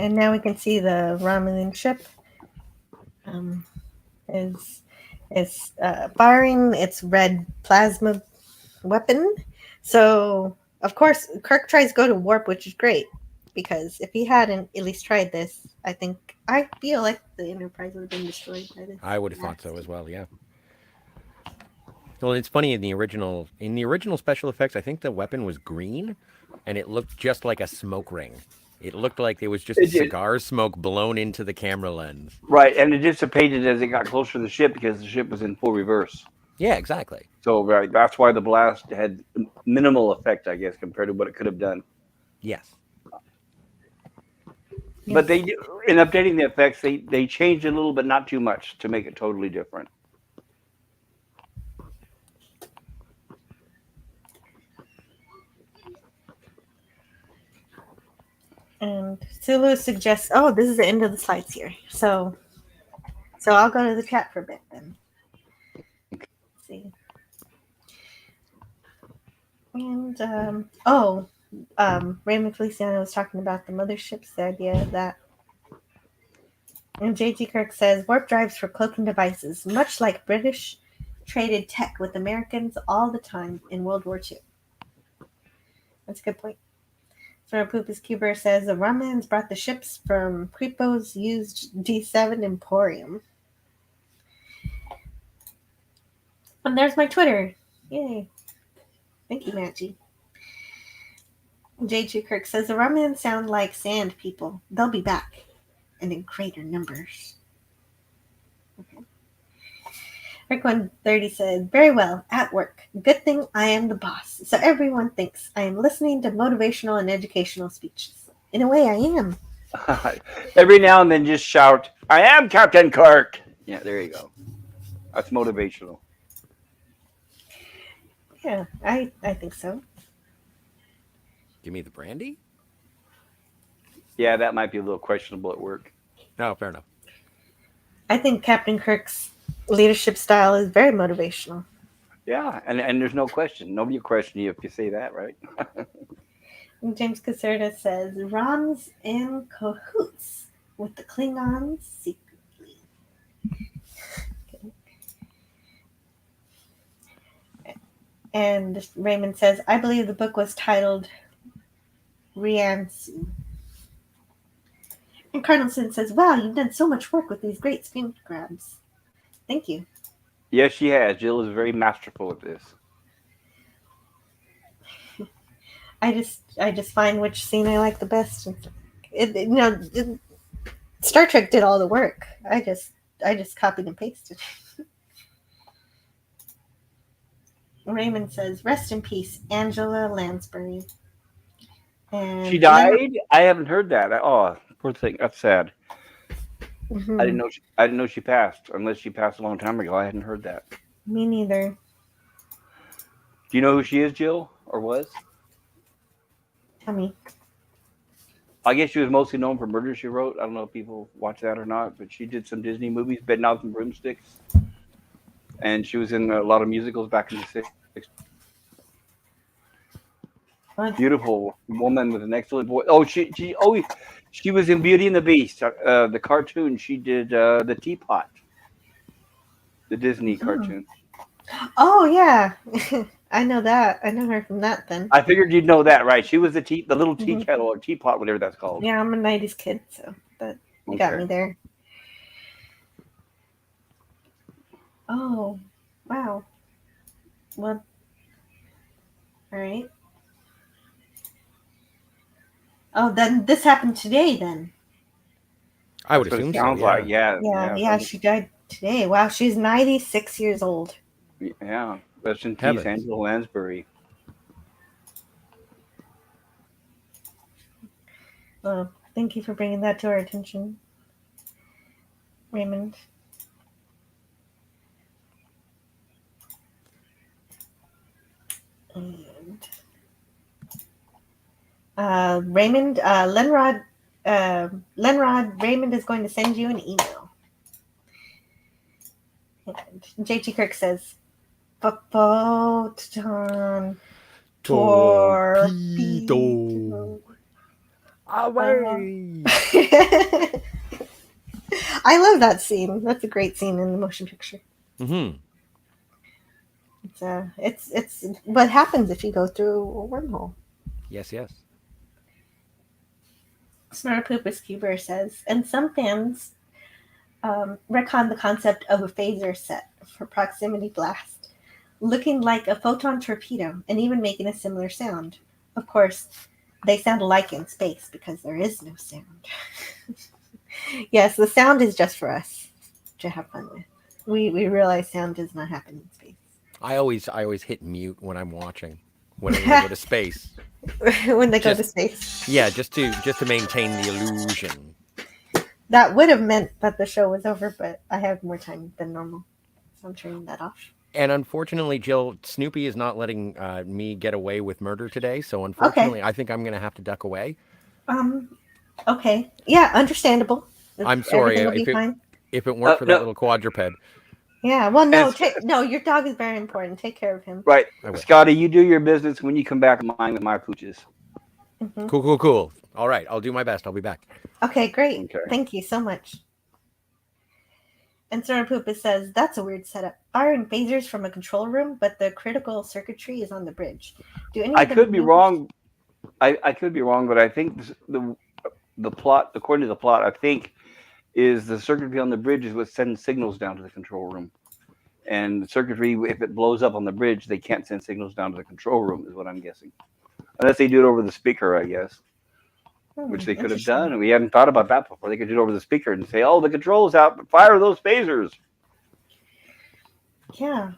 And now we can see the Romulan ship is firing its red plasma weapon. So, of course, Kirk tries to go to warp, which is great. Because if he hadn't at least tried this, I feel like the Enterprise would have been destroyed by this. I would have thought so as well. Yeah. Well, it's funny in the original special effects, I think the weapon was green, and it looked just like a smoke ring. It looked like it was just It did. cigar smoke blown into the camera lens. Right, and it dissipated as it got closer to the ship because the ship was in full reverse. Yeah, exactly. So right, that's why the blast had minimal effect, I guess, compared to what it could have done. Yes. But they, in updating the effects, they changed a little, but not too much to make it totally different. And Sulu suggests, oh, this is the end of the slides here. So I'll go to the chat for a bit then. Let's see. And, Raymond Feliciano was talking about the motherships, the idea of that. And J.G. Kirk says, warp drives for cloaking devices, much like British traded tech with Americans all the time in World War II. That's a good point. So Poopus Cuber says, the Romulans brought the ships from Kripo's used D7 Emporium. And there's my Twitter. Yay. Thank you, Maggie. J.G. Kirk says, the Romulans sound like sand people. They'll be back. And in greater numbers. Okay. Rick 130 said, very well, at work. Good thing I am the boss. So everyone thinks I am listening to motivational and educational speeches. In a way, I am. Every now and then just shout, I am Captain Kirk. Yeah, there you go. That's motivational. Yeah, I think so. Give me the brandy? Yeah, that might be a little questionable at work. No, fair enough. I think Captain Kirk's leadership style is very motivational. Yeah, and there's no question. Nobody will question you if you say that, right? James Caserta says, Rom's in cahoots with the Klingons secretly. Okay. And Raymond says, I believe the book was titled Riansu. And Carnelson says, wow, you've done so much work with these great screen grabs. Thank you. Yes, she has. Jill is very masterful at this. I just find which scene I like the best. Star Trek did all the work. I just copied and pasted. Raymond says, rest in peace, Angela Lansbury. And She died? I haven't heard that. Oh, poor thing. That's sad. Mm-hmm. I didn't know she passed. Unless she passed a long time ago. I hadn't heard that. Me neither. Do you know who she is, Jill? Or was? Tell me. I guess she was mostly known for Murder, She Wrote. I don't know if people watch that or not, but she did some Disney movies, Bedknobs and Broomsticks. And she was in a lot of musicals back in the 60s. What? Beautiful woman with an excellent voice. Oh, she was in Beauty and the Beast, the cartoon. She did the Teapot, the Disney cartoon. Oh yeah, I know that. I know her from that. Then I figured you'd know that, right? She was the little tea kettle or teapot, whatever that's called. yeah, I'm a '90s kid, so that you got me there. Oh, wow. Well, all right. Oh, then this happened today. Then. I would That's what assume it sounds so. like. Yeah. She died today. Wow, she's 96 years old. Yeah. Rest in peace, Heavens. Angela Lansbury. Well, thank you for bringing that to our attention, Raymond. And Raymond, Lenrod, Raymond is going to send you an email. And J.T. Kirk says, Photon Torpedo. Away! I love that scene. That's a great scene in the motion picture. Mm-hmm. It's what happens if you go through a wormhole. Yes, yes. Snarpoopus Cuber says, and some fans retcon the concept of a phaser set for proximity blast, looking like a photon torpedo and even making a similar sound. Of course, they sound alike in space because there is no sound. Yes, the sound is just for us to have fun with. We realize sound does not happen in space. I always hit mute when I'm watching. When I go to space. When they go to Just- space. Yeah, just to maintain the illusion. That would have meant that the show was over, but I have more time than normal. So I'm turning that off. And unfortunately, Jill, Snoopy is not letting me get away with murder today. So unfortunately, I think I'm going to have to duck away. Okay. Yeah, understandable. I'm sorry Everything will be fine. if it weren't for that No. little quadruped. Yeah, well, no, And- no, your dog is very important. Take care of him. Right. I will. Scotty, you do your business. When you come back, mine with my pooches. Mhm. Cool. All right, I'll do my best. I'll be back. Okay, great. Okay. Thank you so much. And Poopa says, that's a weird setup. Firing phasers from a control room, but the critical circuitry is on the bridge. Do any I of the could be movers- wrong. I could be wrong, but I think the plot, according to the plot, I think is the circuitry on the bridge is what sends signals down to the control room. And the circuitry, if it blows up on the bridge, they can't send signals down to the control room, is what I'm guessing. Unless they do it over the speaker, I guess, which they could have Interesting. done. And we hadn't thought about that before. They could do it over the speaker and say, "Oh, the control's out, but fire those phasers." Yeah.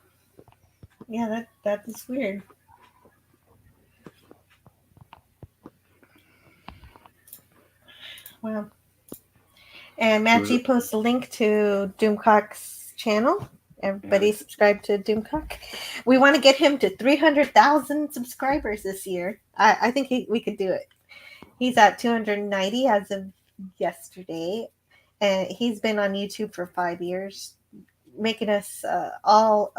Yeah, that is weird. Wow. And Matt G posts a link to Doomcock's channel. Everybody subscribe to Doomcock. We want to get him to 300,000 subscribers this year. I think we could do it. He's at 290 as of yesterday. And he's been on YouTube for 5 years, making us all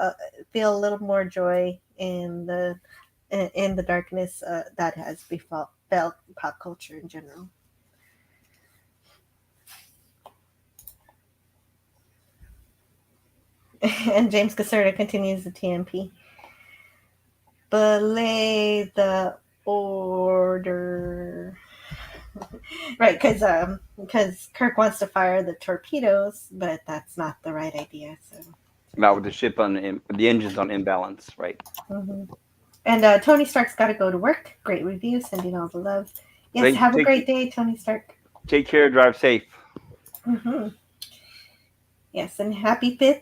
feel a little more joy in the darkness that has befelt pop culture in general. And James Caserta continues the TMP. Belay the order. Right, because Kirk wants to fire the torpedoes, but that's not the right idea. So. Not with the ship the engines on imbalance, right? Mm-hmm. And Tony Stark's got to go to work. Great review, sending all the love. Yes, have a great day, Tony Stark. Take care, drive safe. Mm-hmm. Yes, and happy 5th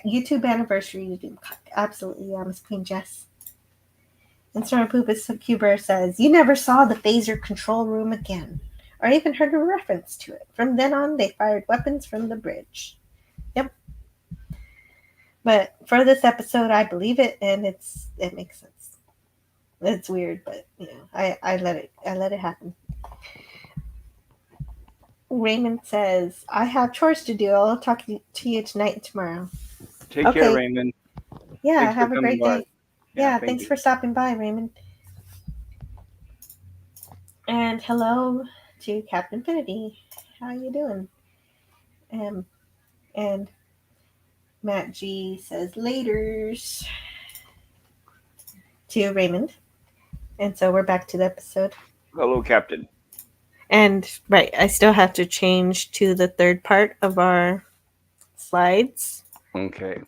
YouTube anniversary. Absolutely, Miss Queen Jess. And Snarpoopus Cuber says, you never saw the phaser control room again, or even heard a reference to it. From then on, they fired weapons from the bridge. Yep. But for this episode, I believe it, and it makes sense. It's weird, but I let it happen. Raymond says, I have chores to do. I'll talk to you tonight and tomorrow. Take care, Raymond. Yeah, Thanks have a great day. Yeah, thanks for stopping by, Raymond. And hello to Captain Infinity. How you doing? And Matt G says laters to Raymond. And so we're back to the episode. Hello, Captain. And right, I still have to change to the third part of our slides. Okay.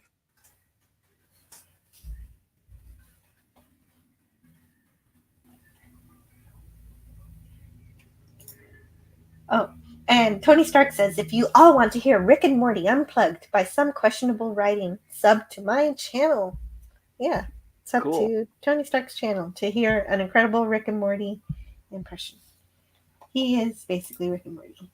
Oh, and Tony Stark says, if you all want to hear Rick and Morty unplugged by some questionable writing, sub to my channel. Yeah, sub to Tony Stark's channel to hear an incredible Rick and Morty impression. He is basically Rick and Morty.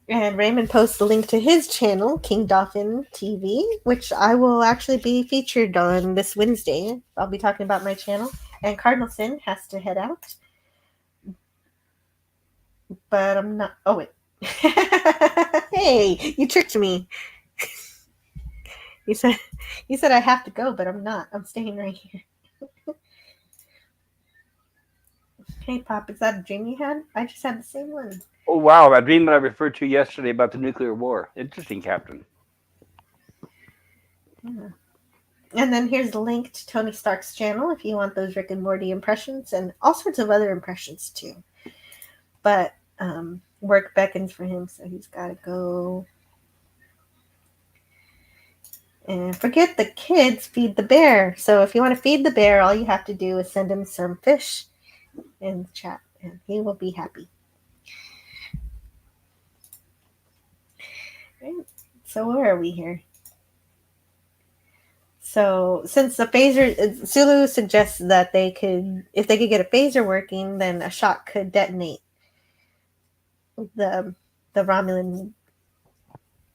And Raymond posts the link to his channel, King Dolphin TV, which I will actually be featured on this Wednesday. I'll be talking about my channel. And Cardinal Sin has to head out. But I'm not. Oh, wait. Hey, you tricked me. You said I have to go, but I'm not. I'm staying right here. Hey, Pop, is that a dream you had? I just had the same one. Oh wow, that dream that I referred to yesterday about the nuclear war. Interesting, Captain. Yeah. And then here's the link to Tony Stark's channel if you want those Rick and Morty impressions and all sorts of other impressions too. But work beckons for him, so he's got to go. And forget the kids, feed the bear. So if you want to feed the bear, all you have to do is send him some fish in the chat, and he will be happy. Right. So where are we here? So since the phaser, Sulu suggests that if they could get a phaser working, then a shot could detonate the Romulan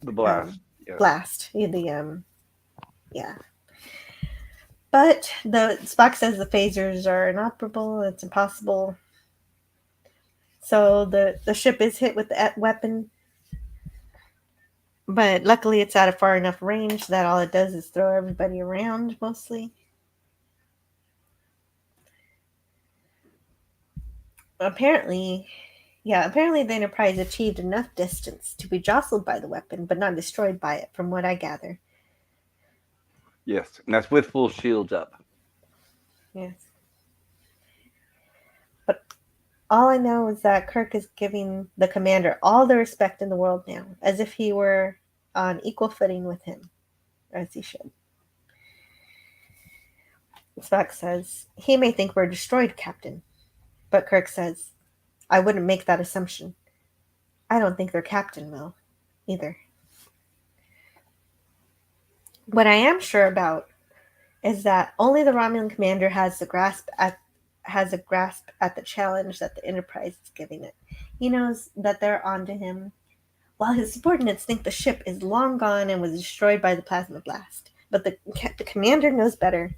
The blast. Yeah. blast. Yeah. But the Spock says the phasers are inoperable. It's impossible. So the ship is hit with the weapon, but luckily it's at a far enough range that all it does is throw everybody around mostly. Apparently the Enterprise achieved enough distance to be jostled by the weapon, but not destroyed by it, from what I gather. Yes, and that's with full shields up. Yes. But all I know is that Kirk is giving the commander all the respect in the world now, as if he were on equal footing with him, as he should. Spock says, "He may think we're destroyed, Captain." But Kirk says, "I wouldn't make that assumption. I don't think their captain will, either." What I am sure about is that only the Romulan commander has a grasp at the challenge that the Enterprise is giving it. He knows that they're onto him, while his subordinates think the ship is long gone and was destroyed by the plasma blast. But the commander knows better.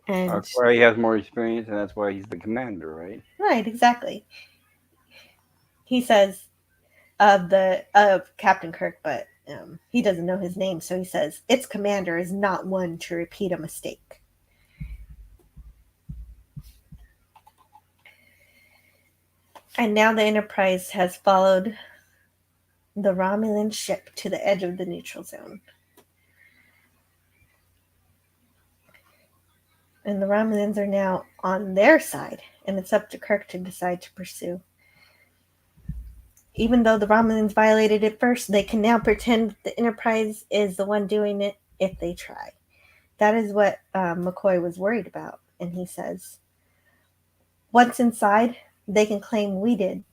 And That's why he has more experience, and that's why he's the commander, right? right, exactly. He says of Captain Kirk, but he doesn't know his name, so he says its commander is not one to repeat a mistake. And now the Enterprise has followed the Romulan ship to the edge of the neutral zone. And the Romulans are now on their side, and it's up to Kirk to decide to pursue. Even though the Romulans violated it first, they can now pretend the Enterprise is the one doing it if they try. That is what McCoy was worried about. And he says, once inside, they can claim we did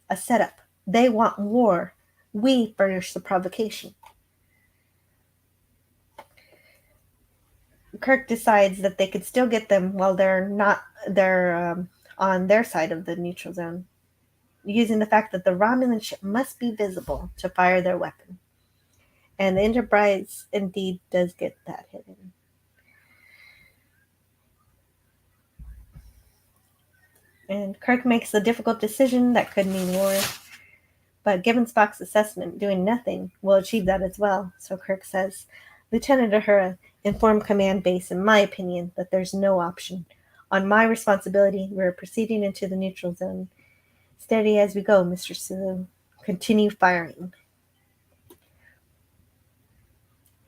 a setup. They want war. We furnish the provocation. Kirk decides that they could still get them while they're on their side of the neutral zone, using the fact that the Romulan ship must be visible to fire their weapon. And the Enterprise indeed does get that hidden. And Kirk makes the difficult decision that could mean war. But given Spock's assessment, doing nothing will achieve that as well. So Kirk says, Lieutenant Uhura, inform Command Base, in my opinion, that there's no option. On my responsibility, we're proceeding into the neutral zone. Steady as we go, Mr. Sulu. Continue firing.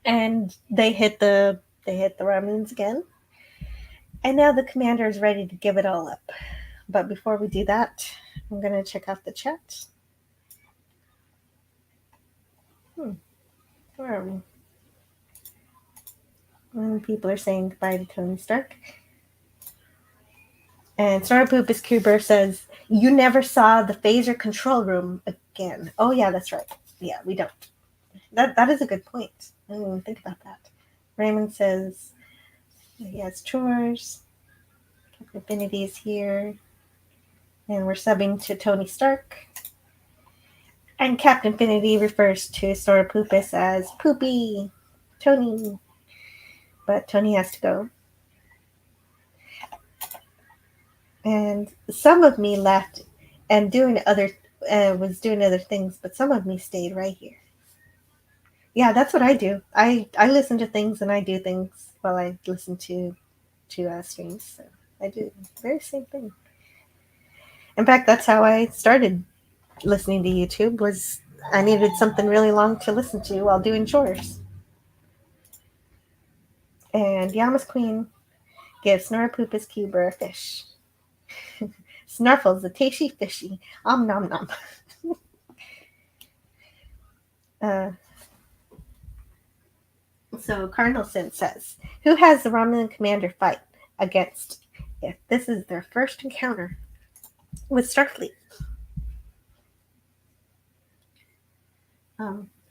And they hit the Romulans again. And now the commander is ready to give it all up. But before we do that, I'm going to check out the chat. Where are we? And people are saying goodbye to Tony Stark. And Snarpoopus Kuber says, you never saw the phaser control room again. Oh, yeah, that's right. Yeah, we don't. That is a good point. I didn't even think about that. Raymond says he has chores. Captain Affinity is here. And we're subbing to Tony Stark. And Captain Affinity refers to Snarpoopus as Poopy. Tony. But Tony has to go. And some of me left and was doing other things, but some of me stayed right here. Yeah, that's what I do. I listen to things and I do things while I listen to streams. So I do the very same thing. In fact, that's how I started listening to YouTube. Was I needed something really long to listen to while doing chores. And Yama's Queen gives Snorpoopus Cuber a fish. Snarfle's a tasty fishy. Nom nom. So Carnelson says, who has the Romulan commander fight against if this is their first encounter with Starfleet?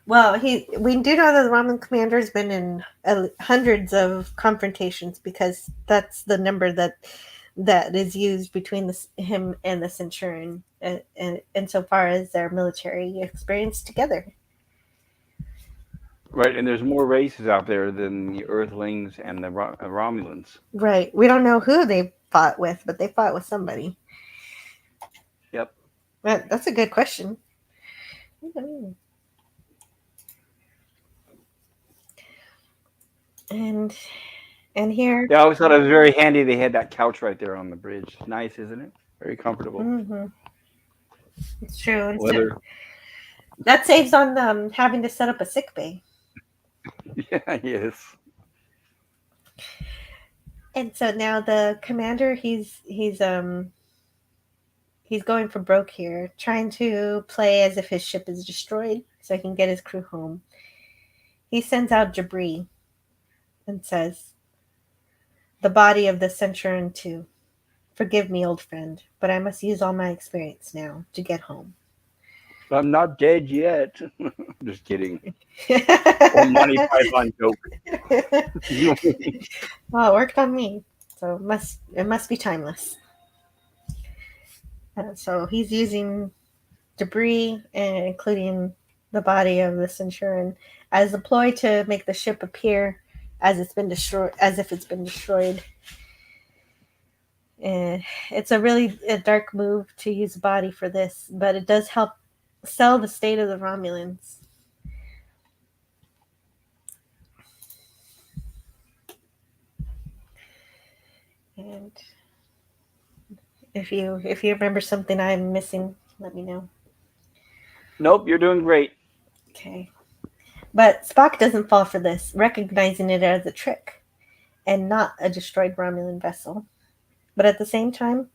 Well, we do know that the Romulan commander's been in hundreds of confrontations because that's the number that is used between him and the Centurion, and insofar as their military experience together. Right, and there's more races out there than the Earthlings and the Romulans. Right. We don't know who they fought with, but they fought with somebody. Yep. That's a good question. And here. Yeah, I always thought it was very handy. They had that couch right there on the bridge. Nice, isn't it? Very comfortable. Mm-hmm. It's true. Weather. That saves on having to set up a sick bay. Yeah, yes. And so now the commander, he's going for broke here, trying to play as if his ship is destroyed so he can get his crew home. He sends out Jabri and says, the body of the Centurion 2. Forgive me, old friend, but I must use all my experience now to get home. I'm not dead yet. Just kidding. Or Monty Python joke. Well, it worked on me, so it must be timeless. So he's using debris, including the body of the Centurion, as a ploy to make the ship appear as if it's been destroyed. It's a really dark move to use a body for this, but it does help sell the state of the Romulans. And if you remember something I'm missing, let me know. Nope, you're doing great. Okay. But Spock doesn't fall for this, recognizing it as a trick and not a destroyed Romulan vessel. But at the same time,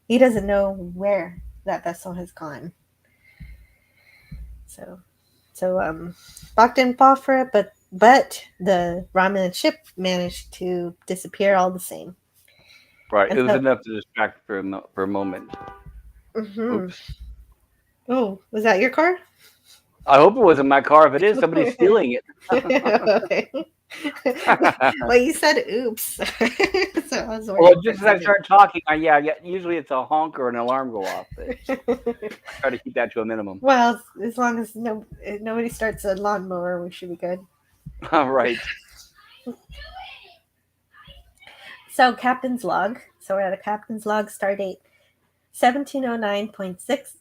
he doesn't know where that vessel has gone. So Spock didn't fall for it, but the Romulan ship managed to disappear all the same. Right, it was enough to distract for a moment. Mm-hmm. Oops. Oh, was that your car? I hope it wasn't my car. If it is, somebody's stealing it. Okay. Well, you said oops. So I was well, just as I start talking, yeah, usually it's a honk or an alarm go off. But try to keep that to a minimum. Well, as long as nobody starts a lawnmower, we should be good. All right. So, Captain's Log. So, we're at a Captain's Log, stardate 1709.6.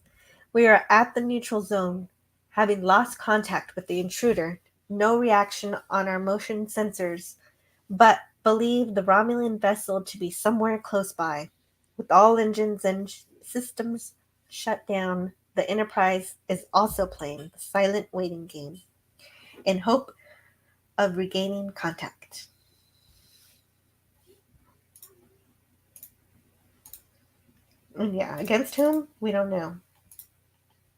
We are at the neutral zone, having lost contact with the intruder. No reaction on our motion sensors, but believe the Romulan vessel to be somewhere close by. With all engines and systems shut down, the Enterprise is also playing the silent waiting game in hope of regaining contact. Yeah, against whom? We don't know.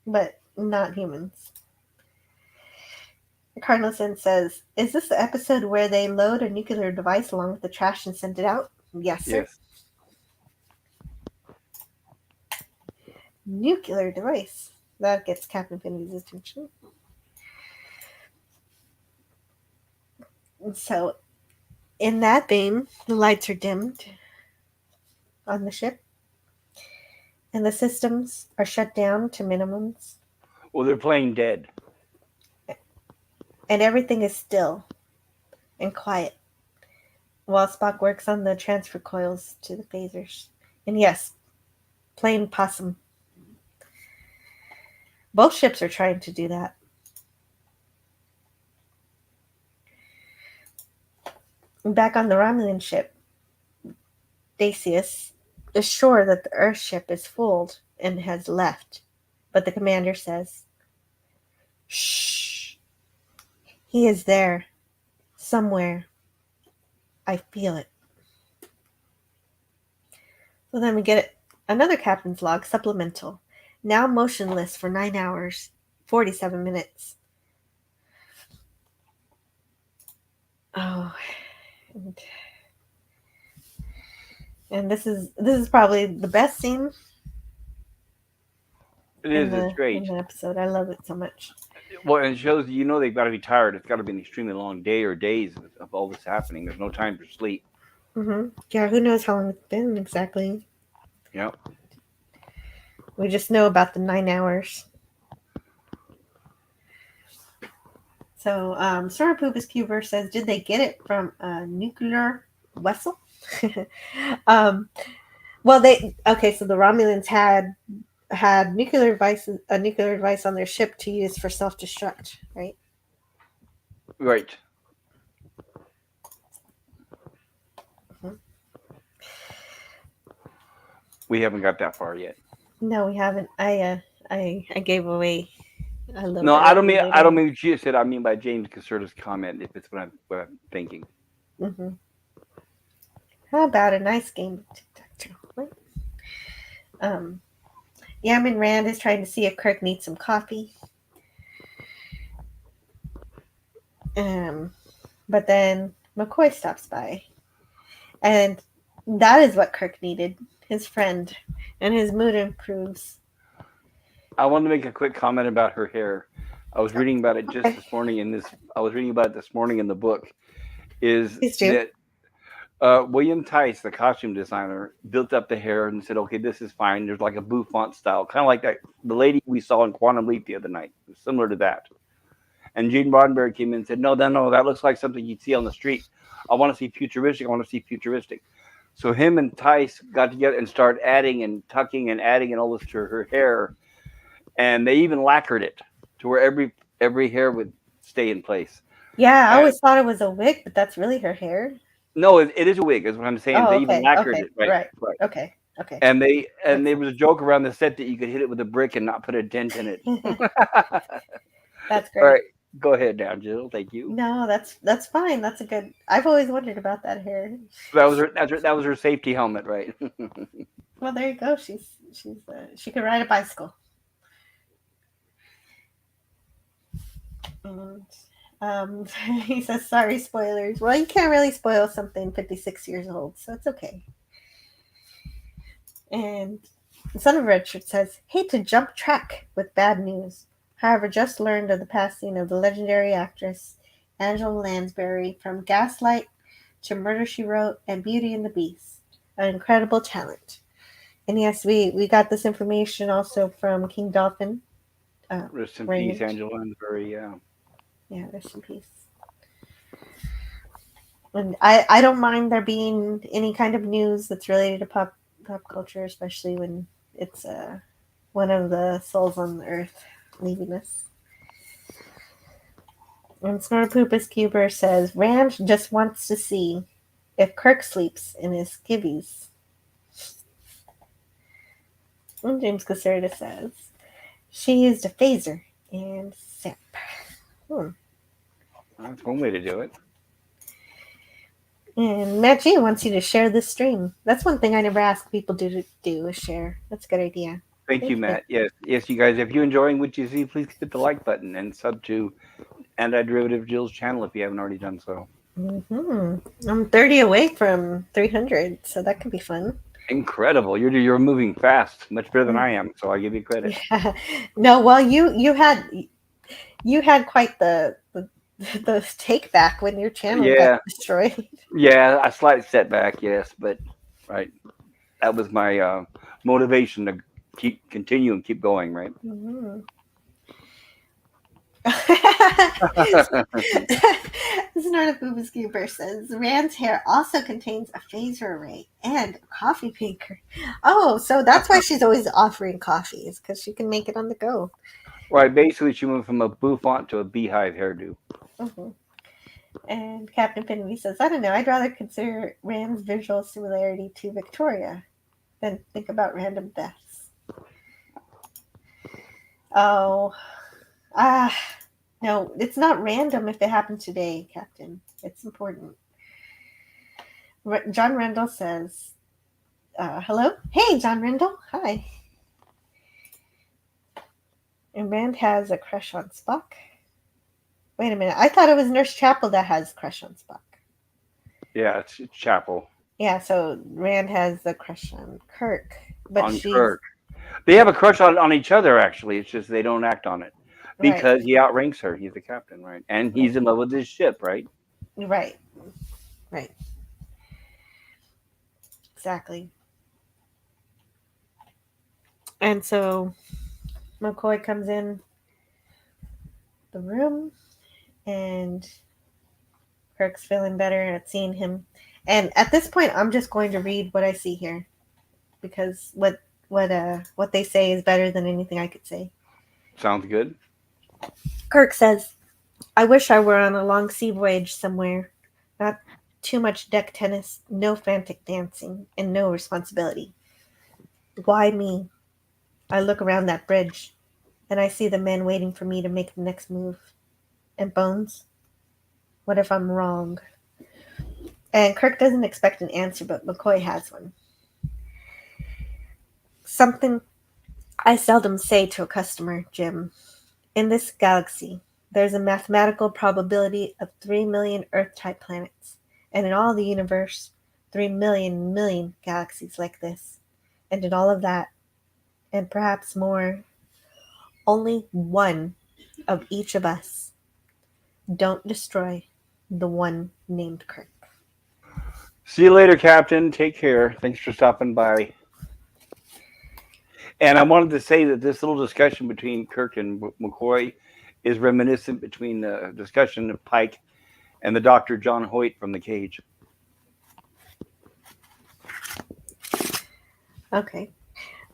But not humans. Carnelson says, is this the episode where they load a nuclear device along with the trash and send it out? Yes, sir. Yes. Nuclear device. That gets Captain Finley's attention. And so, in that vein, the lights are dimmed on the ship. And the systems are shut down to minimums. Well, they're playing dead. And everything is still and quiet while Spock works on the transfer coils to the phasers. And yes, playing possum. Both ships are trying to do that. Back on the Romulan ship, Dacius is sure that the Earthship is fooled and has left, but the commander says, "Shh, he is there, somewhere. I feel it." So then we get another captain's log supplemental. Now motionless for 9 hours, 47 minutes. Oh, and this is probably the best scene It in is. It's great. the episode. I love it so much. Well, and it shows they've got to be tired. It's got to be an extremely long day or days of all this happening. There's no time for sleep. Yeah, who knows how long it's been exactly. Yep. We just know about the 9 hours. So, Sorapubis Cuber says, did they get it from a nuclear vessel? Well, so the Romulans had a nuclear device on their ship to use for self-destruct, right? Right. We haven't got that far yet. No, we haven't. I gave away a little. No, bit I don't mean. later. I don't mean what you said. I mean by James Caserta's comment. If it's what I'm thinking. Mm-hmm. How about a nice game of tic-tac-toe? Yaman Rand is trying to see if Kirk needs some coffee. But then McCoy stops by, and that is what Kirk needed. His friend, and his mood improves. I wanted to make a quick comment about her hair. I was reading about it just this morning I was reading about it this morning in the book. Is that William Tice, the costume designer, built up the hair and said, "Okay, this is fine." There's like a bouffant style, kind of like that the lady we saw in Quantum Leap the other night, similar to that. And Gene Roddenberry came in and said, "No, that looks like something you'd see on the street. I want to see futuristic. I want to see futuristic." So him and Tice got together and started adding and tucking and adding and all this to her hair, and they even lacquered it to where every hair would stay in place. Yeah, I always thought it was a wig, but that's really her hair. No, it is a wig, is what I'm saying. Oh, they okay, even lacquered it, right. Okay. Okay. And there was a joke around the set that you could hit it with a brick and not put a dent in it. That's great. All right, go ahead now, Jill. Thank you. No, that's fine. That's a good. I've always wondered about that hair. That was her safety helmet, right? Well, there you go. She could ride a bicycle. And he says, "Sorry, spoilers." Well, you can't really spoil something 56 years old, so it's okay. And the son of Richard says, "Hate to jump track with bad news. However, just learned of the passing of the legendary actress Angela Lansbury from Gaslight to Murder, She Wrote and Beauty and the Beast. An incredible talent." And yes, we got this information also from King Dolphin. Rest in peace, Angela Lansbury. Yeah. Yeah, rest in peace. And I don't mind there being any kind of news that's related to pop culture, especially when it's one of the souls on the earth leaving us. And Snortopoopas Cuber says, Rand just wants to see if Kirk sleeps in his skivvies. And James Caserta says, she used a phaser and sap. That's one way to do it. And Matt G wants you to share this stream. That's one thing I never ask people to do is share. That's a good idea. Thank you, Matt. Yes, you guys. If you're enjoying what you see, please hit the like button and sub to Anti-Derivative Jill's channel if you haven't already done so. Mm-hmm. I'm 30 away from 300, so that could be fun. Incredible! You're moving fast, much better than I am. So I give you credit. Yeah. No, well, you had quite the take back when your channel got destroyed. Yeah, a slight setback, yes, but right, that was my motivation to continue and keep going, right? Mm-hmm. Snortopoopas Cuber says Rand's hair also contains a phaser array and a coffee maker. Oh, so that's why she's always offering coffee, is because she can make it on the go. Right, basically she went from a bouffant to a beehive hairdo. Mm-hmm. And Captain Finley says, I don't know, I'd rather consider Rand's visual similarity to Victoria than think about random deaths. Oh, no, it's not random if it happened today, Captain. It's important. John Rendell says, hello? Hey, John Rendell. Hi. And Rand has a crush on Spock. Wait a minute. I thought it was Nurse Chapel that has a crush on Spock. Yeah, it's Chapel. Yeah, so Rand has a crush on Kirk. But On she's... Kirk. They have a crush on each other, actually. It's just they don't act on it. Because right. he outranks her. He's the captain, right? And he's in love with his ship, right? Right. Exactly. And so McCoy comes in the room, and Kirk's feeling better at seeing him. And at this point, I'm just going to read what I see here, because what they say is better than anything I could say. Sounds good. Kirk says, I wish I were on a long sea voyage somewhere. Not too much deck tennis, no frantic dancing, and no responsibility. Why me? I look around that bridge, and I see the men waiting for me to make the next move. And Bones? What if I'm wrong? And Kirk doesn't expect an answer, but McCoy has one. Something I seldom say to a customer, Jim. In this galaxy, there's a mathematical probability of 3 million Earth-type planets, and in all the universe, 3 million galaxies like this. And in all of that, and perhaps more, only one of each of us. Don't destroy the one named Kirk. See you later, Captain. Take care. Thanks for stopping by. And I wanted to say that this little discussion between Kirk and McCoy is reminiscent between the discussion of Pike and the Dr. John Hoyt from The Cage. Okay.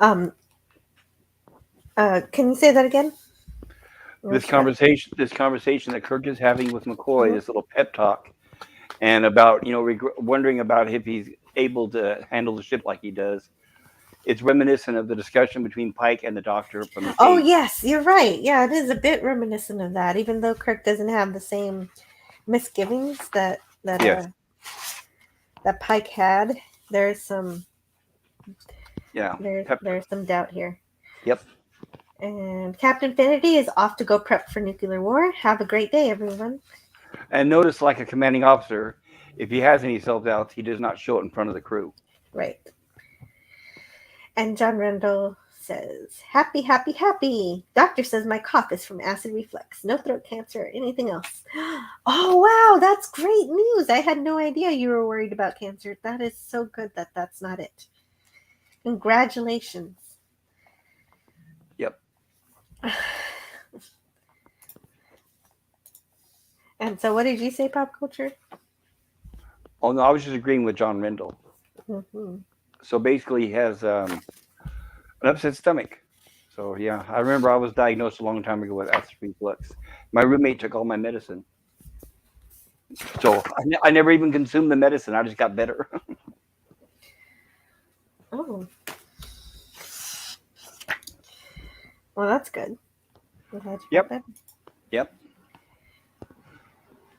Can you say that again? This conversation that Kirk is having with McCoy, Mhm. this little pep talk, and about wondering about if he's able to handle the ship like he does. It's reminiscent of the discussion between Pike and the Doctor from The Cage. Oh, yes, you're right. Yeah, it is a bit reminiscent of that, even though Kirk doesn't have the same misgivings that Yes. that Pike had. There's some Yeah. there's some doubt here. Yep. And Captain Finity is off to go prep for nuclear war. Have a great day, everyone. And notice, like a commanding officer, if he has any self-doubts, he does not show it in front of the crew. Right. And John Rendell says, happy, happy, happy. Doctor says my cough is from acid reflux. No throat cancer or anything else. Oh, wow. That's great news. I had no idea you were worried about cancer. That is so good that that's not it. Congratulations. Yep. And so what did you say, Pop Culture? Oh, no, I was just agreeing with John Rendell. Mm-hmm. So basically, he has an upset stomach. So, yeah, I remember I was diagnosed a long time ago with acid reflux. My roommate took all my medicine. So I never even consumed the medicine. I just got better. Oh. Well, that's good. Yep. Yep.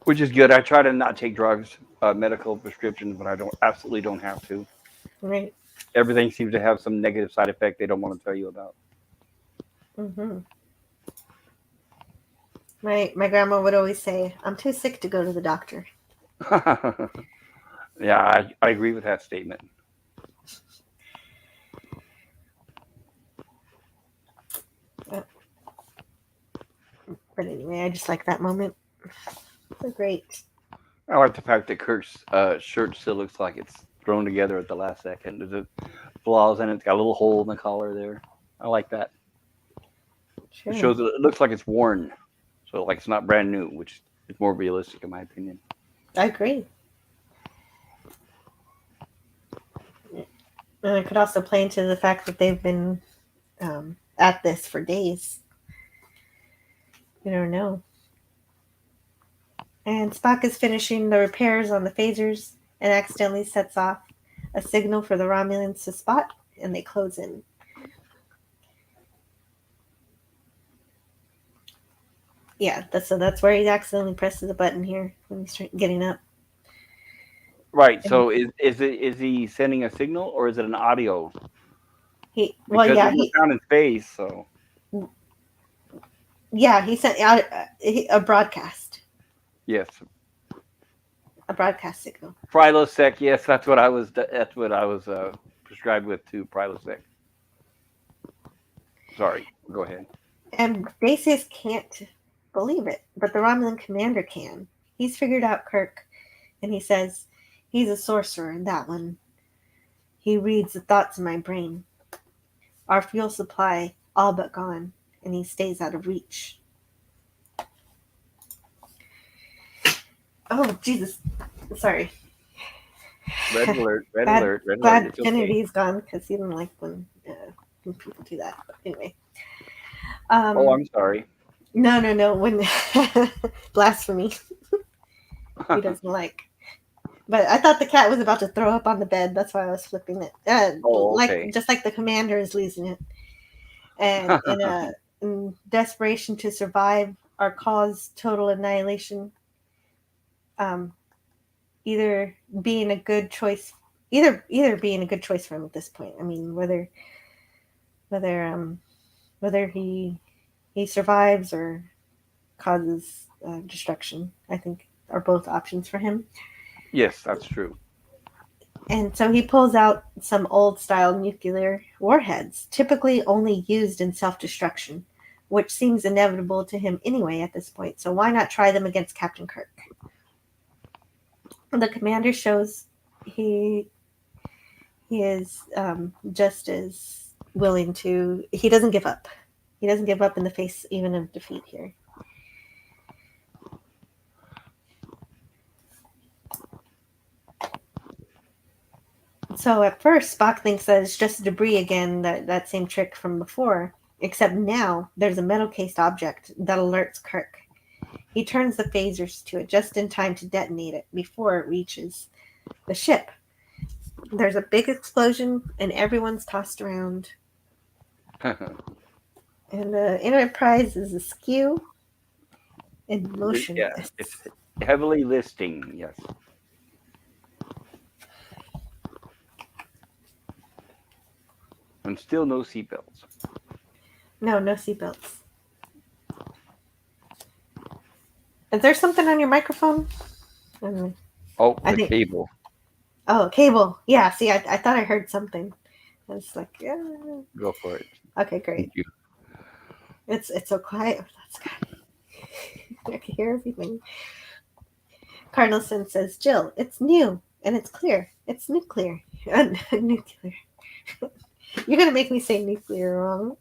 Which is good. I try to not take drugs, medical prescriptions, but I absolutely don't have to. Right. Everything seems to have some negative side effect they don't want to tell you about. Mm-hmm. My grandma would always say, I'm too sick to go to the doctor. Yeah, I agree with that statement. But anyway, I just like that moment. So great. I like the fact that Kirk's shirt still looks like it's thrown together at the last second. There's flaws in it. It's got a little hole in the collar there. I like that. Sure. It shows that it looks like it's worn. So like it's not brand new, which is more realistic in my opinion. I agree. And it could also play into the fact that they've been at this for days. You don't know. And Spock is finishing the repairs on the phasers and accidentally sets off a signal for the Romulans to spot, and they close in. Yeah, that's where he accidentally presses a button here when he's getting up. Right. So is he sending a signal or is it an audio? Because there's no sound in space. So he sent out a broadcast. yes, A broadcast signal. Prilosec. Yes, that's what I was. That's what I was prescribed with too. Prilosec. Sorry. Go ahead. And Decius can't believe it, but the Romulan commander can. He's figured out Kirk, and he says he's a sorcerer in that one. He reads the thoughts in my brain. Our fuel supply all but gone, and he stays out of reach. Oh, Jesus. Sorry. Red alert. Red Glad, alert. Red glad alert. It's Infinity's okay. gone because he didn't like when people do that. But anyway. Oh, I'm sorry. No. When blasphemy, he doesn't like. But I thought the cat was about to throw up on the bed. That's why I was flipping it. Oh, okay. Just like the commander is losing it, and in desperation to survive or cause total annihilation, either being a good choice, either being a good choice for him at this point. I mean, whether he survives or causes destruction, I think are both options for him. Yes, that's true. And so he pulls out some old style nuclear warheads, typically only used in self-destruction, which seems inevitable to him anyway at this point. So why not try them against Captain Kirk? The commander shows he is just as willing to. He doesn't give up. He doesn't give up in the face even of defeat here. So at first, Spock thinks that it's just debris again, that same trick from before, except now there's a metal-cased object that alerts Kirk. He turns the phasers to it just in time to detonate it before it reaches the ship. There's a big explosion, and everyone's tossed around. And the Enterprise is askew and motionless. Yeah, it's heavily listing. Yes. And still no seatbelts. No seatbelts. Is there something on your microphone? Oh, I the think cable. Oh, cable. Yeah, see, I thought I heard something. I was like, yeah. Go for it. Okay, great. Thank you. It's so quiet. Oh, that's good. I can hear everything. Carlson says, Jill, it's new and it's clear. It's nuclear. Nuclear. You're going to make me say nuclear wrong.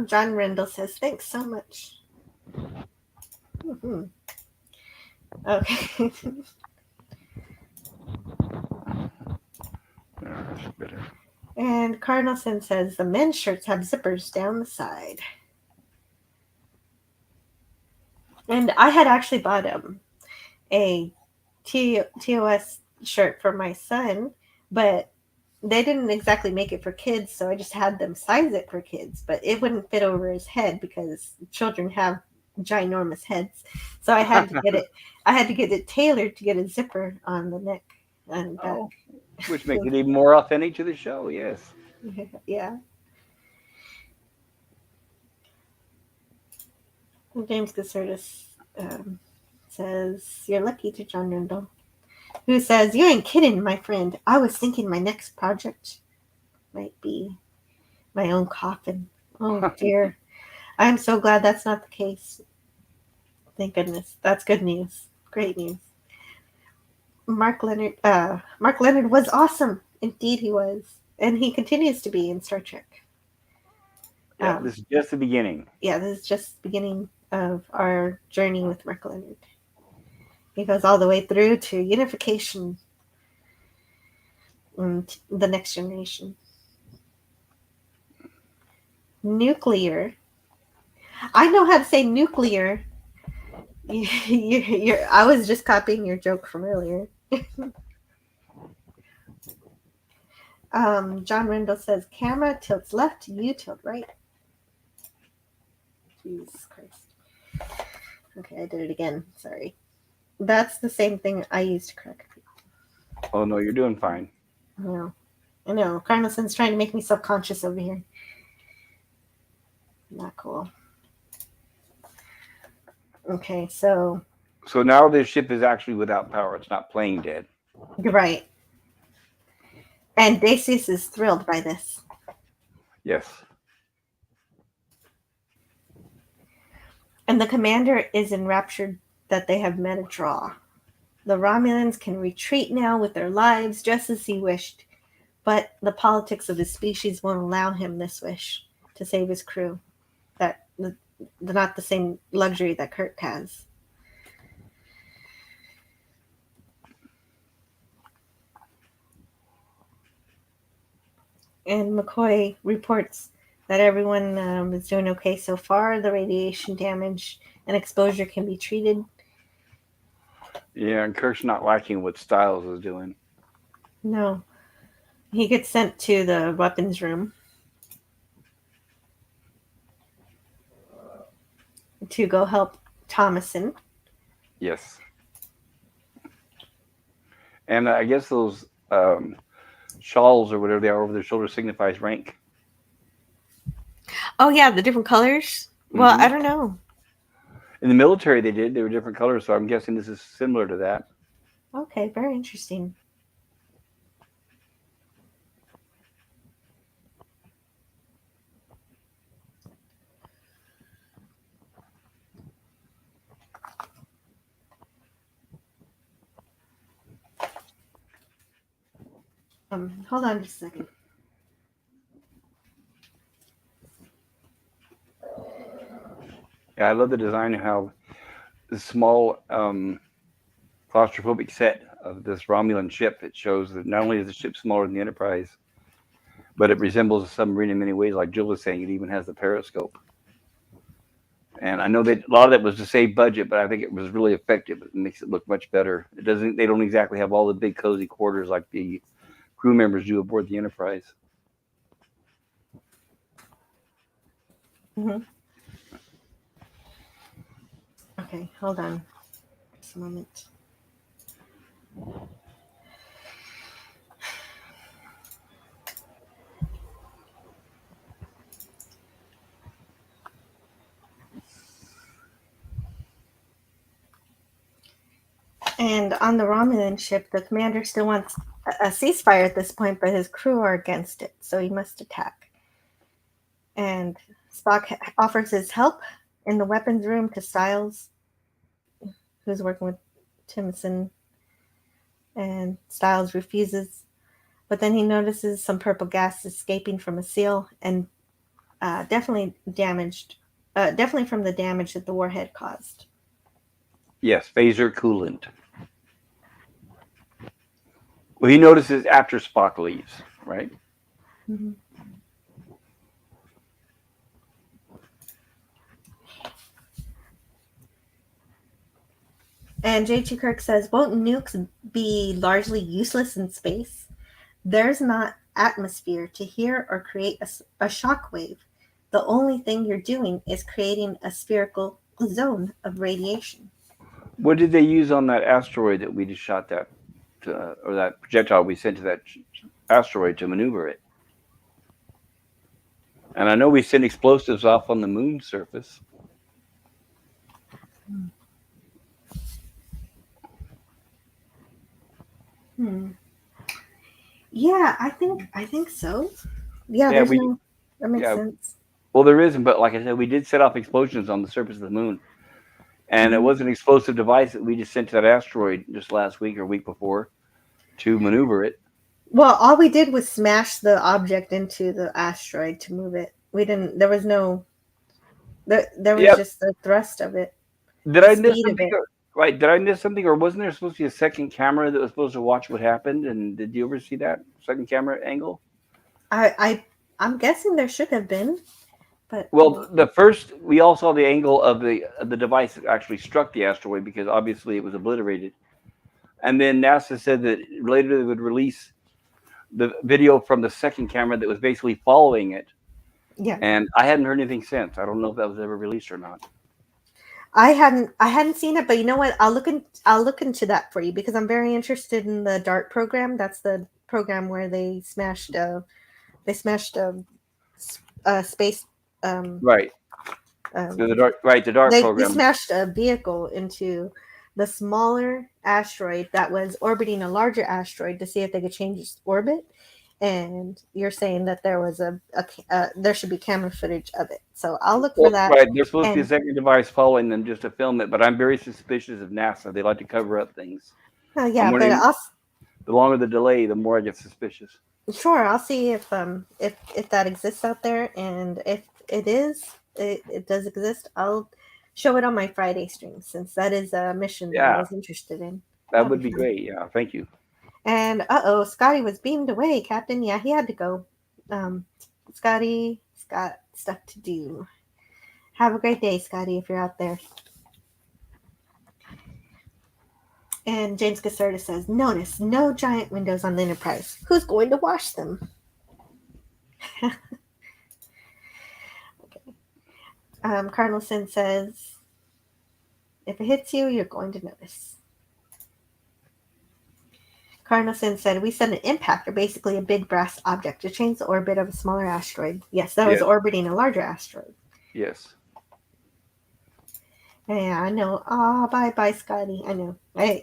John Rendell says, thanks so much. Mm-hmm. Okay. That's better. And Cardinalson says, the men's shirts have zippers down the side. And I had actually bought a TOS shirt for my son, but they didn't exactly make it for kids, so I just had them size it for kids, but it wouldn't fit over his head because children have ginormous heads. So I had to get it tailored to get a zipper on the neck and back. Oh, which makes it even more authentic to the show, yes. Yeah. James Casertis says, you're lucky to John Rendell, who says, you ain't kidding, my friend. I was thinking my next project might be my own coffin. Oh, dear. I'm so glad that's not the case. Thank goodness. That's good news. Great news. Mark Leonard was awesome. Indeed he was. And he continues to be in Star Trek. Yeah, this is just the beginning. Yeah, this is just the beginning of our journey with Mark Leonard. He goes all the way through to unification and the next generation. Nuclear. I know how to say nuclear. I was just copying your joke from earlier. John Rendell says, camera tilts left, you tilt right. Jesus Christ. Okay, I did it again. Sorry. That's the same thing I used to correct people. Oh, no, you're doing fine. I know. Carnelson's trying to make me self-conscious over here. Not cool. Okay, so So now this ship is actually without power. It's not playing dead. you're right. And Decius is thrilled by this. Yes. And the commander is enraptured that they have met a draw. The Romulans can retreat now with their lives just as he wished, but the politics of his species won't allow him this wish to save his crew. Not the same luxury that Kirk has. And McCoy reports that everyone is doing okay so far. The radiation damage and exposure can be treated. Yeah, and Kirk's not liking what Styles is doing. No. He gets sent to the weapons room to go help Thomason. Yes. And I guess those shawls or whatever they are over their shoulders signifies rank. Oh, yeah, the different colors? Well, I don't know. In the military, they were different colors, so I'm guessing this is similar to that. Okay, very interesting. Hold on just a second. Yeah, I love the design of how the small claustrophobic set of this Romulan ship. It shows that not only is the ship smaller than the Enterprise, but it resembles a submarine in many ways. Like Jill was saying, it even has the periscope. And I know that a lot of that was to save budget, but I think it was really effective. It makes it look much better. It doesn't. They don't exactly have all the big cozy quarters like the crew members do aboard the Enterprise. Mm-hmm. Okay, hold on just a moment. And on the Romulan ship, the commander still wants a ceasefire at this point, but his crew are against it, so he must attack. And Spock offers his help in the weapons room to Styles, who's working with Timson, and Styles refuses. But then he notices some purple gas escaping from a seal, and definitely from the damage that the warhead caused. Yes, phaser coolant. Well, he notices after Spock leaves, right? Mm-hmm. And J.T. Kirk says, won't nukes be largely useless in space? There's not atmosphere to hear or create a shock wave. The only thing you're doing is creating a spherical zone of radiation. What did they use on that asteroid that we just shot that, or that projectile we sent to that asteroid to maneuver it? And I know we sent explosives off on the moon's surface. Yeah, I think so. Yeah, that makes sense. Well, there isn't, but like I said, we did set off explosions on the surface of the moon. And it was an explosive device that we just sent to that asteroid just last week or week before to maneuver it. Well, all we did was smash the object into the asteroid to move it. We didn't. There was no. There was just the thrust of it. Did I miss something? Right? Did I miss something, or wasn't there supposed to be a second camera that was supposed to watch what happened? And did you ever see that second camera angle? I'm guessing there should have been, But Well, the first we all saw the angle of the device that actually struck the asteroid because obviously it was obliterated, and then NASA said that later they would release the video from the second camera that was basically following it. yeah, And I hadn't heard anything since. I don't know if that was ever released or not. I hadn't seen it, but you know what? I'll look into that for you because I'm very interested in the DART program. That's the program where they smashed space Right. um, The DART they program. smashed a vehicle into the smaller asteroid that was orbiting a larger asteroid to see if they could change its orbit. And you're saying that there was there should be camera footage of it. So I'll look for Well, that. right. There's supposed to be a And second device following them just to film it, but I'm very suspicious of NASA. They like to cover up things. yeah, I'm but wondering, the longer the delay, the more I get suspicious. sure, I'll see if that exists out there, and if it does exist, I'll show it on my Friday stream since that is a mission that I Yeah, was interested in. that That'll would be fun. great. Yeah, thank you. And Scotty was beamed away, Captain. Yeah, he had to go. Scotty's got stuff to do. Have a great day, Scotty, if you're out there. And James Caserta says, notice no giant windows on the Enterprise. Who's going to wash them? Okay. Cardinal Sin says, if it hits you, you're going to notice. Cardinal Sin said, we sent an impactor, basically a big brass object, to change the orbit of a smaller asteroid. Yes, that was Yes. orbiting a larger asteroid. Yes. Yeah, I know. Oh, bye, Scotty. I know. I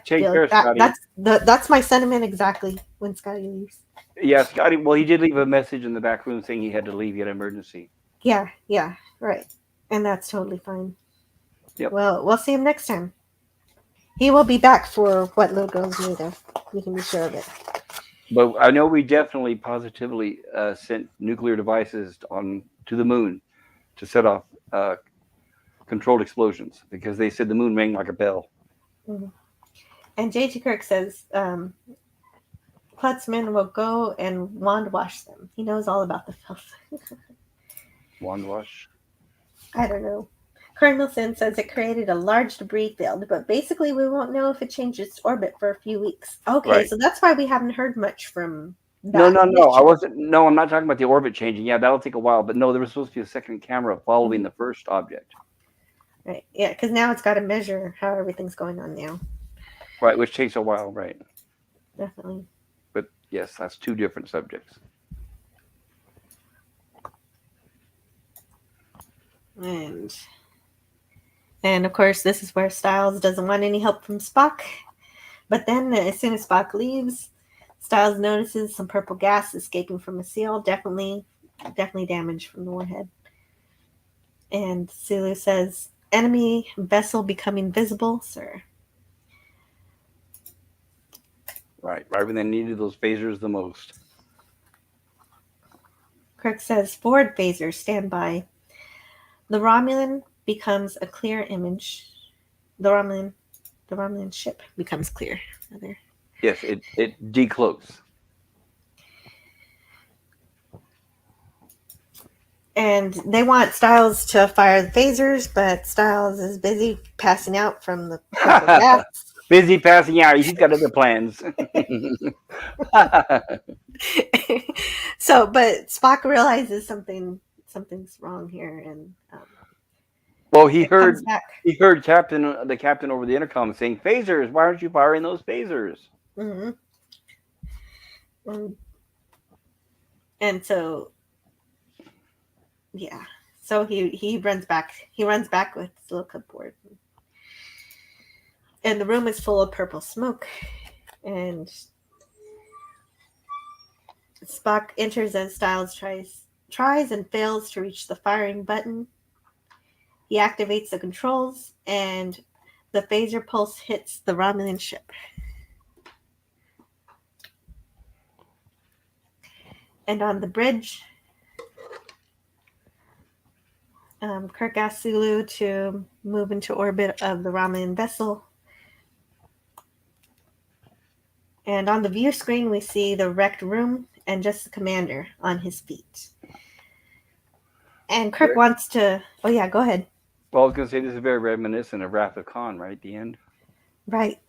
Take feel care, that. Scotty. That's my sentiment exactly when Scotty leaves. Yeah, Scotty. Well, he did leave a message in the back room saying he had to leave. He had an emergency. Yeah, right. And that's totally fine. Yep. Well, we'll see him next time. He will be back for what little girls need of. You can be sure of it. But I know we definitely, positively sent nuclear devices to the moon to set off controlled explosions because they said the moon rang like a bell. Mm-hmm. And J.T. Kirk says Klutzman will go and wand wash them. He knows all about the filth. Wand wash. I don't know. Cardinal Sin says it created a large debris field, but basically we won't know if it changed its orbit for a few weeks. Okay, Right. so that's why we haven't heard much from that. No. I mission. wasn't. No, I'm not talking about the orbit changing. Yeah, that'll take a while. But no, there was supposed to be a second camera following the first object. Right. Yeah, because now it's got to measure how everything's going on now. Right, which takes a while. Right. Definitely. But yes, that's two different subjects. And of course, this is where Styles doesn't want any help from Spock. But then, as soon as Spock leaves, Styles notices some purple gas escaping from a seal. Definitely damage from the warhead. And Sulu says, "Enemy vessel becoming visible, sir." Right when they needed those phasers the most. Kirk says, "Forward phasers, stand by." The Romulan becomes a clear image. The Romulan ship becomes clear. Rather. Yes, it decloaks. And they want Styles to fire the phasers, but Styles is busy passing out from the gas. Busy passing out. He's got other plans. So, but Spock realizes something's wrong here, and well, he heard the captain over the intercom saying, "Phasers, why aren't you firing those phasers?" Mm-hmm. And so, yeah. So he runs back. He runs back with the clipboard, and the room is full of purple smoke. And Spock enters as Styles tries and fails to reach the firing button. He activates the controls, and the phaser pulse hits the Romulan ship. And on the bridge, Kirk asks Sulu to move into orbit of the Romulan vessel. And on the view screen, we see the wrecked room and just the commander on his feet. And Kirk wants to. Oh yeah, go ahead. Well, I was going to say this is very reminiscent of Wrath of Khan, right? At the end. Right.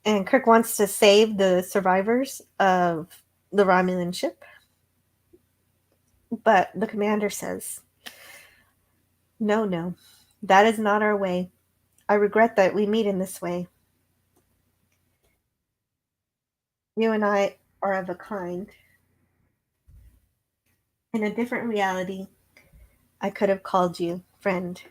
And Kirk wants to save the survivors of the Romulan ship, but the commander says, "No, no, that is not our way. I regret that we meet in this way. You and I are of a kind. In a different reality, I could have called you friend."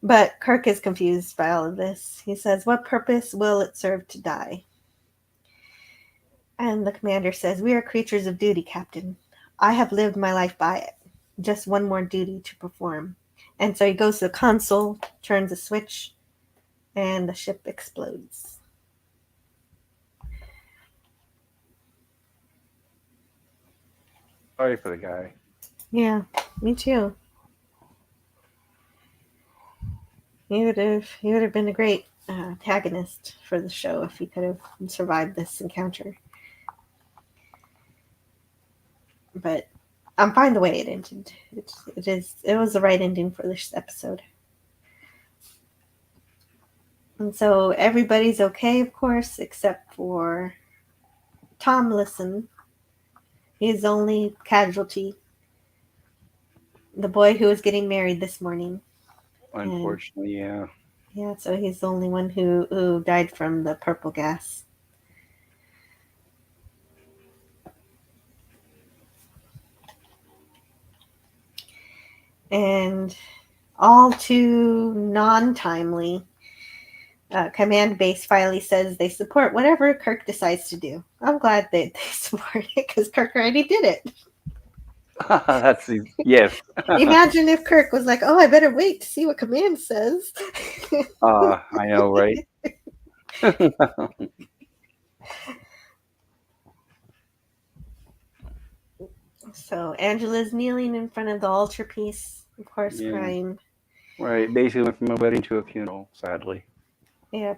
But Kirk is confused by all of this. He says, "What purpose will it serve to die?" And the commander says, "We are creatures of duty, Captain. I have lived my life by it. Just one more duty to perform." And so he goes to the console, turns a switch, and the ship explodes. Sorry for the guy. Yeah, me too. He would have been a great antagonist for the show if he could have survived this encounter. But I'm fine the way it ended. It was the right ending for this episode. And so everybody's okay, of course, except for Tomlinson. He's the only casualty. The boy who was getting married this morning. Unfortunately, yeah. Yeah, so he's the only one who died from the purple gas. And all too non-timely, Command Base finally says they support whatever Kirk decides to do. I'm glad that they support it because Kirk already did it. Yes. Imagine if Kirk was like, "Oh, I better wait to see what Command says." I know, right? So Angela's kneeling in front of the altarpiece, of course, Yeah. crying. Right. Basically went from a wedding to a funeral, sadly. Yeah,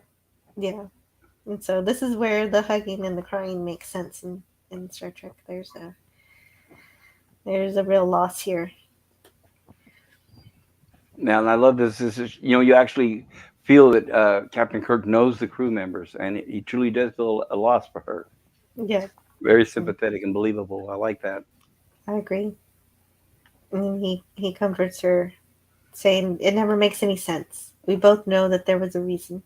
yeah. And so this is where the hugging and the crying makes sense in Star Trek. There's a real loss here. Now, and I love this. This is, you actually feel that Captain Kirk knows the crew members, and he truly does feel a loss for her. Yeah, Very sympathetic and believable. I like that. I agree. And he comforts her, saying it never makes any sense. We both know that there was a reason.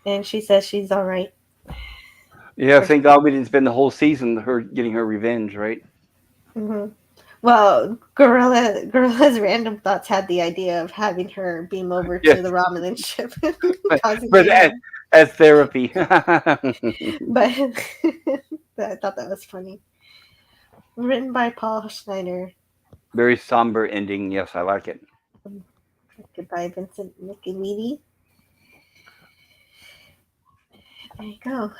And she says she's all right. Yeah, thank God we didn't spend the whole season her getting her revenge, right? Mm-hmm. Well, Gorilla's random thoughts had the idea of having her beam over Yes. to the Romulan ship, causing But as therapy. But I thought that was funny. Written by Paul Schneider. Very somber ending. Yes, I like it. Goodbye, Vincent Niccolini. There you go.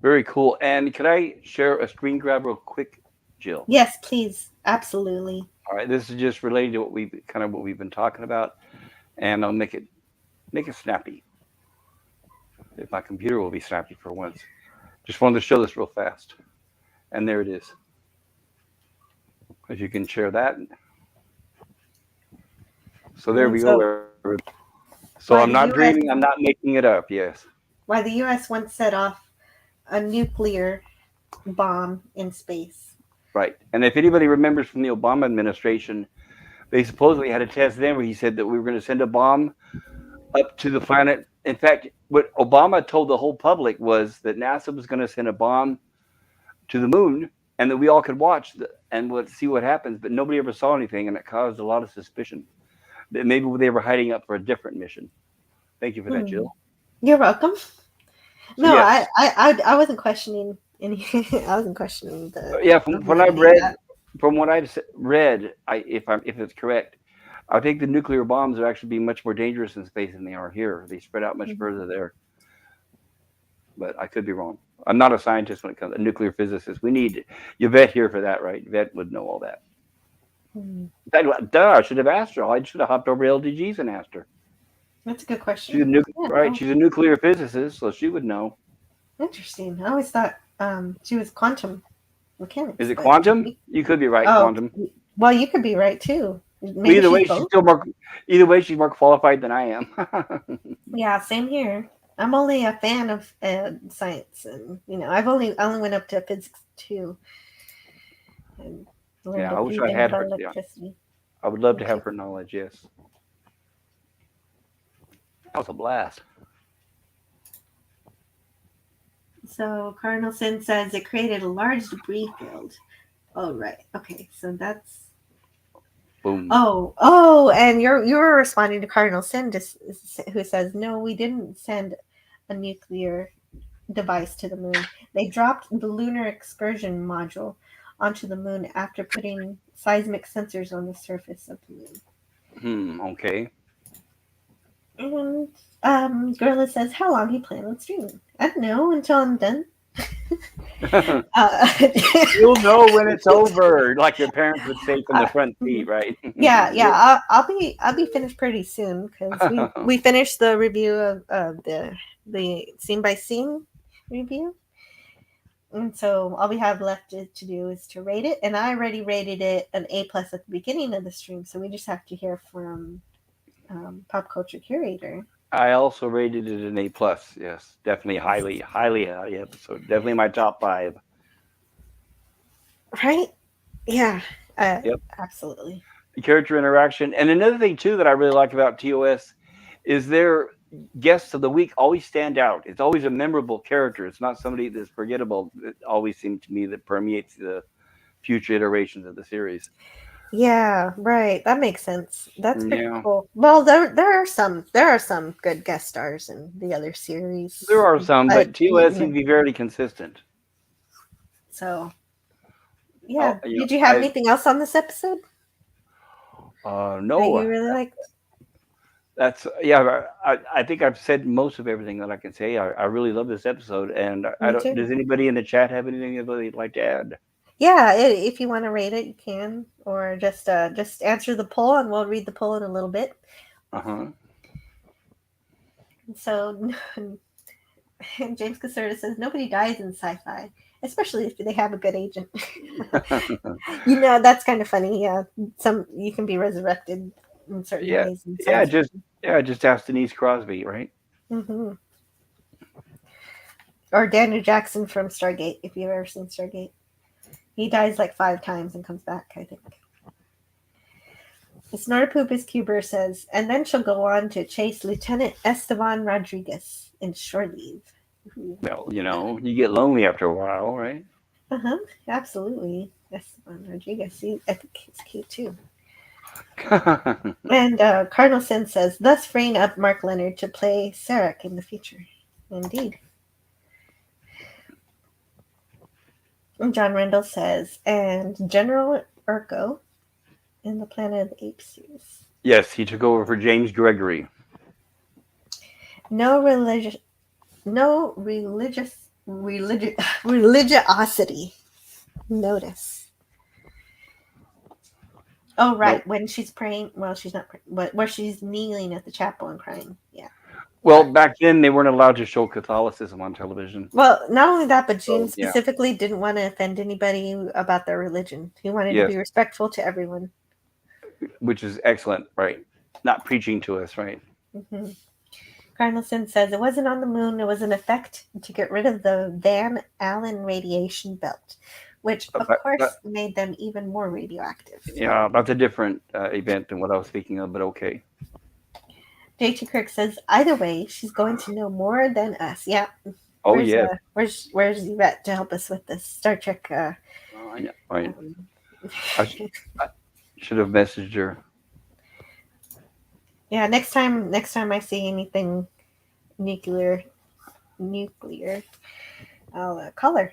Very cool. And could I share a screen grab real quick, Jill? Yes, please. Absolutely. All right. This is just related to what we've been talking about, and I'll make it snappy. If my computer will be snappy for once. Just wanted to show this real fast. And there it is. If you can share that. So there we go. So I'm not dreaming. I'm not making it up. Yes. Why the U.S. once set off a nuclear bomb in space. Right. And if anybody remembers from the Obama administration, they supposedly had a test then where he said that we were going to send a bomb up to the planet. In fact, what Obama told the whole public was that NASA was going to send a bomb to the moon and that we all could watch and see what happens. But nobody ever saw anything, and it caused a lot of suspicion that maybe they were hiding up for a different mission. Thank you for that, Jill. You're welcome. No, yes. I wasn't questioning any. I wasn't questioning the. Yeah, from what I read, if it's correct, I think the nuclear bombs are actually being much more dangerous in space than they are here. They spread out much further there. But I could be wrong. I'm not a scientist when it comes to nuclear physicist. We need Yvette here for that, right? Yvette would know all that. I should have asked her. I should have hopped over LDGs and asked her. That's a good question. She's a nuclear physicist, so she would know. Interesting. I always thought she was quantum mechanics. Is it but- quantum? You could be right, Oh, quantum. well, you could be right too. Maybe Either way, she's she's both. still more. Either way, she's more qualified than I am. Yeah, same here. I'm only a fan of science, and I've only went up to physics 2 and learned Yeah, I a wish few I things had about her. Yeah, electricity. I would love to Me have too. her knowledge. Yes, that was a blast. So Cardinal Sin says it created a large debris field. Oh right, okay, so that's Boom. and you're responding to Cardinal Sin, who says no, we didn't send a nuclear device to the moon. They dropped the lunar excursion module onto the moon after putting seismic sensors on the surface of the moon. Okay. And Gorilla says how long he planned on streaming. I don't know until I'm done. You'll know when it's over, like your parents would say from the front seat, right? yeah. I'll be finished pretty soon because we finished the review of the scene by scene review, and so all we have left to do is to rate it. And I already rated it an A+ at the beginning of the stream, so we just have to hear from Pop Culture Curator. I also rated it an A+. Yes, definitely highly episode. Definitely my top 5. Right? Yeah. Yep. Absolutely. Character interaction, and another thing too that I really like about TOS is their guests of the week always stand out. It's always a memorable character. It's not somebody that's forgettable. It always seemed to me that permeates the future iterations of the series. Yeah, right. That makes sense. That's pretty Yeah. cool. Well, there are some good guest stars in the other series. There are some, but TOS seems to be very consistent. So, yeah. Oh, Did you have anything else on this episode that no. you really liked? That's I think I've said most of everything that I can say. I really love this episode, and I Me don't. too. Does anybody in the chat have anything they'd like to add? Yeah, if you want to rate it, you can, or just answer the poll, and we'll read the poll in a little bit. So, James Caserta says nobody dies in sci-fi, especially if they have a good agent. That's kind of funny. Yeah, you can be resurrected in certain ways. Just ask Denise Crosby, right? Mm-hmm. Or Daniel Jackson from Stargate, if you've ever seen Stargate. He dies like 5 times and comes back, I think. Snortopoopas Cuber says, and then she'll go on to chase Lieutenant Esteban Rodriguez in shore leave. Well, you get lonely after a while, right? Absolutely. Esteban Rodriguez. I think he's cute too. And Cardinal Sin says, thus freeing up Mark Leonard to play Sarek in the future. Indeed. And John Rendell says, and General Urko in the Planet of the Apes series. Yes, he took over for James Gregory. No religiosity. Notice. Oh, right. Nope. When she's praying, well, she's not praying, but where she's kneeling at the chapel and crying. Yeah. Well, back then they weren't allowed to show Catholicism on television. Well, not only that, but Gene specifically didn't want to offend anybody about their religion. He wanted to be respectful to everyone. Which is excellent, right? Not preaching to us, right? Mm-hmm. Cardinal Sin says it wasn't on the moon. It was an effect to get rid of the Van Allen radiation belt, which, of course, made them even more radioactive. Yeah, that's a different event than what I was speaking of, but okay. JT Kirk says, either way, she's going to know more than us. Yeah. Oh, yeah. Where's Yvette to help us with this Star Trek? I know. Right. I should have messaged her. Yeah, next time I see anything nuclear, I'll call her.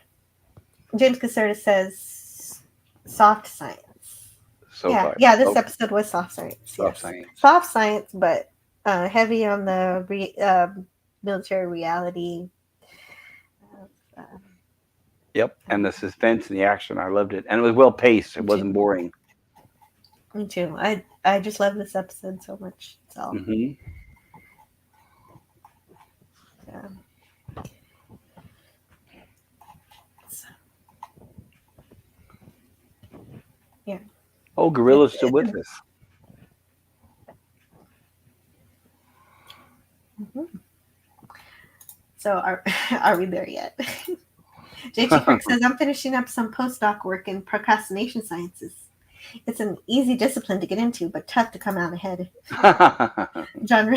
James Caserta says soft science. This episode was soft science. Soft science, but heavy on the military reality. Yep, and the suspense and the action, I loved it, and it was well paced. It wasn't boring. Me too. I just love this episode so much. So. Mm-hmm. Oh, Gorilla's still with us. Mhm. So are we there yet? JT Kirk says, I'm finishing up some postdoc work in procrastination sciences. It's an easy discipline to get into, but tough to come out ahead. John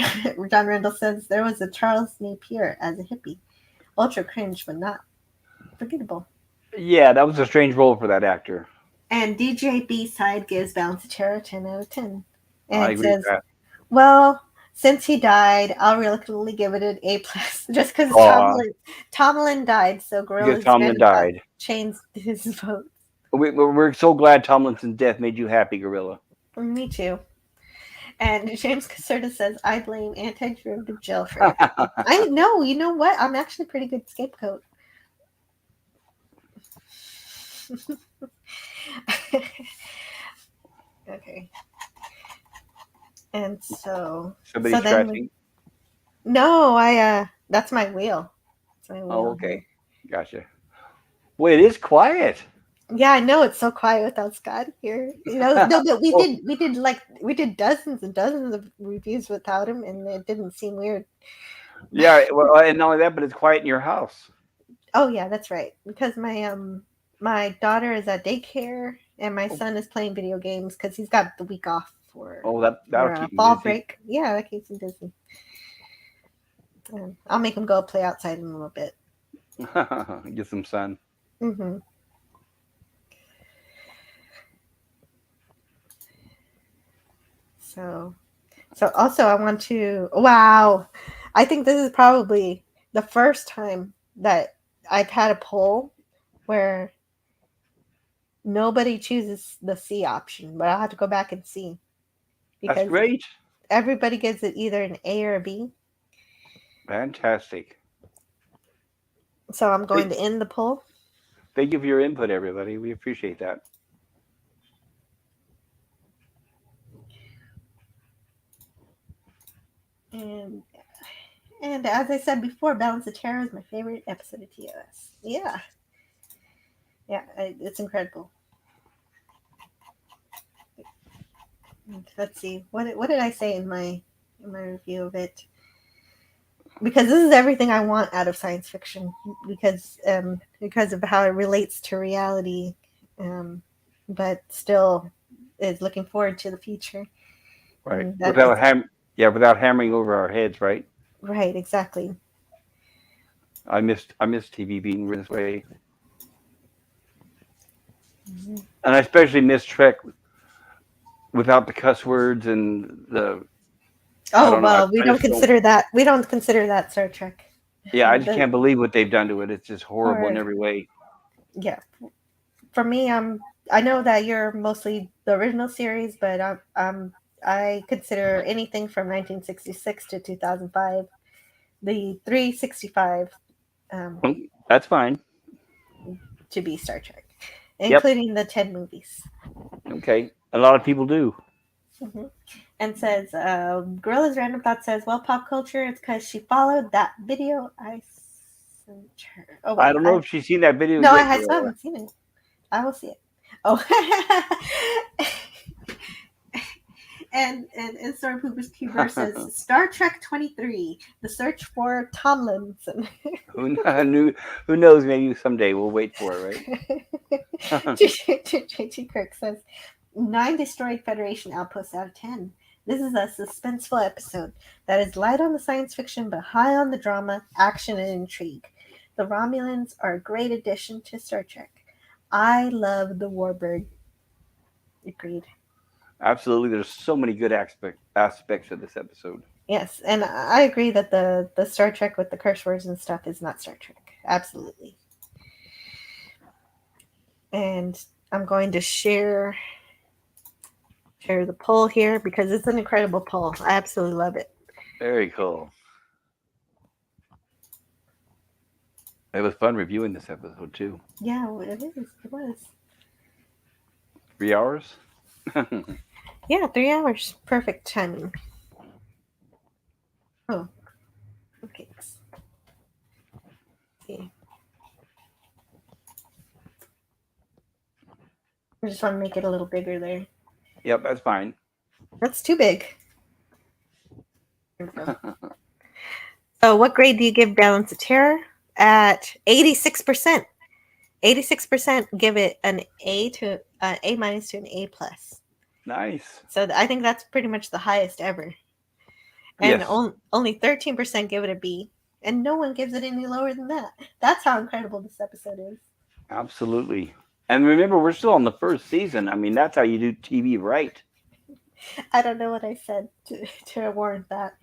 Randall says, there was a Charles Napier as a hippie. Ultra cringe, but not forgettable. Yeah, that was a strange role for that actor. And DJ B-Side gives Balance of Terror 10 out of 10. And I it agree with says, that. well, since he died, I'll reluctantly give it an A+, just because Aw. Tomlin died, so Because Gorilla's Tomlin random thought died. changed his vote. We're so glad Tomlinson's death made you happy, Gorilla. Me too. And James Caserta says, I blame anti-derivative gel for everything. I know, you know what? I'm actually a pretty good scapegoat. Okay. And Somebody scratching? No, that's my wheel. That's my wheel. Oh, okay. Gotcha. Boy, it is quiet. Yeah, I know it's so quiet without Scott here. No, we did dozens and dozens of reviews without him, and it didn't seem weird. Yeah, well, and not only that, but it's quiet in your house. Oh yeah, that's right. Because my daughter is at daycare, and my son is playing video games because he's got the week off for That'll keep him fall busy. break. Yeah, that keeps him busy. I'll make him go play outside in a little bit. Get some sun. Mm-hmm. So also I want to. Wow, I think this is probably the first time that I've had a poll where nobody chooses the C option, but I'll have to go back and see. That's great. Everybody gives it either an A or a B. Fantastic. So I'm going to end the poll. Thank you for your input, everybody. We appreciate that. And as I said before, Balance of Terror is my favorite episode of TOS. Yeah. Yeah, it's incredible. Let's see. What did I say in my review of it? Because this is everything I want out of science fiction. Because of how it relates to reality, but still is looking forward to the future. Right. Without hammering over our heads, right? Right. Exactly. I miss TV being this way, and I especially miss Trek without the cuss words and the. Oh well, we don't consider that. We don't consider that Star Trek. Yeah, I just can't believe what they've done to it. It's just horrible in every way. Yeah, for me, I know that you're mostly the original series, but I consider anything from 1966 to 2005, the 365. That's fine. To be Star Trek, including the 10 movies. Okay, a lot of people do. Mm-hmm. And says, Gorilla's Random Thought says, well, Pop Culture, it's because she followed that video I sent her. Oh, wait, I don't know if she's seen that video no, yet. I still haven't seen it. I will see it. Oh. and Storm Pooper's Cuber says, Star Trek 23, The Search for Tomlinson. Who knows? Maybe someday we'll wait for it, right? JT Kirk says, 9 destroyed Federation outposts out of 10. This is a suspenseful episode that is light on the science fiction but high on the drama, action, and intrigue. The Romulans are a great addition to Star Trek. I love the Warbird. Agreed. Absolutely. There's so many good aspects of this episode. Yes, and I agree that the Star Trek with the curse words and stuff is not Star Trek. Absolutely. And I'm going to share the poll here because it's an incredible poll. I absolutely love it. Very cool. It was fun reviewing this episode too. Yeah, it is. It was. 3 hours? Yeah, 3 hours. Perfect timing. Oh. Okay. Let's see. I just want to make it a little bigger there. Yep, that's fine. That's too big. There we go. So, what grade do you give Balance of Terror? At 86%. 86% give it an A to A minus to an A plus. Nice. So I think that's pretty much the highest ever. And Yes, only 13% give it a B, and no one gives it any lower than that. That's how incredible this episode is. absolutely. And remember, we're still on the first season. I mean, that's how you do TV right. I don't know what I said to warrant that,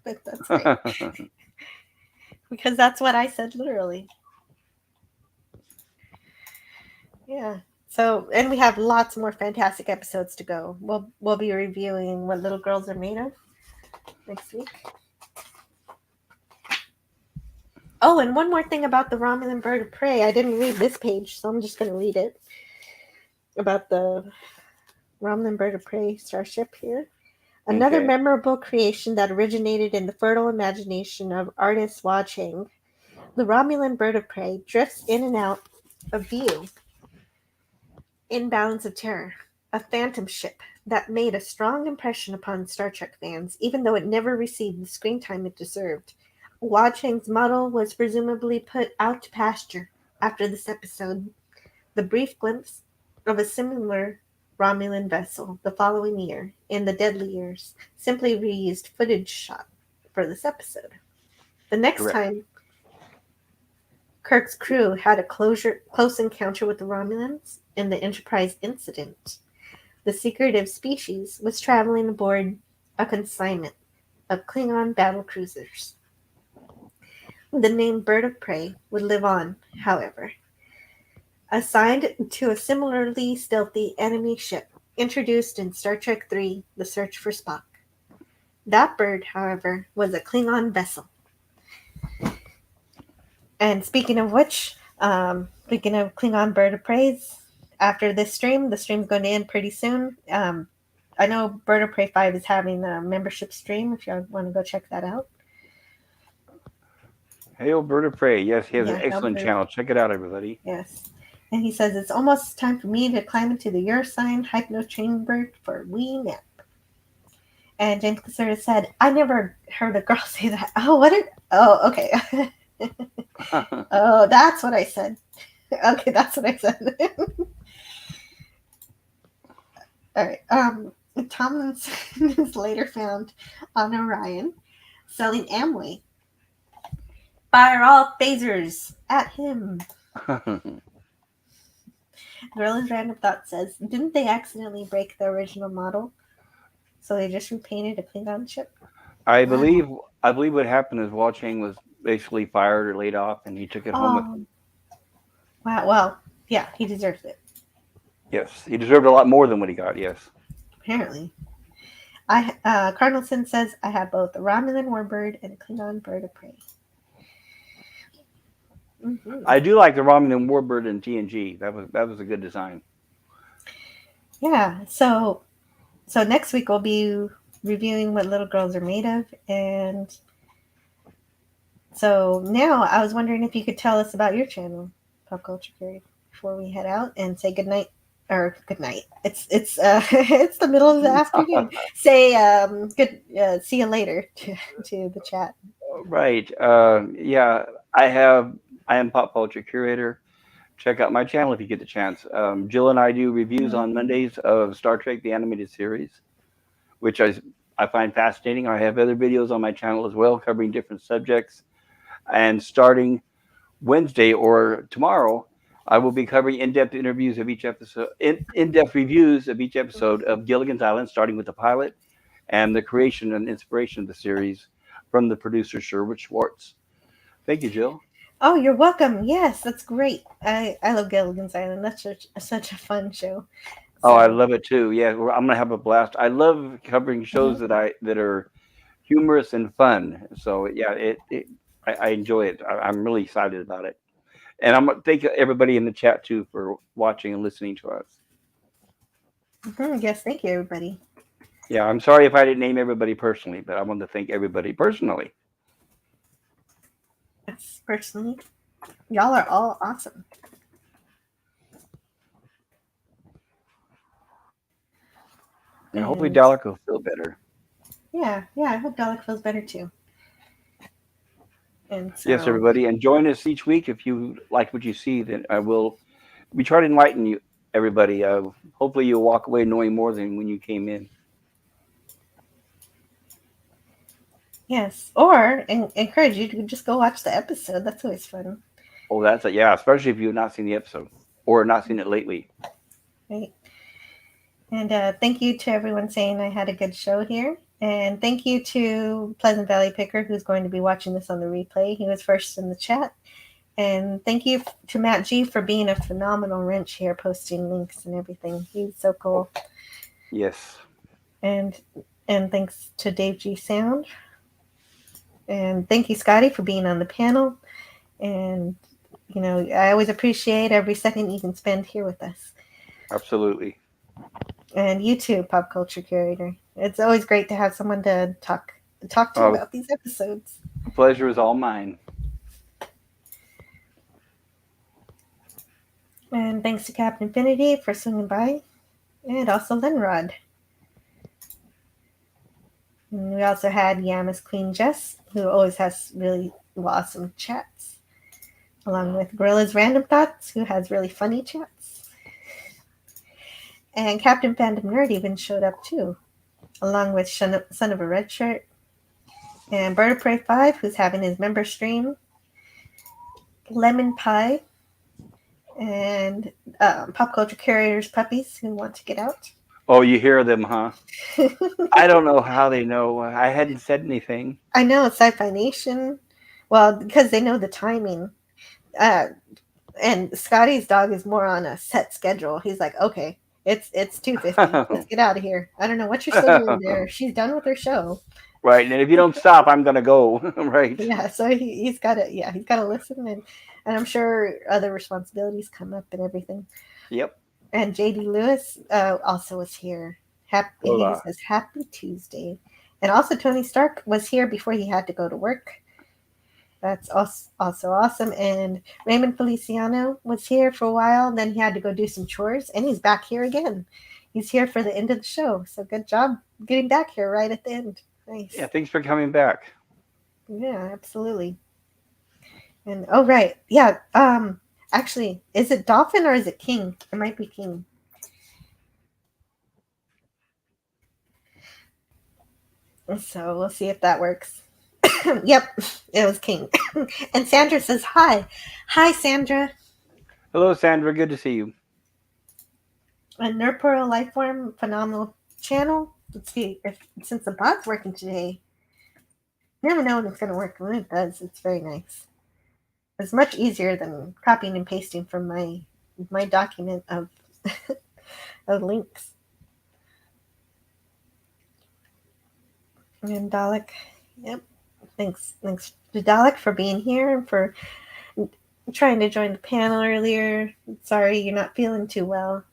but that's great. Because that's what I said literally. Yeah. So, and we have lots more fantastic episodes to go. We'll be reviewing What Little Girls Are Made Of next week. Oh, and one more thing about the Romulan Bird of Prey. I didn't read this page, so I'm just going to read it. About the Romulan Bird of Prey starship here. Another Okay. memorable creation that originated in the fertile imagination of artist Hua Cheng. The Romulan Bird of Prey drifts in and out of view in Balance of Terror, a phantom ship that made a strong impression upon Star Trek fans, even though it never received the screen time it deserved. Hua Cheng's model was presumably put out to pasture after this episode. The brief glimpse of a similar Romulan vessel the following year, in the Deadly Years, simply reused footage shot for this episode. The next Correct. time Kirk's crew had a close encounter with the Romulans in the Enterprise incident, the secretive species was traveling aboard a consignment of Klingon battle cruisers. The name Bird of Prey would live on, however. Assigned to a similarly stealthy enemy ship introduced in Star Trek III, The Search for Spock. That bird, however, was a Klingon vessel. And speaking of which, speaking of Klingon Bird of Prey, after this stream, the stream's going to end pretty soon. I know Bird of Prey 5 is having a membership stream if you want to go check that out. Hail Bird of Prey. Yes, he has an Yeah, excellent channel. Check it out, everybody. Yes. And he says, it's almost time for me to climb into the Ursign Hypno Chamber for a wee nap. And James Cassera said, I never heard a girl say that. Oh, what did... Oh, okay. Oh, that's what I said. Okay, that's what I said. All right. Tomlinson is later found on Orion selling Amway. Fire all phasers at him. Gorilla's Random Thought says, didn't they accidentally break the original model? So they just repainted a Klingon ship? I believe what happened is Wall Chang was basically fired or laid off, and he took it home with him. Wow. Well, yeah, he deserves it. Yes, he deserved a lot more than what he got. Yes. Apparently. Cardinalson says, I have both a Romulan warbird and a Klingon bird of prey. Mm-hmm. I do like the Romulan Warbird in TNG. That was a good design. Yeah. So next week we'll be reviewing What Little Girls Are Made Of, and so now I was wondering if you could tell us about your channel, Pop Culture Curator, before we head out and say goodnight. Or good night. It's it's the middle of the afternoon. Say see you later to the chat. Right. Yeah. I am Pop Culture Curator. Check out my channel if you get the chance. Jill and I do reviews on Mondays of Star Trek: The Animated Series, which I find fascinating. I have other videos on my channel as well covering different subjects. And starting Wednesday or tomorrow, I will be covering in-depth interviews of each episode, in-depth reviews of each episode of Gilligan's Island, starting with the pilot and the creation and inspiration of the series from the producer Sherwood Schwartz. Thank you, Jill. Oh, you're welcome. Yes, that's great. I love Gilligan's Island. That's such a fun show. Oh, I love it too. Yeah, I'm gonna have a blast. I love covering shows that are humorous and fun. So yeah, I enjoy it. I'm really excited about it. And I'm gonna thank everybody in the chat too for watching and listening to us. Yes, thank you, everybody. Yeah, I'm sorry if I didn't name everybody personally, but I want to thank everybody personally. Yes, personally, y'all are all awesome. And hopefully And Dalek will feel better. yeah, I hope Dalek feels better too. And so, Yes, everybody. And join us each week if you like what you see. Then we try to enlighten you, everybody. Hopefully you'll walk away knowing more than when you came in. yes, or encourage you to just go watch the episode. That's always fun. Oh, that's it. Yeah, especially if you've not seen the episode or not seen it lately. Right. And thank you to everyone saying I had a good show here. And thank you to Pleasant Valley Picker, who's going to be watching this on the replay. He was first in the chat. And thank you to Matt G for being a phenomenal wrench here, posting links and everything. He's so cool. Yes. And thanks to Dave G Sound. And thank you, Scotty, for being on the panel. And, you know, I always appreciate every second you can spend here with us. Absolutely. And you too, Pop Culture Curator. It's always great to have someone to talk to about these episodes. The pleasure is all mine. And thanks to Captain Infinity for swinging by. And also Lenrod. And we also had Yama's Queen Jess, who always has really awesome chats. Along with Gorilla's Random Thoughts, who has really funny chats. And Captain Phantom Nerd even showed up too, along with Son of a Red Shirt. And Bird of Prey 5, who's having his member stream. Lemon Pie. And Pop Culture Curator's puppies who want to get out. Oh, you hear them, huh? I don't know how they know. I hadn't said anything. I know, Sci-Fi Nation. Well, because they know the timing. And Scotty's dog is more on a set schedule. He's like, okay, it's 2:50. Let's get out of here. I don't know what you're still doing there. She's done with her show. Right, and if you don't stop, I'm gonna go. Right. Yeah, so he's got to listen, and I'm sure other responsibilities come up and everything. Yep. And JD Lewis also was here. He says Happy Tuesday. And also Tony Stark was here before he had to go to work. That's also awesome. And Raymond Feliciano was here for a while. Then he had to go do some chores. And he's back here again. He's here for the end of the show. So good job getting back here right at the end. Nice. Yeah, thanks for coming back. Yeah, absolutely. And oh, right. Yeah. Actually, is it Dolphin or is it King? It might be King. So we'll see if that works. Yep, it was King. And Sandra says hi. Hi, Sandra. Hello, Sandra. Good to see you. And Nerdporo Lifeform, phenomenal channel. Let's see if since the bot's working today. You never know when it's going to work. When it does, it's very nice. It's much easier than copying and pasting from my document of of links. And Dalek, yep. Thanks to Dalek for being here and for trying to join the panel earlier. Sorry you're not feeling too well.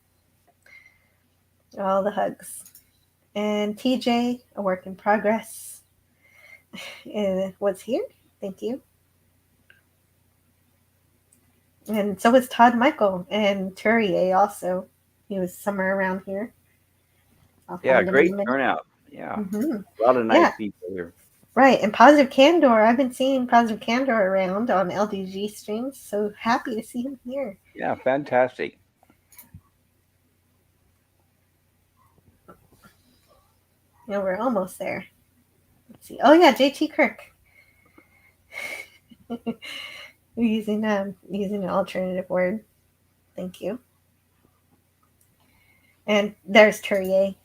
All the hugs. And TJ, a work in progress, was here. Thank you. And so was Todd Michael and Turier also. He was somewhere around here. Yeah, great turnout. Yeah. Mm-hmm. A lot of nice people here. Right. And Positive Candor. I've been seeing Positive Candor around on LDG streams. So happy to see him here. Yeah, fantastic. You know, we're almost there. Let's see. Oh, yeah, JT Kirk. We're using an alternative word. Thank you. And there's Turier.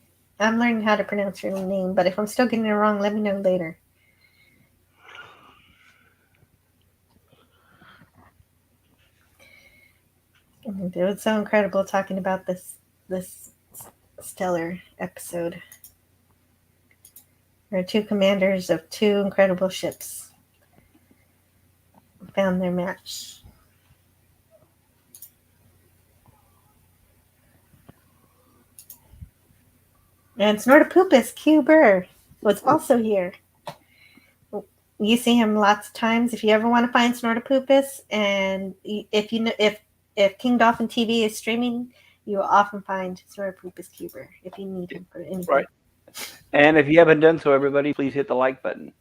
I'm learning how to pronounce your name, but if I'm still getting it wrong, let me know later. And it was so incredible talking about this stellar episode. There are two commanders of two incredible ships found their match. And Snortopoopus Q Burr was also here. You see him lots of times. If you ever want to find Snortopoopus, and if King Dolphin TV is streaming, you will often find Snorapoopa's Cuber if you need him for anything. Right. And if you haven't done so, everybody, please hit the like button.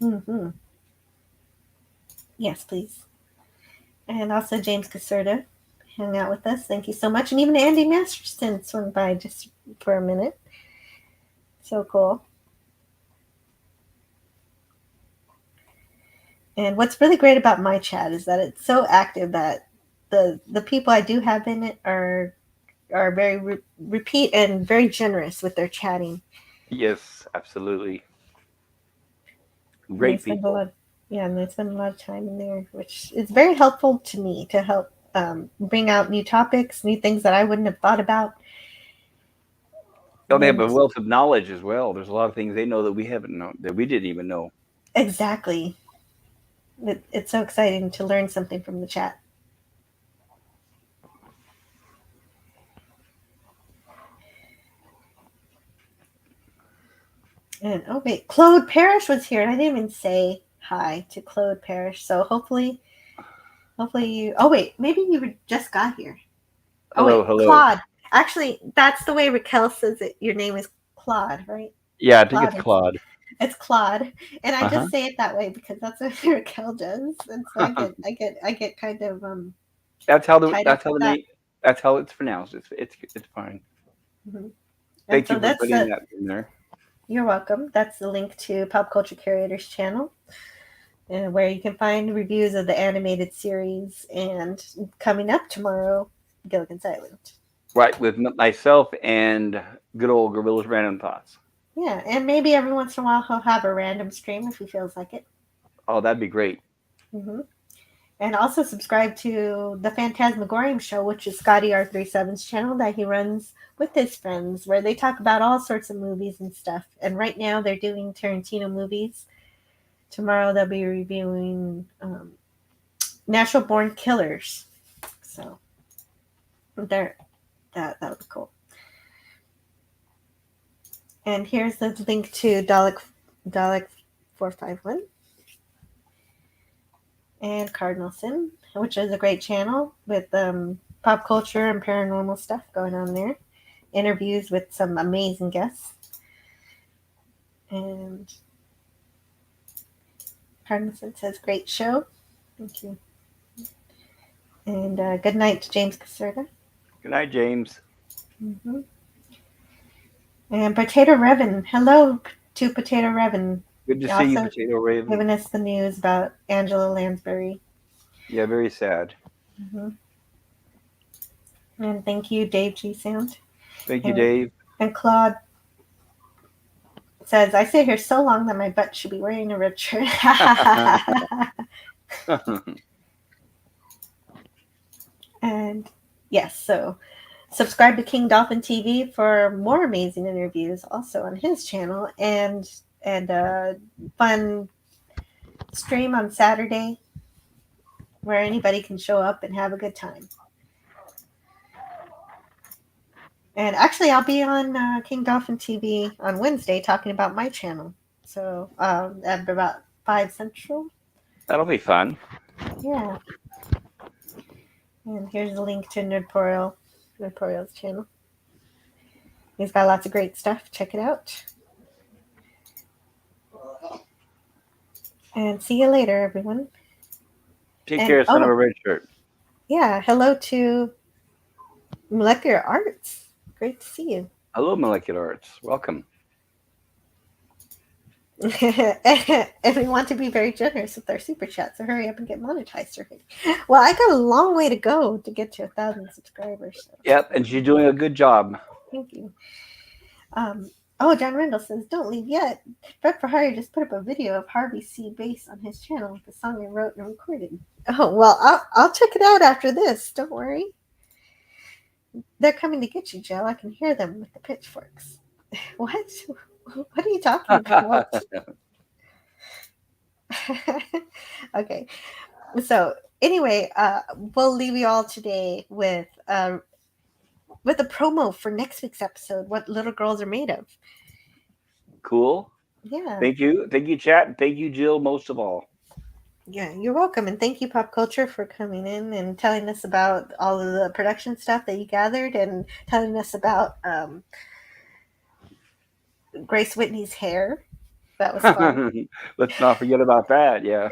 Mm-hmm. Yes, please. And also James Caserta hung out with us. Thank you so much. And even Andy Masterson swung by just for a minute. So cool. And what's really great about my chat is that it's so active that the people I do have in it are very repeat and very generous with their chatting. Yes, absolutely. And Great they spend people. and they spend a lot of time in there, which is very helpful to me to help bring out new topics, new things that I wouldn't have thought about. Oh, they have a wealth of knowledge as well. There's a lot of things they know that we haven't known, that we didn't even know. Exactly. It's so exciting to learn something from the chat. And oh wait, Claude Parrish was here, and I didn't even say hi to Claude Parrish. So hopefully you. Oh wait, maybe you just got here. Hello, wait, hello. Claude. Actually, that's the way Raquel says it. Your name is Claude, right? Yeah, I think it's Claude. It's Claude, and I just say it that way because that's what Raquel does, and so I get kind of That's how it's pronounced. It's fine. Mm-hmm. Thank you for putting that in there. You're welcome. That's the link to Pop Culture Curator's channel, and where you can find reviews of the animated series. And coming up tomorrow, Gilligan's Island. Right, with myself and good old Gorilla's Random Thoughts. Yeah, and maybe every once in a while he'll have a random stream if he feels like it. Oh, that'd be great. Mm-hmm. And also subscribe to the Fantasmagoriums show, which is Scotty R37's channel that he runs with his friends, where they talk about all sorts of movies and stuff. And right now they're doing Tarantino movies. Tomorrow they'll be reviewing Natural Born Killers. So that'll be cool. And here's the link to Dalek 451 and Cardinal Sin, which is a great channel with pop culture and paranormal stuff going on there. Interviews with some amazing guests. And Cardinal Sin says, great show. Thank you. And good night to James Caserta. Good night, James. Mm-hmm. And Potato Revan. Hello to Potato Revan. Good to see you, Potato Raven. Giving us the news about Angela Lansbury. Yeah, very sad. Mm-hmm. And thank you, Dave G. Sound. Thank you, Dave. And Claude says, I sit here so long that my butt should be wearing a red shirt. And yes, so subscribe to King Dolphin TV for more amazing interviews also on his channel, and a fun stream on Saturday where anybody can show up and have a good time. And actually, I'll be on King Dolphin TV on Wednesday talking about my channel. So at about 5 Central. That'll be fun. Yeah. And here's the link to Nerdporial's channel. He's got lots of great stuff. Check it out. And see you later, everyone. Take care, son of a red shirt. Yeah. Hello to Molecular Arts. Great to see you. Hello, Molecular Arts. Welcome. And we want to be very generous with our super chat, so hurry up and get monetized already. Well, I got a long way to go to get to 1,000 subscribers. So. Yep, and she's doing a good job. Thank you. John Randall says, don't leave yet. Fred for Hire just put up a video of Harvey C. Bass on his channel with the song I wrote and recorded. Oh, well, I'll check it out after this. Don't worry. They're coming to get you, Joe. I can hear them with the pitchforks. What? What are you talking about? Okay. So anyway, we'll leave you all today with a promo for next week's episode, What Little Girls Are Made Of. Cool. Yeah. Thank you, chat, and thank you, Jill, most of all. Yeah, you're welcome, and thank you, Pop Culture, for coming in and telling us about all of the production stuff that you gathered, and telling us about Grace Whitney's hair. That was fun. Let's not forget about that. Yeah.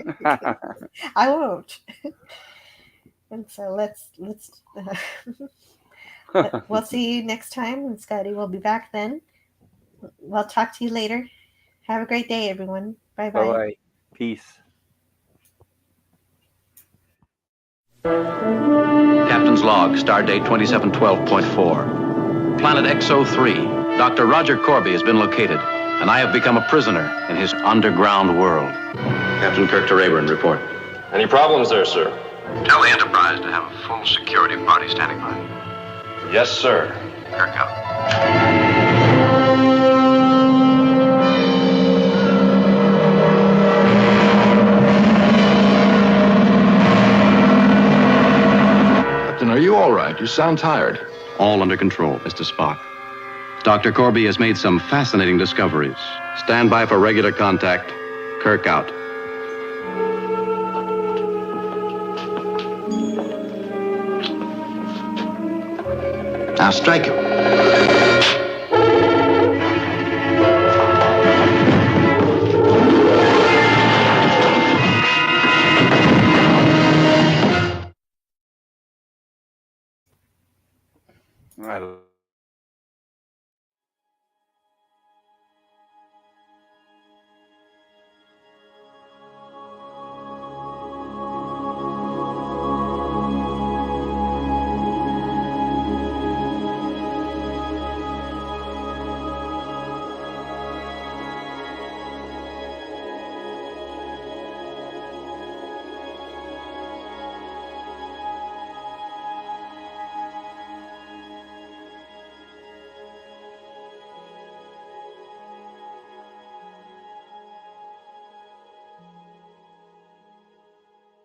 I won't. And so we'll see you next time, and Scotty will be back then. We'll talk to you later. Have a great day, everyone. Bye bye. Bye-bye. Peace. Captain's log, stardate 2712.4. Planet XO3. Dr. Roger Corby has been located, and I have become a prisoner in his underground world. Captain Kirk to Rayburn, report. Any problems there, sir? Tell the Enterprise to have a full security party standing by. Yes, sir. Kirk out. Captain, are you all right? You sound tired. All under control, Mr. Spock. Dr. Corby has made some fascinating discoveries. Stand by for regular contact. Kirk out. Now strike him.